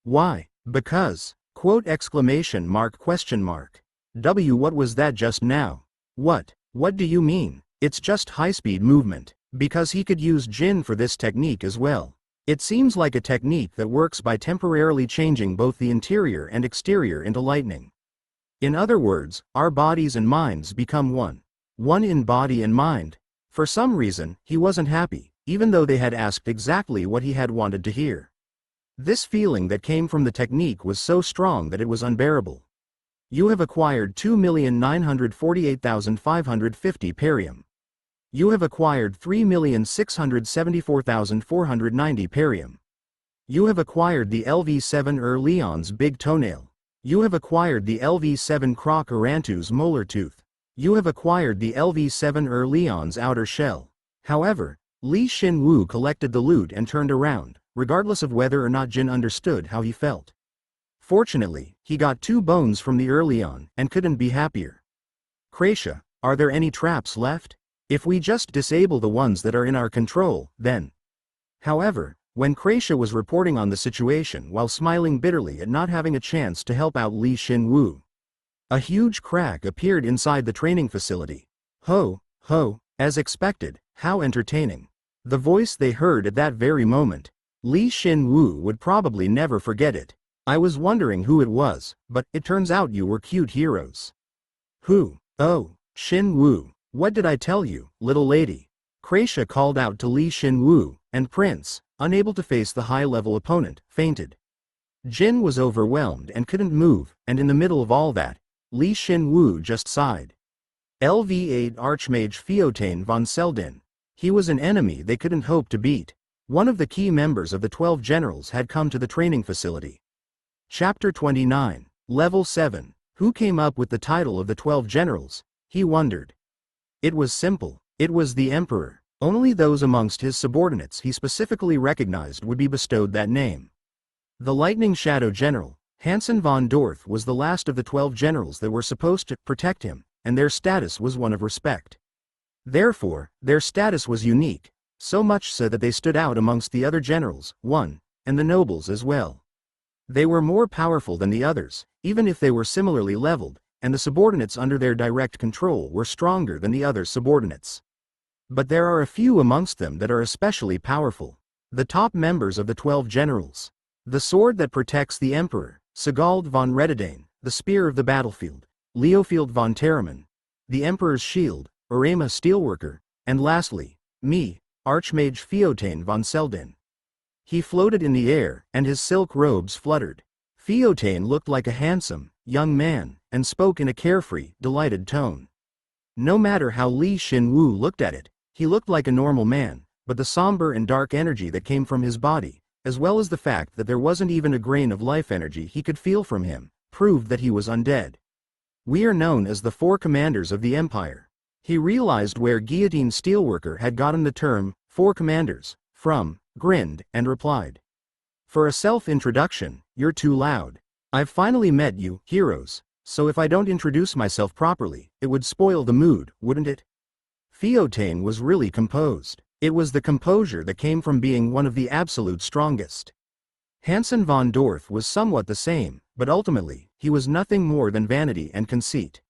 Why? Because, quote exclamation mark question mark. What was that just now? What do you mean? It's just high-speed movement, because he could use Jin for this technique as well. It seems like a technique that works by temporarily changing both the interior and exterior into lightning. In other words, our bodies and minds become one. One in body and mind. For some reason, he wasn't happy, even though they had asked exactly what he had wanted to hear. This feeling that came from the technique was so strong that it was unbearable. You have acquired 2,948,550 perium. You have acquired 3,674,490 perium. You have acquired the LV7 Earthling's big toenail. You have acquired the LV7 Croc Orantu's molar tooth. You have acquired the LV7 Earthling's outer shell. However, Shin Woo collected the loot and turned around, regardless of whether or not Jin understood how he felt. Fortunately, he got 2 bones from the Earthling and couldn't be happier. Kracia, are there any traps left? If we just disable the ones that are in our control, then However, when Kracia was reporting on the situation while smiling bitterly at not having a chance to help out Shin Woo, a huge crack appeared inside the training facility. Ho, ho, as expected, how entertaining. The voice they heard at that very moment. Shin Woo would probably never forget it. I was wondering who it was, but it turns out you were cute heroes. Who? Oh, Shin Woo. What did I tell you, little lady? Kracia called out to Shin Woo, and Prince, unable to face the high-level opponent, fainted. Jin was overwhelmed and couldn't move, and in the middle of all that, Shin Woo just sighed. LV8 Archmage Feotane von Seldin. He was an enemy they couldn't hope to beat. One of the key members of the 12 generals had come to the training facility. Chapter 29, Level 7. Who came up with the title of the 12 generals? He wondered. It was simple. It was the Emperor. Only those amongst his subordinates he specifically recognized would be bestowed that name. The Lightning Shadow General, Hansen von Dorth, was the last of the 12 generals that were supposed to protect him, and their status was one of respect. Therefore, their status was unique, so much so that they stood out amongst the other generals, and the nobles as well. They were more powerful than the others, even if they were similarly leveled, and the subordinates under their direct control were stronger than the other subordinates. But there are a few amongst them that are especially powerful. The top members of the 12 generals. The sword that protects the Emperor, Sigald von Rededane, the spear of the battlefield, Leofield von Terraman, the Emperor's shield, Urema Steelworker, and lastly, me, Archmage Feotane von Seldin. He floated in the air, and his silk robes fluttered. Feotane looked like a handsome, young man, and spoke in a carefree, delighted tone. No matter how Shin Woo looked at it, he looked like a normal man, but the somber and dark energy that came from his body, as well as the fact that there wasn't even a grain of life energy he could feel from him, proved that he was undead. We are known as the 4 commanders of the Empire. He realized where Guillotine Steelworker had gotten the term, 4 commanders, from, grinned, and replied. For a self-introduction, you're too loud. I've finally met you, heroes, so if I don't introduce myself properly, it would spoil the mood, wouldn't it? Feotane was really composed. It was the composure that came from being one of the absolute strongest. Hansen von Dorth was somewhat the same, but ultimately, he was nothing more than vanity and conceit.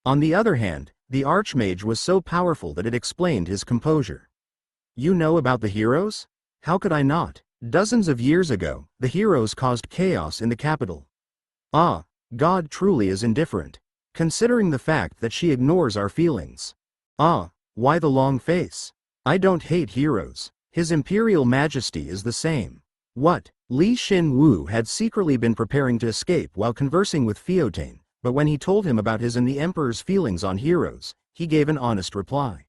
On the other hand, the Archmage was so powerful that it explained his composure. You know about the heroes? How could I not? Dozens of years ago, the heroes caused chaos in the capital. Ah, God truly is indifferent, considering the fact that she ignores our feelings. Ah, why the long face? I don't hate heroes. His Imperial Majesty is the same. What? Shin Woo had secretly been preparing to escape while conversing with Feotane, but when he told him about his and the Emperor's feelings on heroes, he gave an honest reply.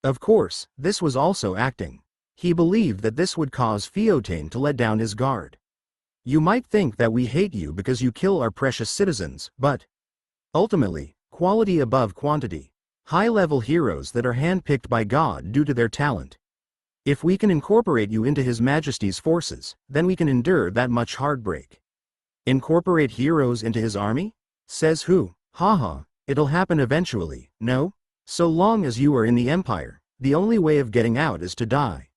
Of course, this was also acting. He believed that this would cause Feotane to let down his guard. You might think that we hate you because you kill our precious citizens, but ultimately, quality above quantity. High-level heroes that are handpicked by God due to their talent. If we can incorporate you into His Majesty's forces, then we can endure that much heartbreak. Incorporate heroes into his army? Says who? Haha, it'll happen eventually, no? So long as you are in the Empire, the only way of getting out is to die.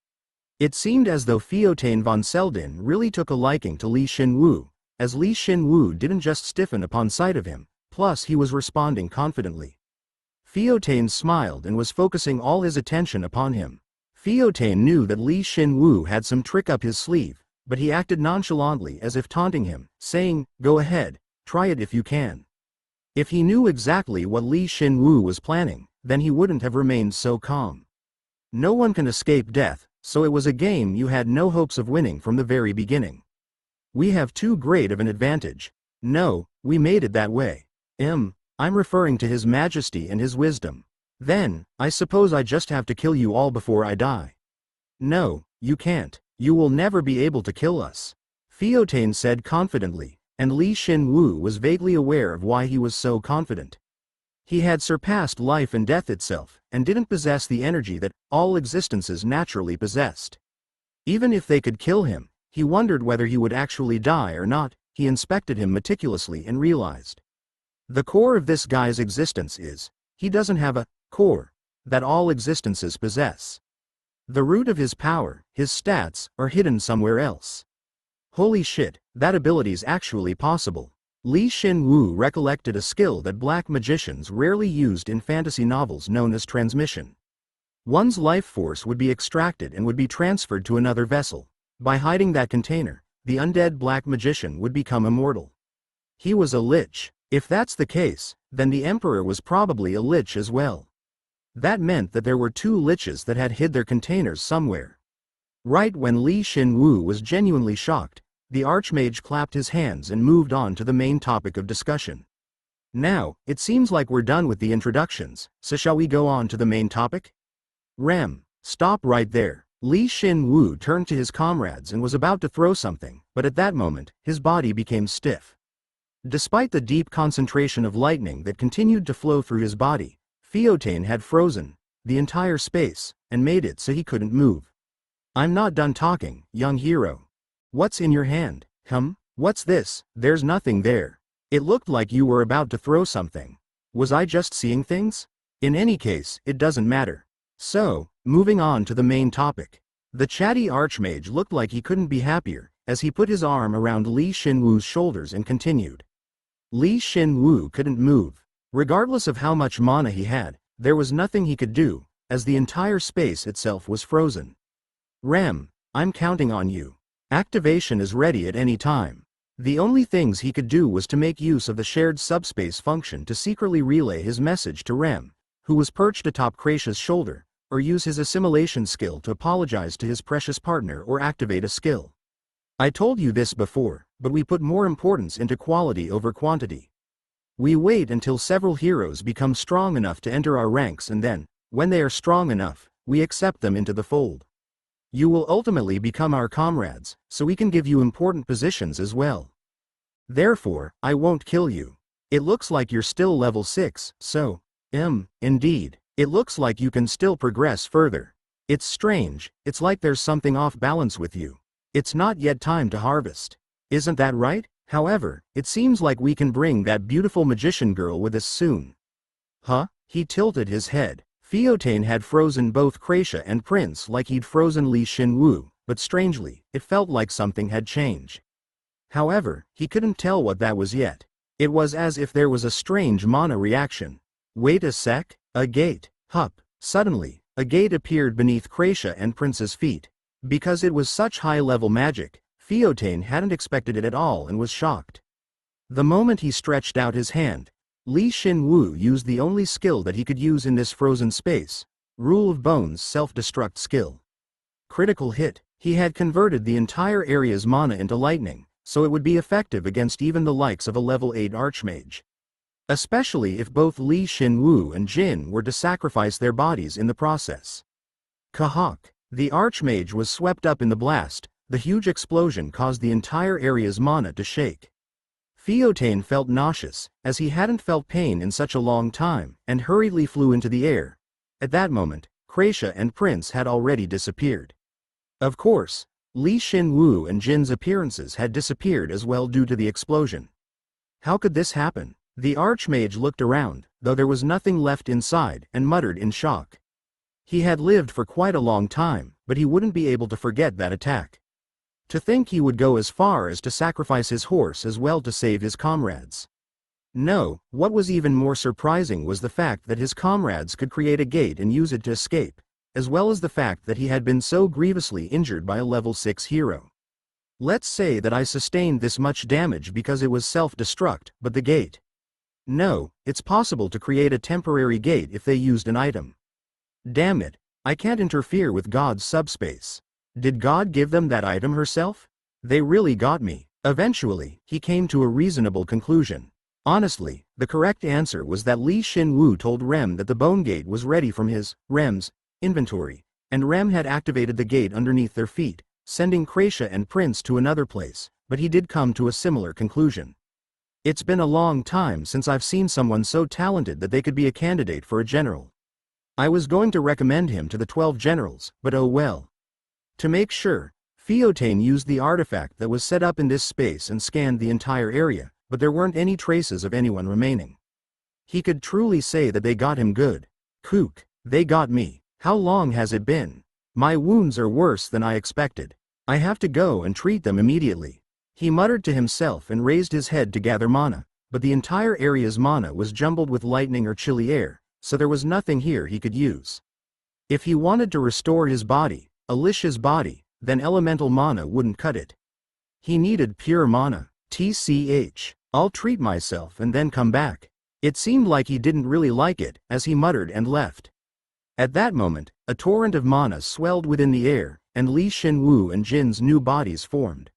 It seemed as though Feotane von Seldin really took a liking to Shin Woo, as Shin Woo didn't just stiffen upon sight of him, plus he was responding confidently. Feotane smiled and was focusing all his attention upon him. Feotane knew that Shin Woo had some trick up his sleeve, but he acted nonchalantly as if taunting him, saying, "Go ahead, try it if you can." If he knew exactly what Shin Woo was planning, then he wouldn't have remained so calm. No one can escape death, so it was a game you had no hopes of winning from the very beginning. We have too great of an advantage. No, we made it that way. I'm referring to His Majesty and His wisdom. Then, I suppose I just have to kill you all before I die. No, you can't. You will never be able to kill us. Feotane said confidently, and Shin Woo was vaguely aware of why he was so confident. He had surpassed life and death itself, and didn't possess the energy that all existences naturally possessed. Even if they could kill him, he wondered whether he would actually die or not. He inspected him meticulously and realized. The core of this guy's existence is, he doesn't have a core that all existences possess. The root of his power, his stats, are hidden somewhere else. Holy shit, that ability's actually possible. Shin Woo recollected a skill that black magicians rarely used in fantasy novels known as transmission. One's life force would be extracted and would be transferred to another vessel. By hiding that container, the undead black magician would become immortal. He was a lich. If that's the case, then the Emperor was probably a lich as well. That meant that there were two liches that had hid their containers somewhere. Right when Shin Woo was genuinely shocked, the Archmage clapped his hands and moved on to the main topic of discussion. Now, it seems like we're done with the introductions, so shall we go on to the main topic? Stop right there. Shin Woo turned to his comrades and was about to throw something, but at that moment, his body became stiff. Despite the deep concentration of lightning that continued to flow through his body, Theotane had frozen the entire space and made it so he couldn't move. I'm not done talking, young hero. What's in your hand? What's this? There's nothing there. It looked like you were about to throw something. Was I just seeing things? In any case, it doesn't matter. So, moving on to the main topic. The chatty Archmage looked like he couldn't be happier, as he put his arm around Shin Woo's shoulders and continued. Shin Woo couldn't move. Regardless of how much mana he had, there was nothing he could do, as the entire space itself was frozen. I'm counting on you. Activation is ready at any time. The only things he could do was to make use of the shared subspace function to secretly relay his message to Rem, who was perched atop Kracia's shoulder, or use his assimilation skill to apologize to his precious partner or activate a skill. I told you this before, but we put more importance into quality over quantity. We wait until several heroes become strong enough to enter our ranks, and then, when they are strong enough, we accept them into the fold. You will ultimately become our comrades, so we can give you important positions as well. Therefore, I won't kill you. It looks like you're still level 6, so, indeed, it looks like you can still progress further. It's strange, it's like there's something off balance with you. It's not yet time to harvest. Isn't that right? However, it seems like we can bring that beautiful magician girl with us soon. He tilted his head. Theotane had frozen both Kracia and Prince like he'd frozen Shin Woo, but strangely, it felt like something had changed. However, he couldn't tell what that was yet. It was as if there was a strange mana reaction. Wait a sec, a gate. Suddenly, a gate appeared beneath Kracia and Prince's feet. Because it was such high-level magic, Theotane hadn't expected it at all and was shocked. The moment he stretched out his hand, Shin Woo used the only skill that he could use in this frozen space, Rule of Bones' self-destruct skill. Critical hit. He had converted the entire area's mana into lightning, so it would be effective against even the likes of a level 8 Archmage. Especially if both Shin Woo and Jin were to sacrifice their bodies in the process. Kahawk. The Archmage was swept up in the blast. The huge explosion caused the entire area's mana to shake. Theotane felt nauseous, as he hadn't felt pain in such a long time, and hurriedly flew into the air. At that moment, Kracia and Prince had already disappeared. Of course, Shin Woo and Jin's appearances had disappeared as well due to the explosion. How could this happen? The Archmage looked around, though there was nothing left inside, and muttered in shock. He had lived for quite a long time, but he wouldn't be able to forget that attack. To think he would go as far as to sacrifice his horse as well to save his comrades. No, what was even more surprising was the fact that his comrades could create a gate and use it to escape, as well as the fact that he had been so grievously injured by a level 6 hero. Let's say that I sustained this much damage because it was self-destruct, but the gate. No, it's possible to create a temporary gate if they used an item. Damn it, I can't interfere with God's subspace. Did God give them that item herself? They really got me. Eventually, he came to a reasonable conclusion. Honestly, the correct answer was that Shin Woo told Rem that the bone gate was ready from Rem's inventory, and Rem had activated the gate underneath their feet, sending Kracia and Prince to another place, but he did come to a similar conclusion. It's been a long time since I've seen someone so talented that they could be a candidate for a general. I was going to recommend him to the 12 generals, but oh well. To make sure, Theotane used the artifact that was set up in this space and scanned the entire area, but there weren't any traces of anyone remaining. He could truly say that they got him good. Kook, they got me. How long has it been? My wounds are worse than I expected. I have to go and treat them immediately. He muttered to himself and raised his head to gather mana, but the entire area's mana was jumbled with lightning or chilly air, so there was nothing here he could use. If he wanted to restore his body, Alicia's body, then elemental mana wouldn't cut it. He needed pure mana. TCH. I'll treat myself and then come back. It seemed like he didn't really like it, as he muttered and left. At that moment, a torrent of mana swelled within the air, and Shin Woo and Jin's new bodies formed.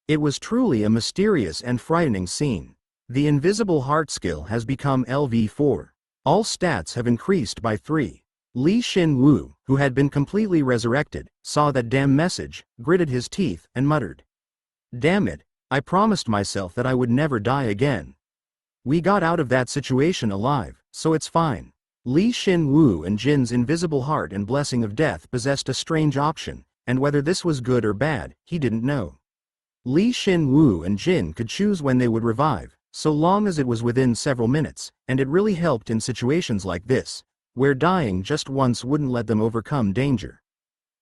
It was truly a mysterious and frightening scene. The invisible heart skill has become LV4. All stats have increased by 3. Shin Woo, who had been completely resurrected, saw that damn message, gritted his teeth, and muttered. Damn it, I promised myself that I would never die again. We got out of that situation alive, so it's fine. Shin Woo and Jin's invisible heart and blessing of death possessed a strange option, and whether this was good or bad, he didn't know. Shin Woo and Jin could choose when they would revive, so long as it was within several minutes, and it really helped in situations like this, where dying just once wouldn't let them overcome danger.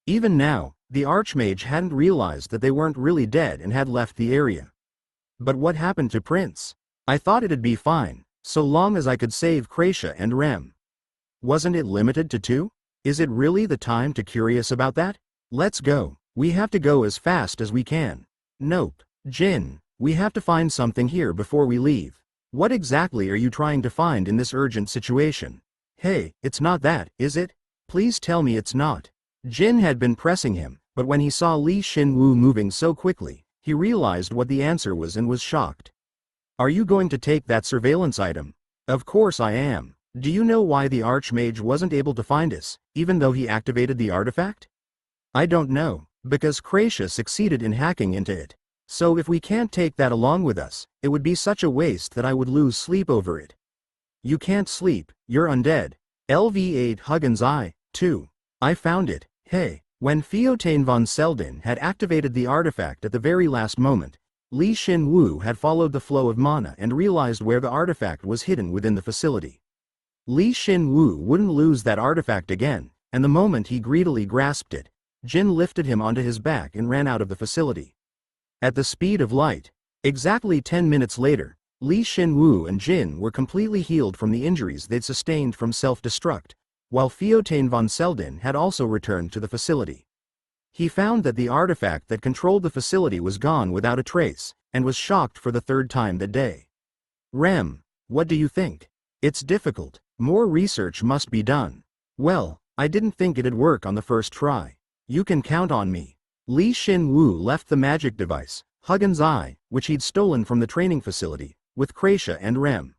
Even now, the Archmage hadn't realized that they weren't really dead and had left the area. But what happened to Prince? I thought it'd be fine, so long as I could save Kracia and Rem. Wasn't it limited to 2? Is it really the time to curious about that? Let's go. We have to go as fast as we can. Nope. Jin, we have to find something here before we leave. What exactly are you trying to find in this urgent situation? Hey, it's not that, is it? Please tell me it's not. Jin had been pressing him, but when he saw Shin Woo moving so quickly, he realized what the answer was and was shocked. Are you going to take that surveillance item? Of course I am. Do you know why the Archmage wasn't able to find us, even though he activated the artifact? I don't know, because Kracia succeeded in hacking into it. So if we can't take that along with us, it would be such a waste that I would lose sleep over it. You can't sleep, you're undead. LV8 Huggins I, too. I found it. Hey, when Theotain von Selden had activated the artifact at the very last moment, Shin Woo had followed the flow of mana and realized where the artifact was hidden within the facility. Shin Woo wouldn't lose that artifact again, and the moment he greedily grasped it, Jin lifted him onto his back and ran out of the facility. At the speed of light. Exactly 10 minutes later, Shin Woo and Jin were completely healed from the injuries they'd sustained from self-destruct, while Theotain von Selden had also returned to the facility. He found that the artifact that controlled the facility was gone without a trace, and was shocked for the 3rd time that day. Rem, what do you think? It's difficult. More research must be done. Well, I didn't think it'd work on the first try. You can count on me. Shin Woo left the magic device, Huggins I, which he'd stolen from the training facility, with Kracia and Rem.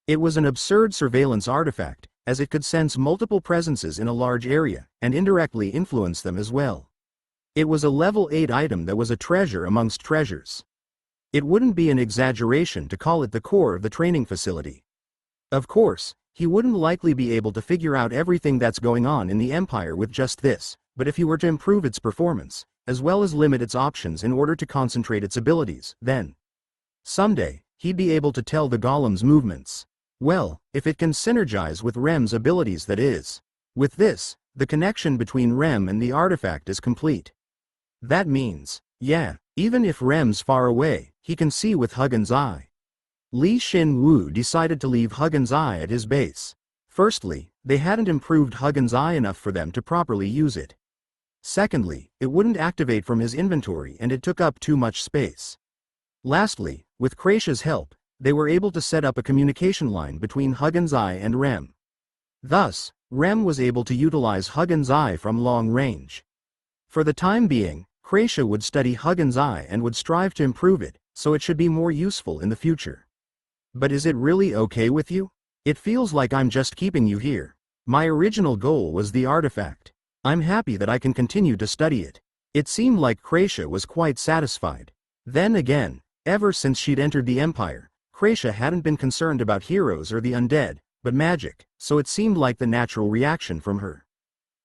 It was an absurd surveillance artifact, as it could sense multiple presences in a large area, and indirectly influence them as well. It was a level 8 item that was a treasure amongst treasures. It wouldn't be an exaggeration to call it the core of the training facility. Of course, he wouldn't likely be able to figure out everything that's going on in the Empire with just this, but if he were to improve its performance, as well as limit its options in order to concentrate its abilities, then someday, he'd be able to tell the golem's movements. Well, if it can synergize with Rem's abilities, that is. With this, the connection between Rem and the artifact is complete. That means, yeah, even if Rem's far away, he can see with Huggins I. Shin Woo decided to leave Huggins I at his base. Firstly, they hadn't improved Huggins I enough for them to properly use it. Secondly, it wouldn't activate from his inventory and it took up too much space. Lastly, with Kracia's help, they were able to set up a communication line between Huggins I and Rem. Thus, Rem was able to utilize Huggins I from long range. For the time being, Kracia would study Huggins I and would strive to improve it, so it should be more useful in the future. But is it really okay with you? It feels like I'm just keeping you here. My original goal was the artifact. I'm happy that I can continue to study it. It seemed like Kracia was quite satisfied. Then again, ever since she'd entered the Empire, Kracia hadn't been concerned about heroes or the undead, but magic, so it seemed like the natural reaction from her.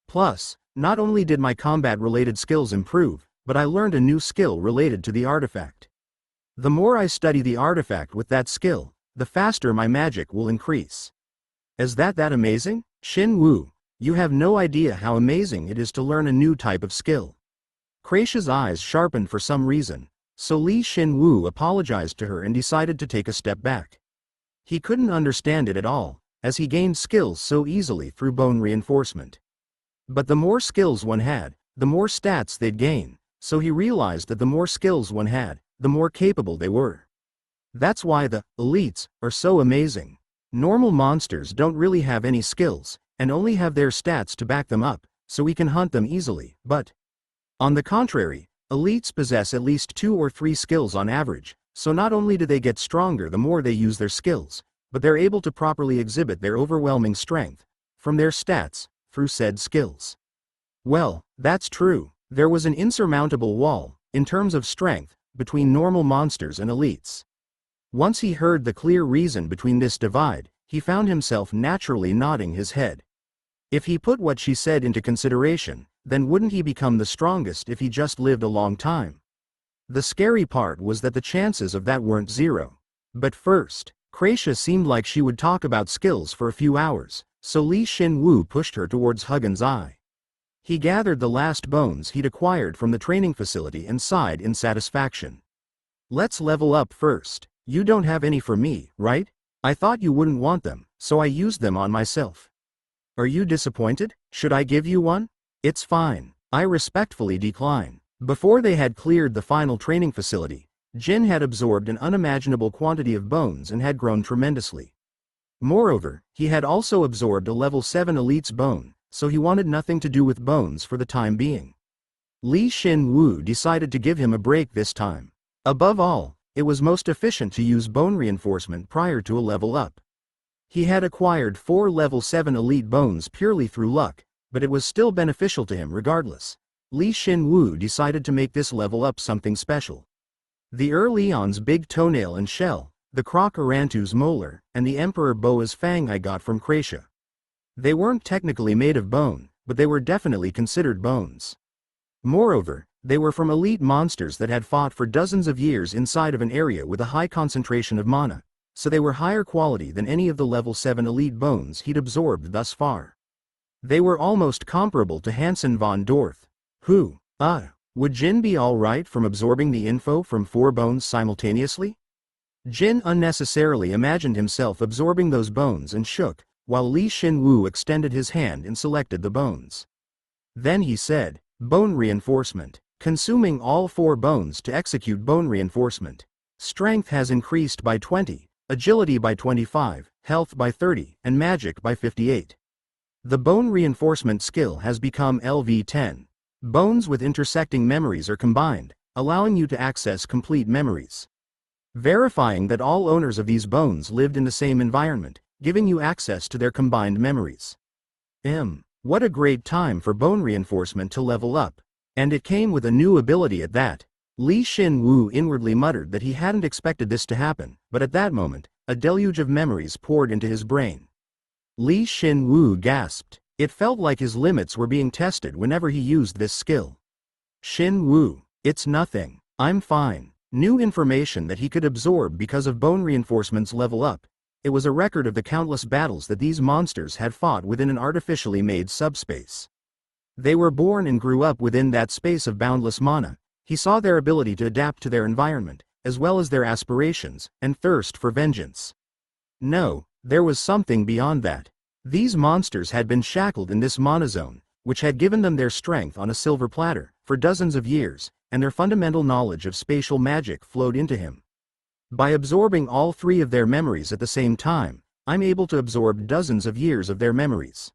Plus, not only did my combat-related skills improve, but I learned a new skill related to the artifact. The more I study the artifact with that skill, the faster my magic will increase. Is that amazing? Shin Woo, You have no idea how amazing it is to learn a new type of skill. Kreisha's eyes sharpened for some reason, so Shin Woo apologized to her and decided to take a step back. He couldn't understand it at all, as he gained skills so easily through bone reinforcement. But the more skills one had, the more stats they'd gain, so he realized that the more skills one had, the more capable they were. That's why the elites are so amazing. Normal monsters don't really have any skills, and only have their stats to back them up, so we can hunt them easily, but on the contrary, elites possess at least 2 or 3 skills on average, so not only do they get stronger the more they use their skills, but they're able to properly exhibit their overwhelming strength from their stats through said skills. Well, that's true. There was an insurmountable wall, in terms of strength, between normal monsters and elites. Once he heard the clear reason between this divide, he found himself naturally nodding his head. If he put what she said into consideration, then wouldn't he become the strongest if he just lived a long time? The scary part was that the chances of that weren't zero. But first, Kreisha seemed like she would talk about skills for a few hours, so Shin Woo pushed her towards Hugin's eye. He gathered the last bones he'd acquired from the training facility and sighed in satisfaction. Let's level up first. You don't have any for me, right? I thought you wouldn't want them, so I used them on myself. Are you disappointed? Should I give you one? It's fine. I respectfully decline. Before they had cleared the final training facility, Jin had absorbed an unimaginable quantity of bones and had grown tremendously. Moreover, he had also absorbed a level 7 elite's bone, so he wanted nothing to do with bones for the time being. Shin Woo decided to give him a break this time. Above all, it was most efficient to use bone reinforcement prior to a level up. He had acquired 4 level 7 elite bones purely through luck, but it was still beneficial to him regardless. Shin Woo decided to make this level up something special. The Earthling's big toenail and shell, the Croc Orantu's molar, and the Emperor Boa's fang I got from Kreisha. They weren't technically made of bone, but they were definitely considered bones. Moreover, they were from elite monsters that had fought for dozens of years inside of an area with a high concentration of mana, so they were higher quality than any of the level 7 elite bones he'd absorbed thus far. They were almost comparable to Hansen von Dorth. Would Jin be alright from absorbing the info from 4 bones simultaneously? Jin unnecessarily imagined himself absorbing those bones and shook, while Shin Woo extended his hand and selected the bones. Then he said, bone reinforcement. Consuming all 4 bones to execute bone reinforcement. Strength has increased by 20, agility by 25, health by 30, and magic by 58. The bone reinforcement skill has become LV10. Bones with intersecting memories are combined, allowing you to access complete memories. Verifying that all owners of these bones lived in the same environment, giving you access to their combined memories. What a great time for bone reinforcement to level up. And it came with a new ability at that. Shin Woo inwardly muttered that he hadn't expected this to happen, but at that moment, a deluge of memories poured into his brain. Shin Woo gasped. It felt like his limits were being tested whenever he used this skill. Shin Woo, it's nothing. I'm fine. New information that he could absorb because of bone reinforcement's level up. It was a record of the countless battles that these monsters had fought within an artificially made subspace. They were born and grew up within that space of boundless mana. He saw their ability to adapt to their environment, as well as their aspirations and thirst for vengeance. No, there was something beyond that. These monsters had been shackled in this mana zone, which had given them their strength on a silver platter, for dozens of years, and their fundamental knowledge of spatial magic flowed into him. By absorbing all 3 of their memories at the same time, I'm able to absorb dozens of years of their memories.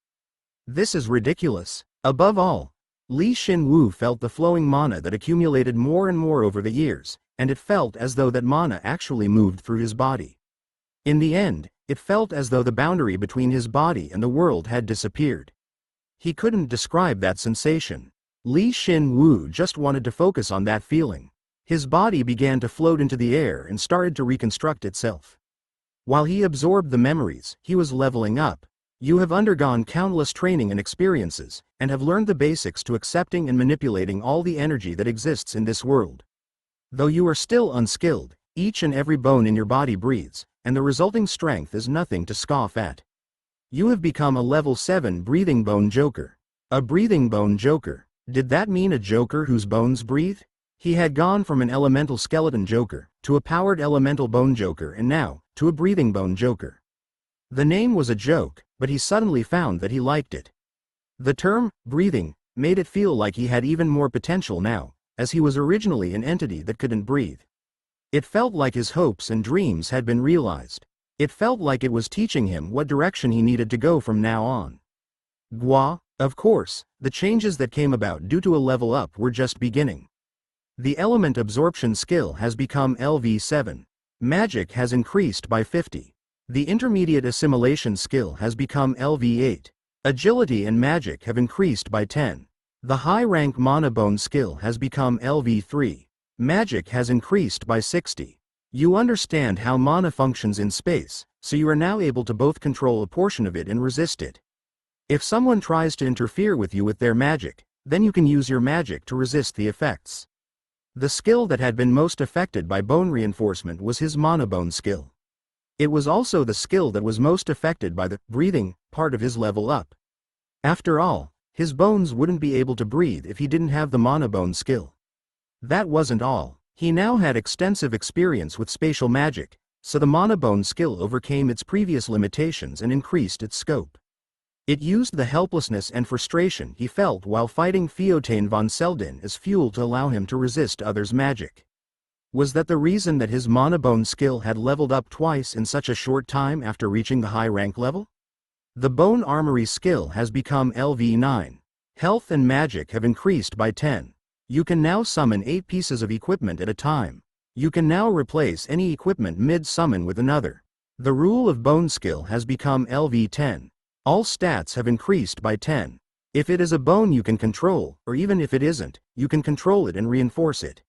This is ridiculous. Above all, Shin Woo felt the flowing mana that accumulated more and more over the years, and it felt as though that mana actually moved through his body. In the end, it felt as though the boundary between his body and the world had disappeared. He couldn't describe that sensation. Shin Woo just wanted to focus on that feeling. His body began to float into the air and started to reconstruct itself. While he absorbed the memories, he was leveling up. You have undergone countless training and experiences, and have learned the basics to accepting and manipulating all the energy that exists in this world. Though you are still unskilled, each and every bone in your body breathes, and the resulting strength is nothing to scoff at. You have become a level 7 breathing bone joker. A breathing bone joker. Did that mean a joker whose bones breathe? He had gone from an elemental skeleton joker, to a powered elemental bone joker, and now, to a breathing bone joker. The name was a joke, but he suddenly found that he liked it. The term, breathing, made it feel like he had even more potential now, as he was originally an entity that couldn't breathe. It felt like his hopes and dreams had been realized. It felt like it was teaching him what direction he needed to go from now on. Gwa, of course, the changes that came about due to a level up were just beginning. The element absorption skill has become LV7. Magic has increased by 50. The intermediate assimilation skill has become LV8. Agility and magic have increased by 10. The high-rank mana bone skill has become LV3. Magic has increased by 60. You understand how mana functions in space, so you are now able to both control a portion of it and resist it. If someone tries to interfere with you with their magic, then you can use your magic to resist the effects. The skill that had been most affected by bone reinforcement was his mana bone skill. It was also the skill that was most affected by the breathing part of his level up. After all, his bones wouldn't be able to breathe if he didn't have the mana bone skill. That wasn't all. He now had extensive experience with spatial magic, so the mana bone skill overcame its previous limitations and increased its scope. It used the helplessness and frustration he felt while fighting Theotain von Seldin as fuel to allow him to resist others' magic. Was that the reason that his mana bone skill had leveled up twice in such a short time after reaching the high rank level? The bone armory skill has become LV9. Health and magic have increased by 10. You can now summon 8 pieces of equipment at a time. You can now replace any equipment mid-summon with another. The rule of bone skill has become LV10. All stats have increased by 10. If it is a bone you can control, or even if it isn't, you can control it and reinforce it.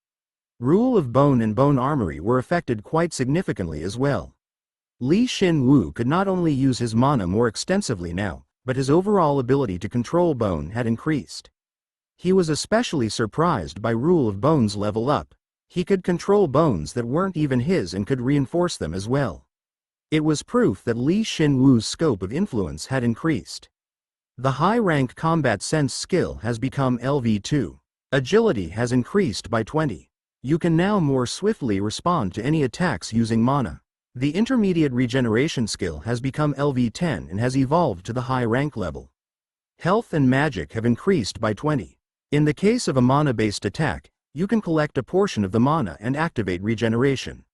Rule of bone and bone armory were affected quite significantly as well. Shin Woo could not only use his mana more extensively now, but his overall ability to control bone had increased. He was especially surprised by Rule of Bone's level up. He could control bones that weren't even his and could reinforce them as well. It was proof that Shin Woo's scope of influence had increased. The high-rank combat sense skill has become LV2. Agility has increased by 20. You can now more swiftly respond to any attacks using mana. The intermediate regeneration skill has become LV10 and has evolved to the high rank level. Health and magic have increased by 20. In the case of a mana-based attack, you can collect a portion of the mana and activate regeneration.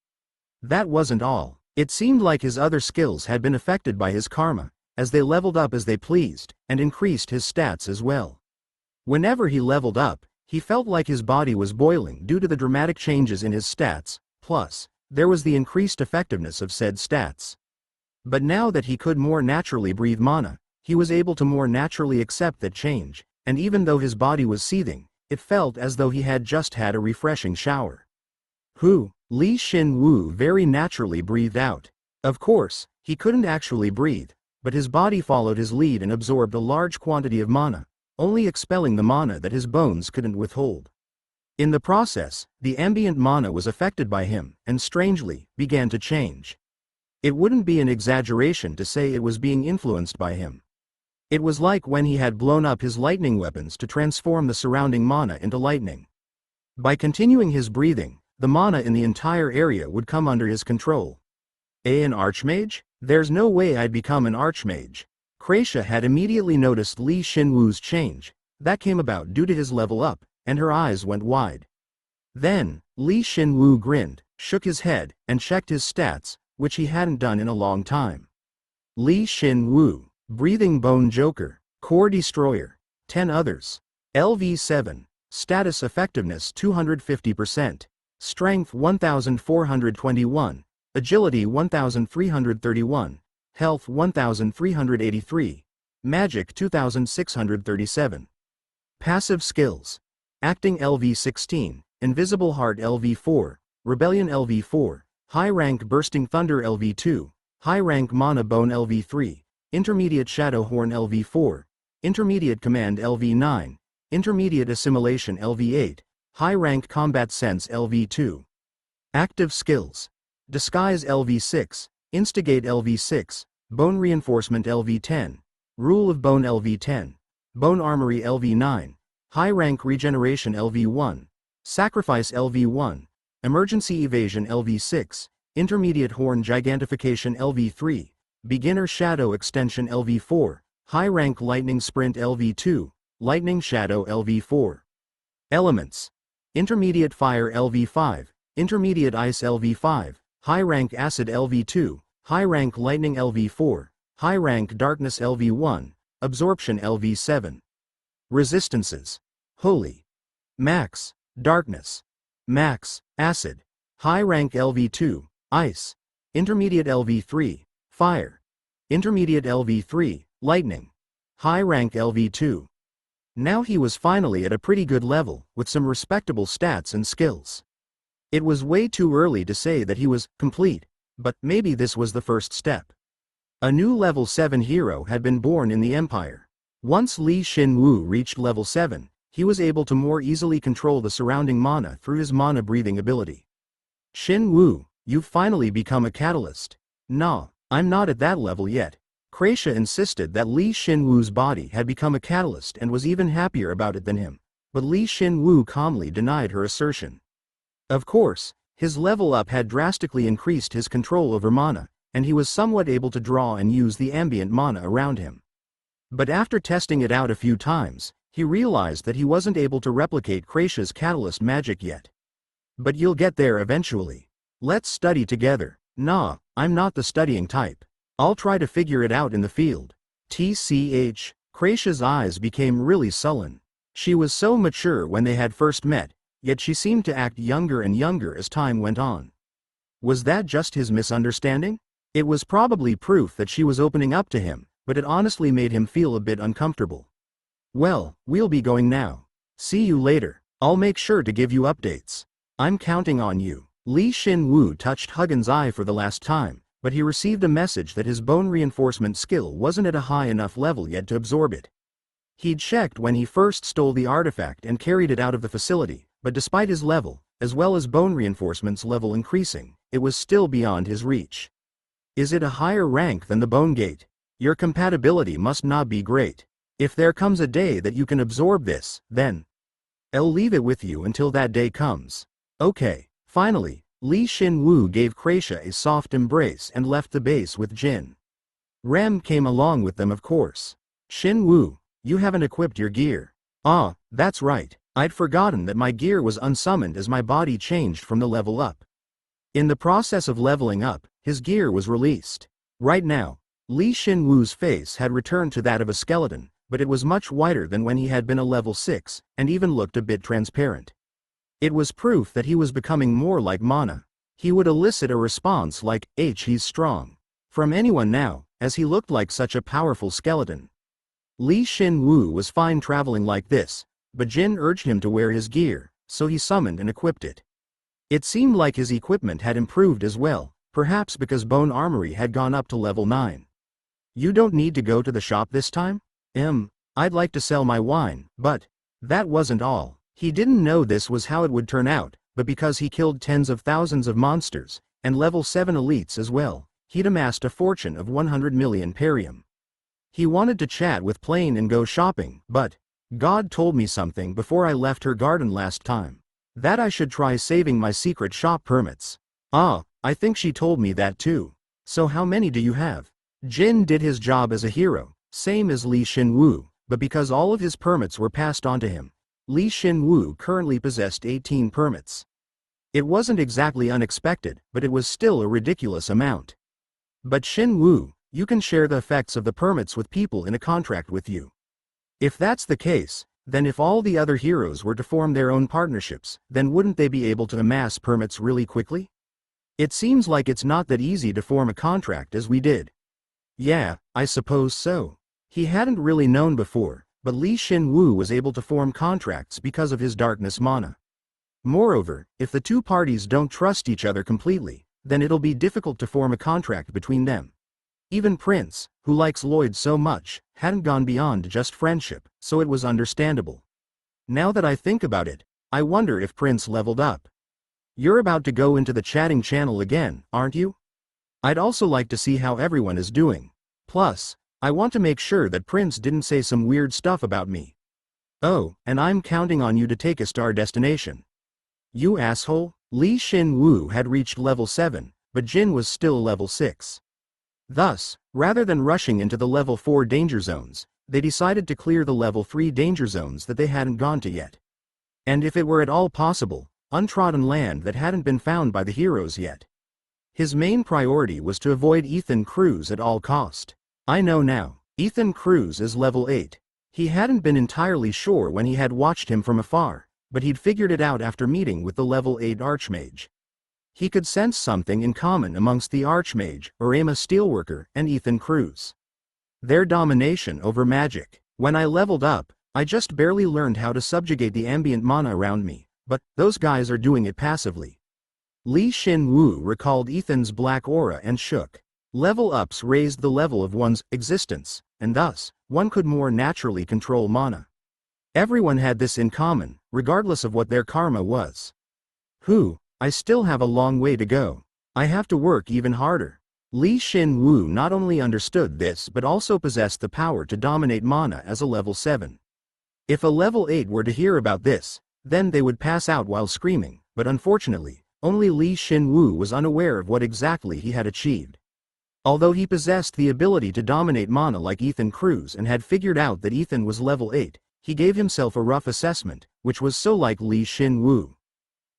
That wasn't all. It seemed like his other skills had been affected by his karma, as they leveled up as they pleased, and increased his stats as well. Whenever he leveled up, he felt like his body was boiling due to the dramatic changes in his stats, plus, there was the increased effectiveness of said stats. But now that he could more naturally breathe mana, he was able to more naturally accept that change, and even though his body was seething, it felt as though he had just had a refreshing shower. Shin Woo very naturally breathed out. Of course, he couldn't actually breathe, but his body followed his lead and absorbed a large quantity of mana, only expelling the mana that his bones couldn't withhold. In the process, the ambient mana was affected by him, and strangely, began to change. It wouldn't be an exaggeration to say it was being influenced by him. It was like when he had blown up his lightning weapons to transform the surrounding mana into lightning. By continuing his breathing, the mana in the entire area would come under his control. An archmage? There's no way I'd become an archmage. Kraisha had immediately noticed Shin Woo's change. That came about due to his level up, and her eyes went wide. Then, Shin Woo grinned, shook his head, and checked his stats, which he hadn't done in a long time. Shin Woo, Breathing Bone Joker, Core Destroyer, 10 others. LV7, Status Effectiveness 250%, Strength 1421, Agility 1331, Health 1383, Magic 2637. Passive Skills. Acting LV16, Invisible Heart LV4, Rebellion LV4, High Rank Bursting Thunder LV2, High Rank Mana Bone LV3, Intermediate Shadow Horn LV4, Intermediate Command LV9, Intermediate Assimilation LV8, High Rank Combat Sense LV2. Active Skills. Disguise LV6, Instigate LV6, Bone Reinforcement LV10. Rule of Bone LV10. Bone Armory LV9. High Rank Regeneration LV1. Sacrifice LV1. Emergency Evasion LV6. Intermediate Horn Gigantification LV3. Beginner Shadow Extension LV4. High Rank Lightning Sprint LV2. Lightning Shadow LV4. Elements. Intermediate Fire LV5. Intermediate Ice LV5. High Rank Acid LV2. High Rank Lightning LV4. High Rank Darkness LV1. Absorption LV7. Resistances. Holy. Max. Darkness. Max. Acid. High Rank LV2. Ice. Intermediate LV3. Fire. Intermediate LV3. Lightning. High Rank LV2. Now he was finally at a pretty good level, with some respectable stats and skills. It was way too early to say that he was complete, but maybe this was the first step. A new level 7 hero had been born in the Empire. Once Shin Woo reached level 7, he was able to more easily control the surrounding mana through his mana breathing ability. Shin Woo, you've finally become a catalyst. Nah, I'm not at that level yet. Kracia insisted that Shin Woo's body had become a catalyst and was even happier about it than him, but Shin Woo calmly denied her assertion. Of course, his level up had drastically increased his control over mana, and he was somewhat able to draw and use the ambient mana around him. But after testing it out a few times, he realized that he wasn't able to replicate Kracia's catalyst magic yet. But you'll get there eventually. Let's study together. Nah, I'm not the studying type. I'll try to figure it out in the field. TCH, Kracia's eyes became really sullen. She was so mature when they had first met, yet she seemed to act younger and younger as time went on. Was that just his misunderstanding? It was probably proof that she was opening up to him, but it honestly made him feel a bit uncomfortable. Well, we'll be going now. See you later. I'll make sure to give you updates. I'm counting on you. Shin Woo touched Huggin's eye for the last time, but he received a message that his bone reinforcement skill wasn't at a high enough level yet to absorb it. He'd checked when he first stole the artifact and carried it out of the facility, but despite his level, as well as bone reinforcement's level increasing, it was still beyond his reach. Is it a higher rank than the Bone Gate? Your compatibility must not be great. If there comes a day that you can absorb this, then I'll leave it with you until that day comes. Okay. Finally, Shin Woo gave Kracia a soft embrace and left the base with Jin. Rem came along with them, of course. Shin Woo, you haven't equipped your gear. Ah, that's right. I'd forgotten that my gear was unsummoned as my body changed from the level up. In the process of leveling up, his gear was released. Right now, Shin Woo's face had returned to that of a skeleton, but it was much whiter than when he had been a level 6, and even looked a bit transparent. It was proof that he was becoming more like mana. He would elicit a response like, he's strong, from anyone now, as he looked like such a powerful skeleton. Shin Woo was fine traveling like this, but Jin urged him to wear his gear, so he summoned and equipped it. It seemed like his equipment had improved as well, perhaps because Bone Armory had gone up to level 9. You don't need to go to the shop this time? I'd like to sell my wine, but that wasn't all. He didn't know this was how it would turn out, but because he killed tens of thousands of monsters, and level 7 elites as well, he'd amassed a fortune of 100 million perium. He wanted to chat with Plane and go shopping, but God told me something before I left her garden last time. That I should try saving my secret shop permits. Ah, I think she told me that too. So how many do you have? Jin did his job as a hero, same as Shin Woo, but because all of his permits were passed on to him, Shin Woo currently possessed 18 permits. It wasn't exactly unexpected, but it was still a ridiculous amount. But Shin Woo, you can share the effects of the permits with people in a contract with you. If that's the case, then if all the other heroes were to form their own partnerships, then wouldn't they be able to amass permits really quickly? It seems like it's not that easy to form a contract as we did. Yeah, I suppose so. He hadn't really known before, but Shin Woo was able to form contracts because of his darkness mana. Moreover, if the two parties don't trust each other completely, then it'll be difficult to form a contract between them. Even Prince, who likes Lloyd so much, hadn't gone beyond just friendship, so it was understandable. Now that I think about it, I wonder if Prince leveled up. You're about to go into the chatting channel again, aren't you? I'd also like to see how everyone is doing. Plus, I want to make sure that Prince didn't say some weird stuff about me. Oh, and I'm counting on you to take us to our destination. You asshole. Shin Woo had reached level 7, but Jin was still level 6. Thus, rather than rushing into the level 4 danger zones, they decided to clear the level 3 danger zones that they hadn't gone to yet. And if it were at all possible, untrodden land that hadn't been found by the heroes yet. His main priority was to avoid Ethan Cruz at all cost. I know now, Ethan Cruz is level 8. He hadn't been entirely sure when he had watched him from afar, but he'd figured it out after meeting with the level 8 Archmage. He could sense something in common amongst the Archmage, Orama Steelworker, and Ethan Cruz. Their domination over magic. When I leveled up, I just barely learned how to subjugate the ambient mana around me, but those guys are doing it passively. Shin Woo recalled Ethan's black aura and shook. Level ups raised the level of one's existence, and thus, one could more naturally control mana. Everyone had this in common, regardless of what their karma was. I still have a long way to go. I have to work even harder. Shin Woo not only understood this but also possessed the power to dominate mana as a level 7. If a level 8 were to hear about this, then they would pass out while screaming, but unfortunately, only Shin Woo was unaware of what exactly he had achieved. Although he possessed the ability to dominate mana like Ethan Cruz and had figured out that Ethan was level 8, he gave himself a rough assessment, which was so like Shin Woo.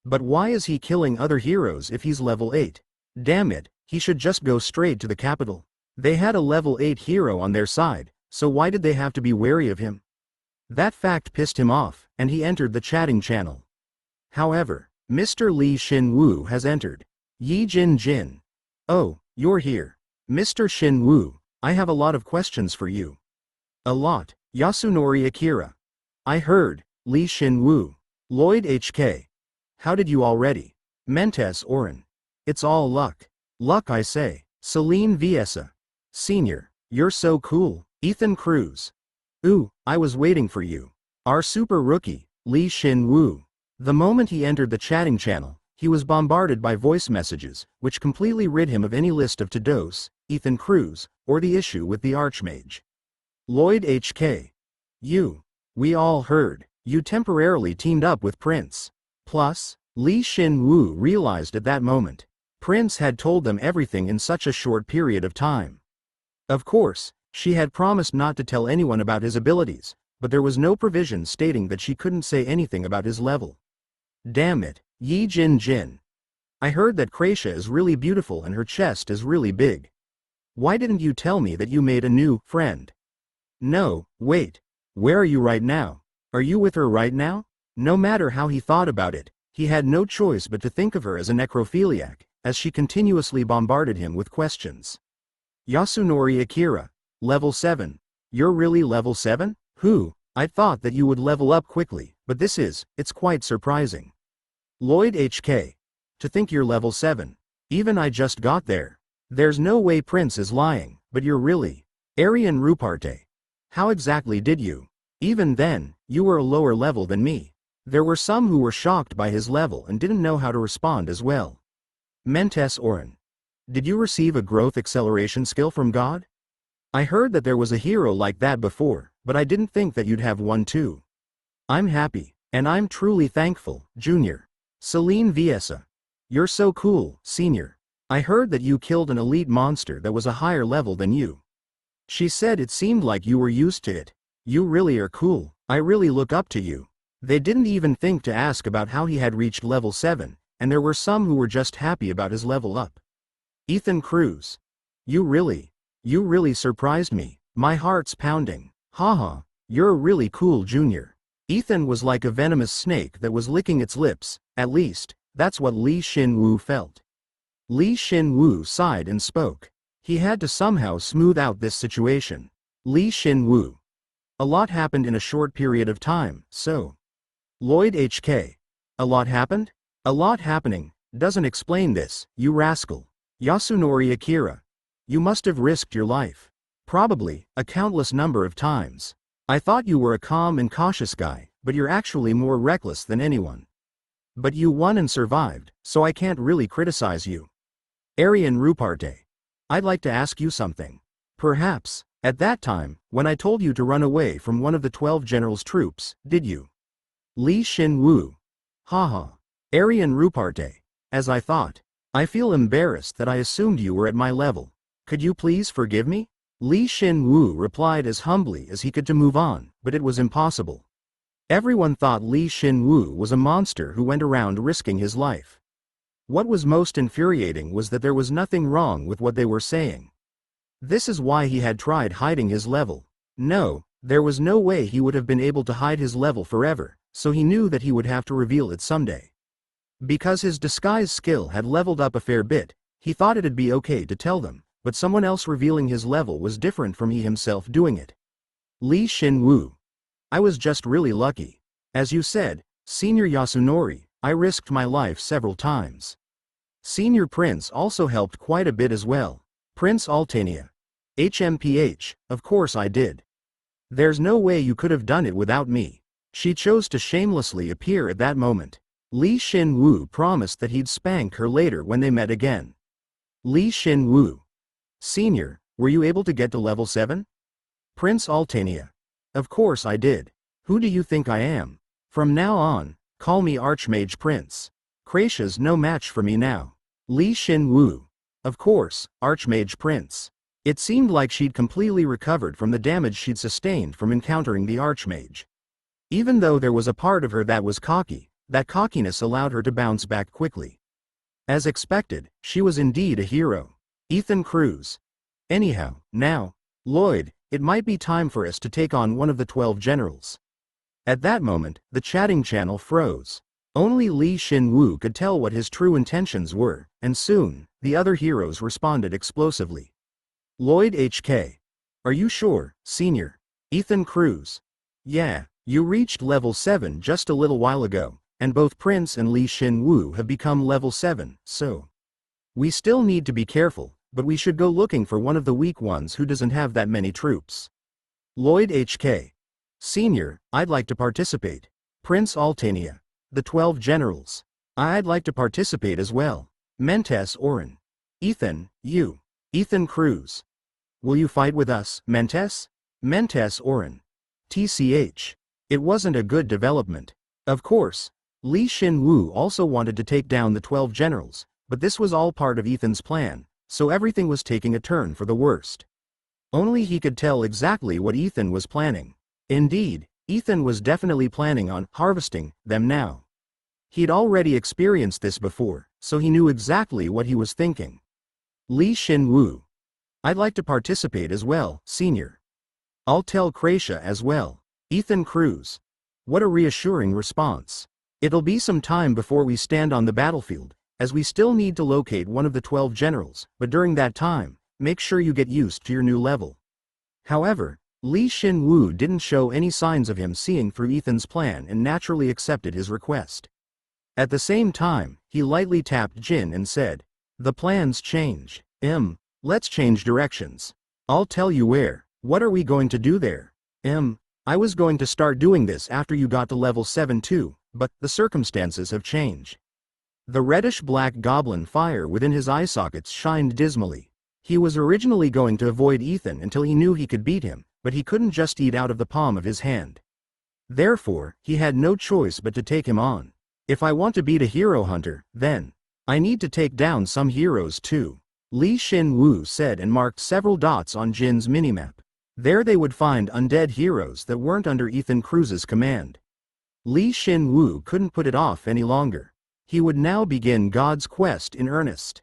But why is he killing other heroes if he's level 8? Damn it, he should just go straight to the capital. They had a level 8 hero on their side, so why did they have to be wary of him? That fact pissed him off, and he entered the chatting channel. However, Mr. Shin Woo has entered. Jin. Oh, you're here. Mr. Shin Woo, I have a lot of questions for you. A lot. Yasunori Akira. I heard. Shin Woo. Lloyd HK. How did you already? Mentes Oren. It's all luck. Luck I say. Celine Viesa. Senior. You're so cool. Ethan Cruz. Ooh, I was waiting for you. Our super rookie, Shin Woo. The moment he entered the chatting channel, he was bombarded by voice messages, which completely rid him of any list of Tados, Ethan Cruz, or the issue with the Archmage. Lloyd HK. We all heard. You temporarily teamed up with Prince. Plus, Shin Woo realized at that moment, Prince had told them everything in such a short period of time. Of course, she had promised not to tell anyone about his abilities, but there was no provision stating that she couldn't say anything about his level. Damn it, Jin. I heard that Krasia is really beautiful and her chest is really big. Why didn't you tell me that you made a new friend? No, wait. Where are you right now? Are you with her right now? No matter how he thought about it, he had no choice but to think of her as a necrophiliac, as she continuously bombarded him with questions. Yasunori Akira. Level 7. You're really level 7? I thought that you would level up quickly, but it's quite surprising. Lloyd HK. To think you're level 7. Even I just got there. There's no way Prince is lying, but you're really. Aryan Ruparte. How exactly did you? Even then, you were a lower level than me. There were some who were shocked by his level and didn't know how to respond as well. Mentes Oren. Did you receive a growth acceleration skill from God? I heard that there was a hero like that before, but I didn't think that you'd have one too. I'm happy, and I'm truly thankful, Junior. Celine Viesa. You're so cool, Senior. I heard that you killed an elite monster that was a higher level than you. She said it seemed like you were used to it. You really are cool. I really look up to you. They didn't even think to ask about how he had reached level 7, and there were some who were just happy about his level up. Ethan Cruz. You really surprised me. My heart's pounding. Haha, you're a really cool Junior. Ethan was like a venomous snake that was licking its lips, at least, that's what Shin Woo felt. Shin Woo sighed and spoke. He had to somehow smooth out this situation. Shin Woo. A lot happened in a short period of time, so. Lloyd HK. A lot happened? A lot happening, doesn't explain this, you rascal. Yasunori Akira. You must have risked your life. Probably, a countless number of times. I thought you were a calm and cautious guy, but you're actually more reckless than anyone. But you won and survived, so I can't really criticize you. Aryan Ruparte. I'd like to ask you something. Perhaps, at that time, when I told you to run away from one of the 12 generals' troops, did you? Shin Woo. Haha. Aryan Ruparte. As I thought. I feel embarrassed that I assumed you were at my level. Could you please forgive me? Shin Woo replied as humbly as he could to move on, but it was impossible. Everyone thought Shin Woo was a monster who went around risking his life. What was most infuriating was that there was nothing wrong with what they were saying. This is why he had tried hiding his level. No, there was no way he would have been able to hide his level forever, so he knew that he would have to reveal it someday. Because his disguise skill had leveled up a fair bit, he thought it'd be okay to tell them, but someone else revealing his level was different from he himself doing it. Shin Woo. I was just really lucky. As you said, Senior Yasunori, I risked my life several times. Senior Prince also helped quite a bit as well. Prince Altania. HMPH, of course I did. There's no way you could have done it without me. She chose to shamelessly appear at that moment. Shin Woo promised that he'd spank her later when they met again. Shin Woo. Senior, were you able to get to level 7? Prince Altania. Of course I did. Who do you think I am? From now on, call me Archmage Prince. Kracia's no match for me now. Shin Woo. Of course, Archmage Prince. It seemed like she'd completely recovered from the damage she'd sustained from encountering the Archmage. Even though there was a part of her that was cocky, that cockiness allowed her to bounce back quickly. As expected, she was indeed a hero. Ethan Cruz. Anyhow, now, Lloyd, it might be time for us to take on one of the 12 generals. At that moment, the chatting channel froze. Only Shin Woo could tell what his true intentions were, and soon, the other heroes responded explosively. Lloyd HK. Are you sure, Senior? Ethan Cruz. Yeah, you reached level 7 just a little while ago, and both Prince and Shin Woo have become level 7, so. We still need to be careful, but we should go looking for one of the weak ones who doesn't have that many troops. Lloyd HK. Senior, I'd like to participate. Prince Altania. The 12 generals. I'd like to participate as well. Mentes Oren. Ethan, you. Ethan Cruz. Will you fight with us, Mentes? Mentes Oren. TCH. It wasn't a good development. Of course, Shin Woo also wanted to take down the 12 generals, but this was all part of Ethan's plan, so everything was taking a turn for the worst. Only he could tell exactly what Ethan was planning. Indeed, Ethan was definitely planning on harvesting them now. He'd already experienced this before, so he knew exactly what he was thinking. Shin Woo. I'd like to participate as well, Senior. I'll tell Kracia as well. Ethan Cruz. What a reassuring response. It'll be some time before we stand on the battlefield, as we still need to locate one of the 12 generals, but during that time, make sure you get used to your new level. However, Shin Woo didn't show any signs of him seeing through Ethan's plan and naturally accepted his request. At the same time, he lightly tapped Jin and said, the plan's changed. Let's change directions. I'll tell you where. What are we going to do there? I was going to start doing this after you got to level 7 too, but the circumstances have changed. The reddish-black goblin fire within his eye sockets shined dismally. He was originally going to avoid Ethan until he knew he could beat him, but he couldn't just eat out of the palm of his hand. Therefore, he had no choice but to take him on. If I want to beat a hero hunter, then I need to take down some heroes too. Shin Woo said and marked several dots on Jin's minimap. There they would find undead heroes that weren't under Ethan Cruz's command. Shin Woo couldn't put it off any longer. He would now begin God's quest in earnest.